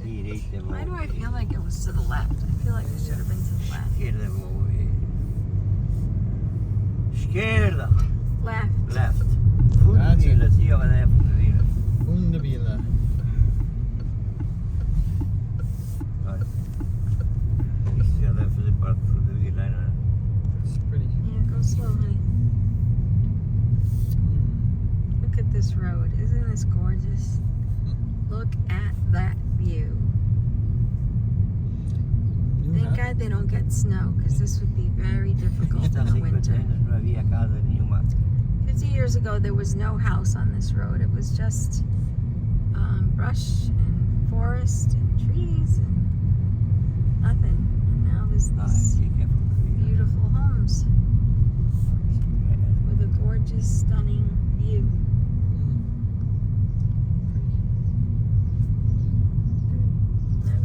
Direita,
Why do I feel like it was to the left? I feel like it should have been to the left.
Esquerda, vou ver. Esquerda.
Left.
Left. Fundevila, sim, olha é Fundevila.
Fundevila.
Olha. Isto já deve fazer parte de Fundevila, não é?
It's pretty.
Yeah, go slowly. Look at this road. Isn't this gorgeous? Look at that view. Thank God they don't get snow, because this would be very difficult in
Há
the
50
winter.
anos não havia casa nenhuma.
50 years ago, there was no house on this road. It was just brush and forest and trees and nothing. And now there's
Ah,
these
aqui é Fundevila.
beautiful homes with a gorgeous, stunning view.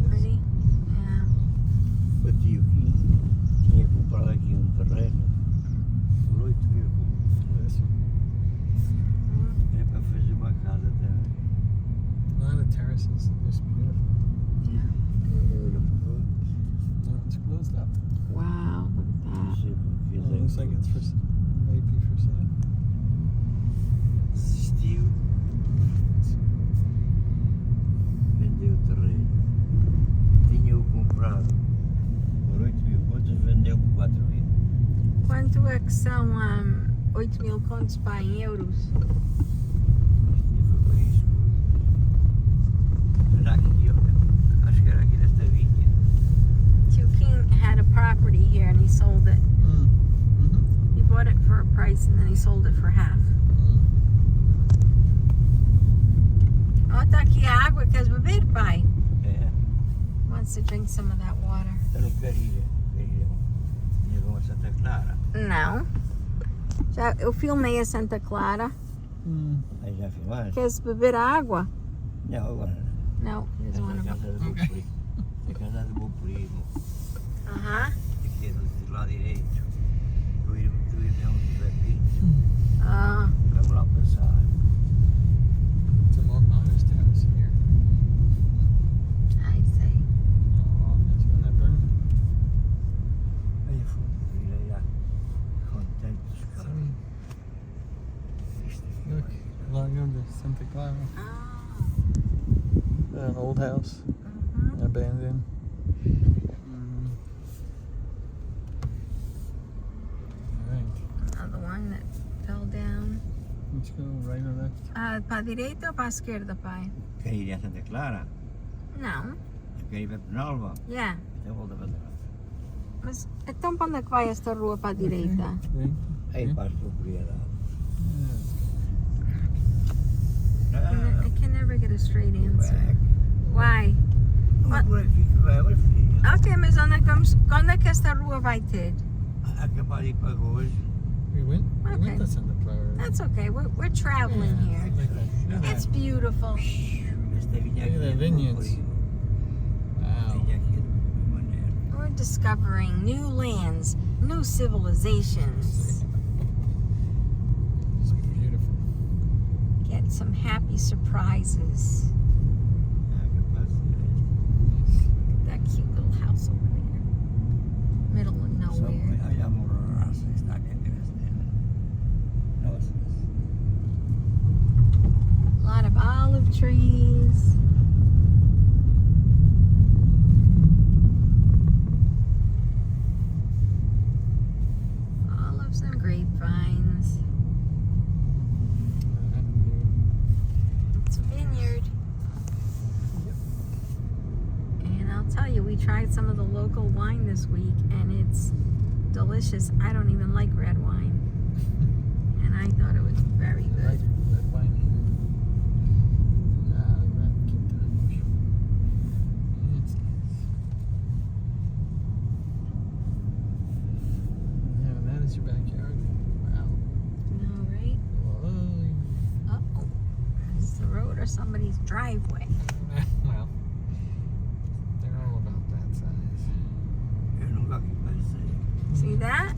Pretty? Yeah.
O tio Kim tinha comprado aqui terreno por 8 mil. É para fazer uma casa também.
A lot of terraces. It's beautiful. No, it's closed up.
Wow, look at
Não
that.
sei porque
It looks like it's for maybe for sale.
desistiu. Vendeu o terreno. Tinha-o comprado por 8 mil contos, vendeu por 4 mil.
Quanto é que são 8 mil contos para em euros?
Isto foi para isso. Era aqui, olha. Acho que era aqui nesta vinha.
Tio King had a property here and he sold it. He bought it for a price and then he sold it for half. Oh, tá aqui a água, queres beber, pai?
É,
Wants to drink some of that water.
está no Carilha. Tinha uma Santa Clara.
Não. Já, eu filmei a Santa Clara.
Aí já filmaste?
Queres beber água?
Não, agora não.
No, he doesn't want
Essa
to.
casa do meu primo. Essa casa do meu primo.
Uh-huh.
Aqui é do lado direito. Do irmão do Zé Pinto.
Ah,
Vamos lá passar.
It's a more modest house here.
I say.
Oh, that's gonna burn.
Aí foi, vira já. Contente dos caras. Isto aqui
Look, along under Santa Clara.
Oh.
An old house,
Mm-hmm.
abandoned. Alright.
Another one that fell down.
Let's go right or left.
Para direita ou para a esquerda, pai?
Quer ir a Santa Clara?
Não.
Quer ir para Penalva?
Yeah.
Então volta para trás.
Mas então para onde é que vai esta rua para a direita?
Vem.
Aí para as propriedades.
I can never get a straight answer.
Back.
Why?
Não por aqui que vai, mas filha.
Ok, mas onde é que vamos, quando é que esta rua vai ter?
Acabar de ir para hoje.
We went
Okay.
to Santa Clara.
That's okay, we're traveling here. It's beautiful.
Esta vinha
Look at
aqui.
that vineyards. Wow.
Vinha aqui de maneira.
We're discovering new lands, new civilizations.
It's beautiful.
Get some happy surprises. That cute little house over there. Middle of nowhere.
Allá morarás, está aqui Nossa.
A lot of olive trees. Olives and grapevines. It's a vineyard. And I'll tell you, we tried some of the local wine this week and it's delicious. I don't even like red wine. And I thought it was very
Like
good.
red wine. It's nice. Yeah, that is your backyard. Wow.
No, right?
Whoa.
Uh-oh. It's the road or somebody's driveway.
Well, they're all about that size.
Eu nunca pensei.
See that?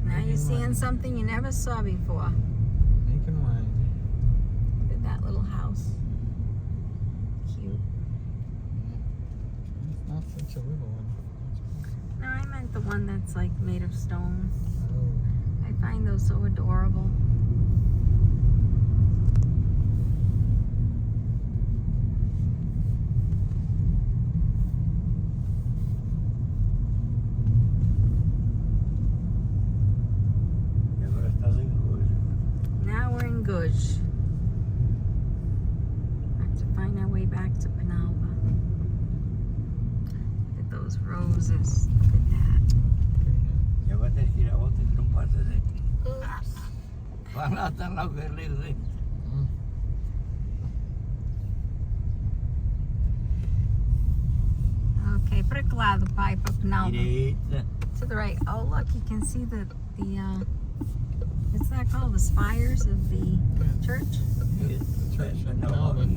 Now you're
Making
seeing
wine.
something you never saw before.
Making wine.
Look at that little house. Cute.
It's not such a little one.
No, I meant the one that's like made of stone.
Oh.
I find those so adorable.
E agora estás em hoje.
Now we're in Gush. Have to find our way back to Penalva. Look at those roses. Look at that.
E agora tens que ir a outra que não passa daqui. Vai lá, está lá o guerreiro daqui.
Okay, para que lado, pai? Para Penalva.
Direita.
To the right. Oh, look, you can see what's that called? The spires of the church?
Penalva.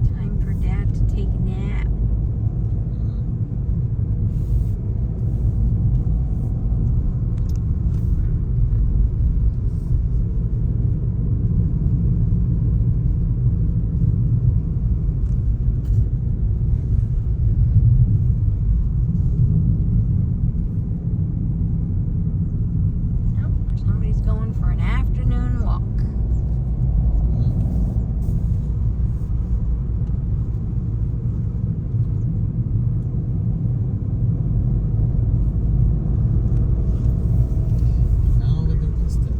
Time for Dad to take a nap. Nope, somebody's going for an afternoon walk.
Now the Lucas step.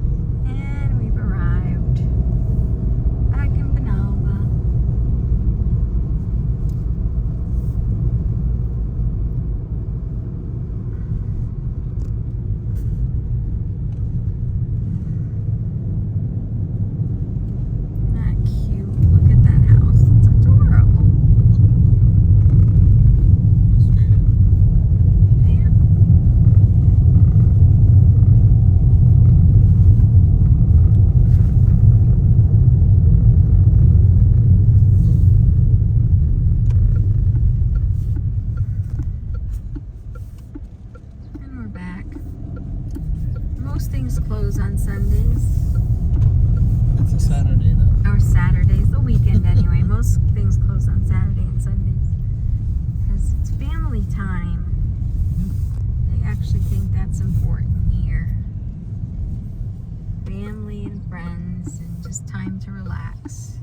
And we've arrived back in Penalva. Isn't that cute? Look at that house. It's adorable.
Go straight in.
Yeah. And we're back. Most things close on Sundays.
It's a Saturday though.
Or Saturdays, the weekend anyway. Most things close on Saturday and Sundays. Because it's family time. They actually think that's important here. Family and friends and just time to relax.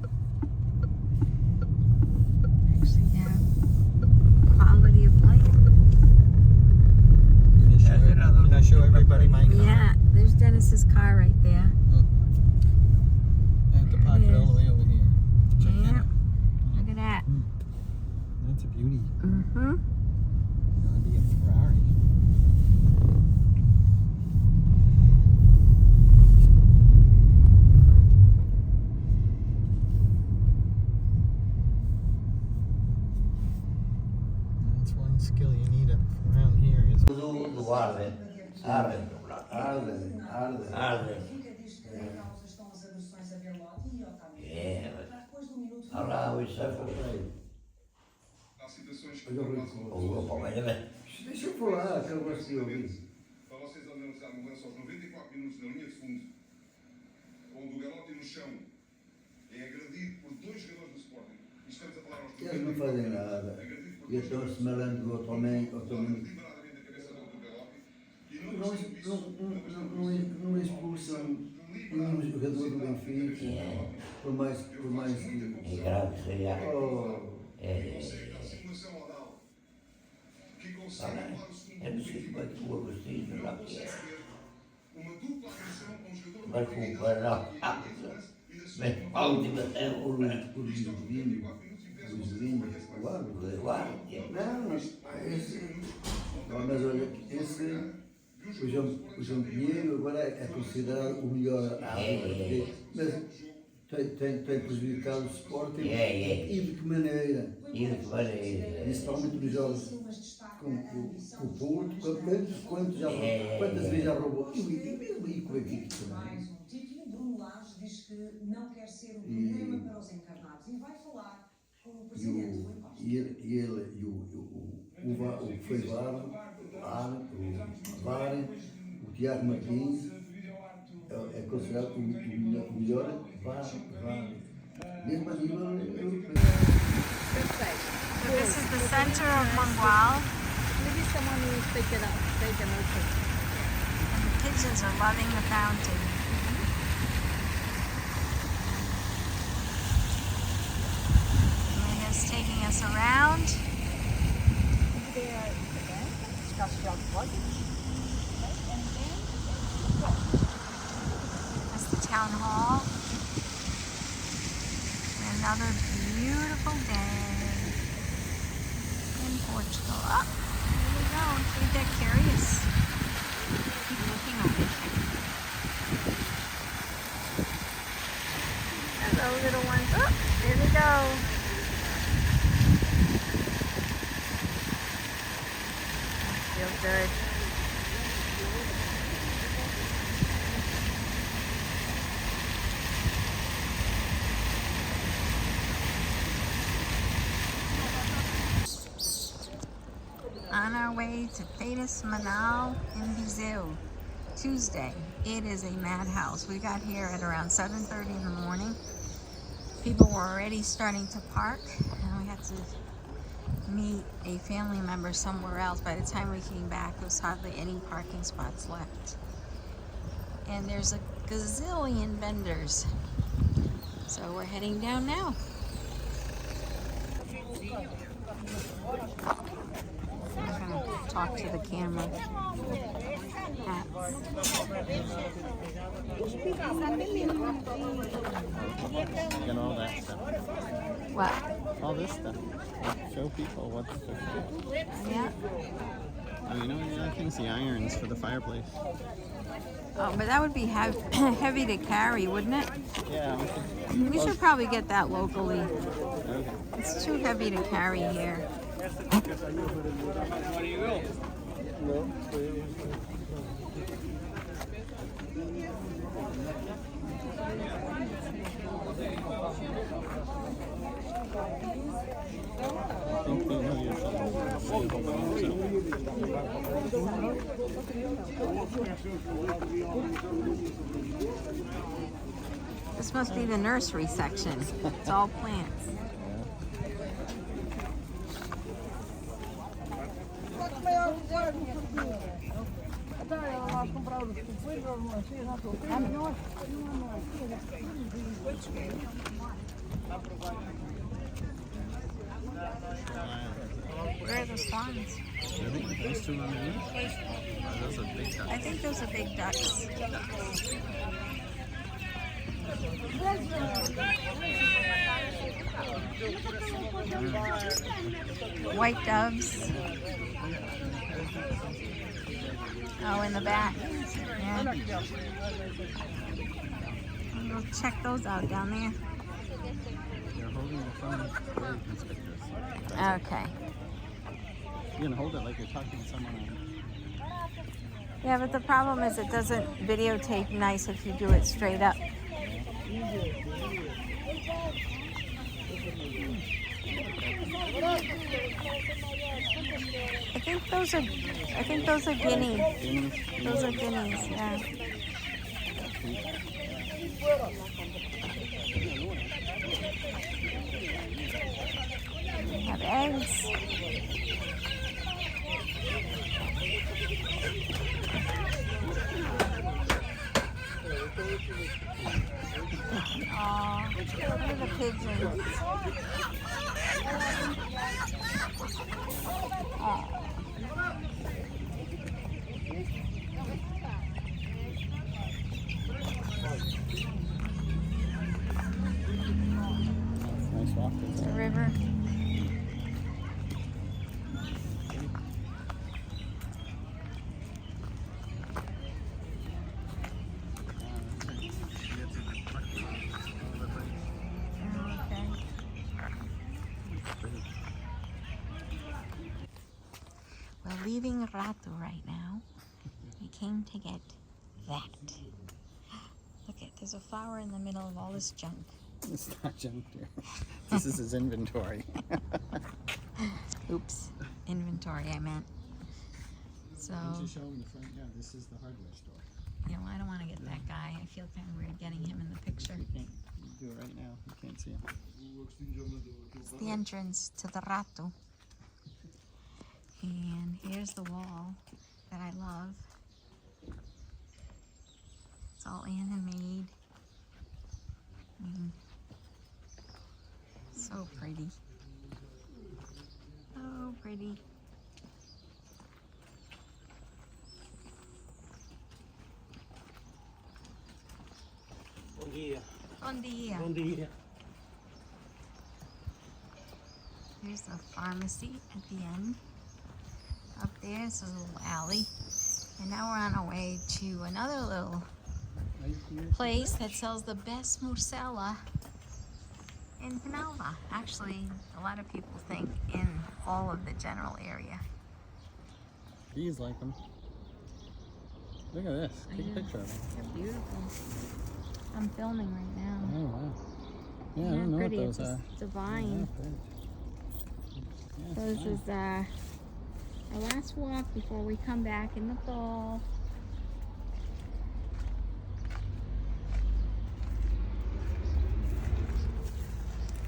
skill you need around here is
Do arde. Arde. Arde. Arde. Arde. É, mas... Olha lá, o chefe foi. Deixa eu falar, que eu gosto de ouvir.
Para vocês analisar a mudança aos 94 minutos na linha de fundo, onde o Galotti no chão é agredido por dois jogadores do Sporting. E estamos a falar aos
Eles não fazem nada. E estão-se malando do outro homem.
deliberadamente a cabeça do Galotti e
Não expulsam nenhum jogador do Benfica, por mais que... É grave, seria.
consegue dar simulação oral, que consegue levar o segundo
É preciso para que o Agostinho lá que é.
uma dupla agressão a um jogador
Vai comparar mas a última é o Luís Lino, o árbitro, não, mas olha, o João Pinheiro agora é considerado o melhor árbitro, mas tem prejudicado o Sporting e de que maneira? Principalmente nos jogos com o Porto, quantas vezes já roubou? E com a equipe também.
Bruno Lages diz que não quer ser um problema para os encarnados e vai falar com o presidente Rui Costa. O que foi VAR, o Tiago Martins é considerado o melhor VAR, mesmo a nível europeu.
So this is the center of Mangual.
Maybe someone will take a note.
And the pigeons are loving the fountain. Maria's taking us around. That's the town hall. Another beautiful day in Portugal. Oh, here we go. See if they're curious. Keep looking over here. Hello, little ones. Oh, there we go. That feels good. On our way to Fedas Manal in Viseu. Tuesday. It is a madhouse. We got here at around 7:30 in the morning. People were already starting to park, and we had to meet a family member somewhere else. By the time we came back, there was hardly any parking spots left. And there's a gazillion vendors. So we're heading down now. I'm gonna talk to the camera. Hats.
get all that stuff.
What?
All this stuff. Show people what's the
Yeah.
Oh, you know what the other thing's the irons for the fireplace.
Oh, but that would be heavy to carry, wouldn't it?
Yeah,
We should probably get that locally.
okay.
It's too heavy to carry here.
I think they know you're
This must be the nursery section. It's all plants. Where are the swans?
Really? Those two underneath? Oh, those are big ducks.
I think those are big ducks. White doves. Oh, in the back. Yeah. We'll check those out down there.
They're holding the phone very conspicuous.
Okay.
You can hold it like you're talking to someone on it.
Yeah, but the problem is it doesn't videotape nice if you do it straight up. I think those are guineas. Those are guineas, yeah. We have eggs. Aw, look at the pigeons. Aw.
Nice walk.
The river. We're leaving Ratu right now. We came to get that. Look at, there's a flower in the middle of all this junk.
It's not junk here. This is his inventory.
Oops, inventory I meant. So,
Why don't you show him the front? Yeah, this is the hardware store.
you know, I don't want to get that guy. I feel kind of weird getting him in the picture.
You can't do it right now. You can't see him.
It's the entrance to the Ratu. And here's the wall that I love. It's all handmade. So pretty. So pretty.
Bom dia.
Bon dia.
Bom dia.
Here's the pharmacy at the end. Up there's a little alley. And now we're on our way to another little place that sells the best musela in Penalva. Actually, a lot of people think in all of the general area.
Bees like them. Look at this. Take a picture of them.
They're beautiful. I'm filming right now.
Oh, wow. Yeah, I
Isn't
don't know
that
what
pretty?
those are.
It's a vine.
Yeah, pretty. Yeah,
So
it's
this is our last walk before we come back in the fall.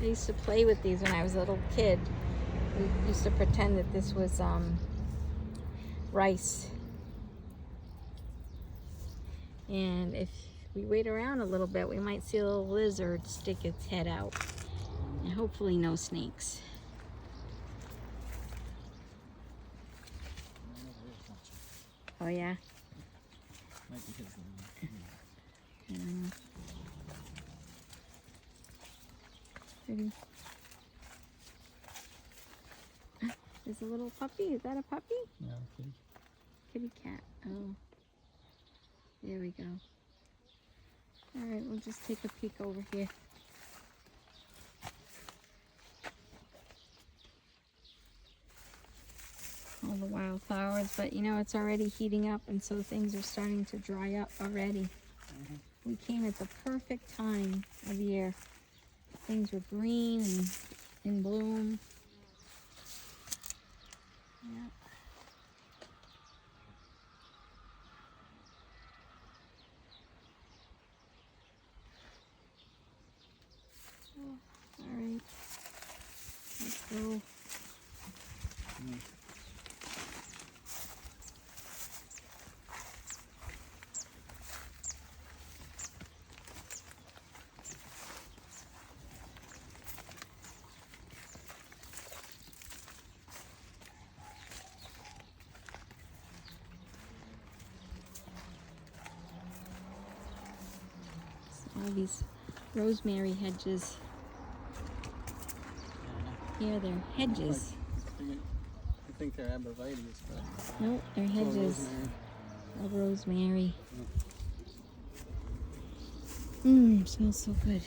I used to play with these when I was a little kid. We used to pretend that this was rice. And if we wait around a little bit, we might see a little lizard stick its head out. And hopefully no snakes. Oh yeah?
Might be his
Yeah. Pretty. There's a little puppy. Is that a puppy?
Yeah, kitty.
Kitty cat. Oh. There we go. Alright, we'll just take a peek over here. All the wildflowers, but you know, it's already heating up and so things are starting to dry up already. We came at the perfect time of year. Things were green and in bloom. Yeah. Oh, all right. Let's go. All these rosemary hedges. Here they're hedges.
I think they're arborvitaes, but
Nope, they're hedges of rosemary. Smells so good.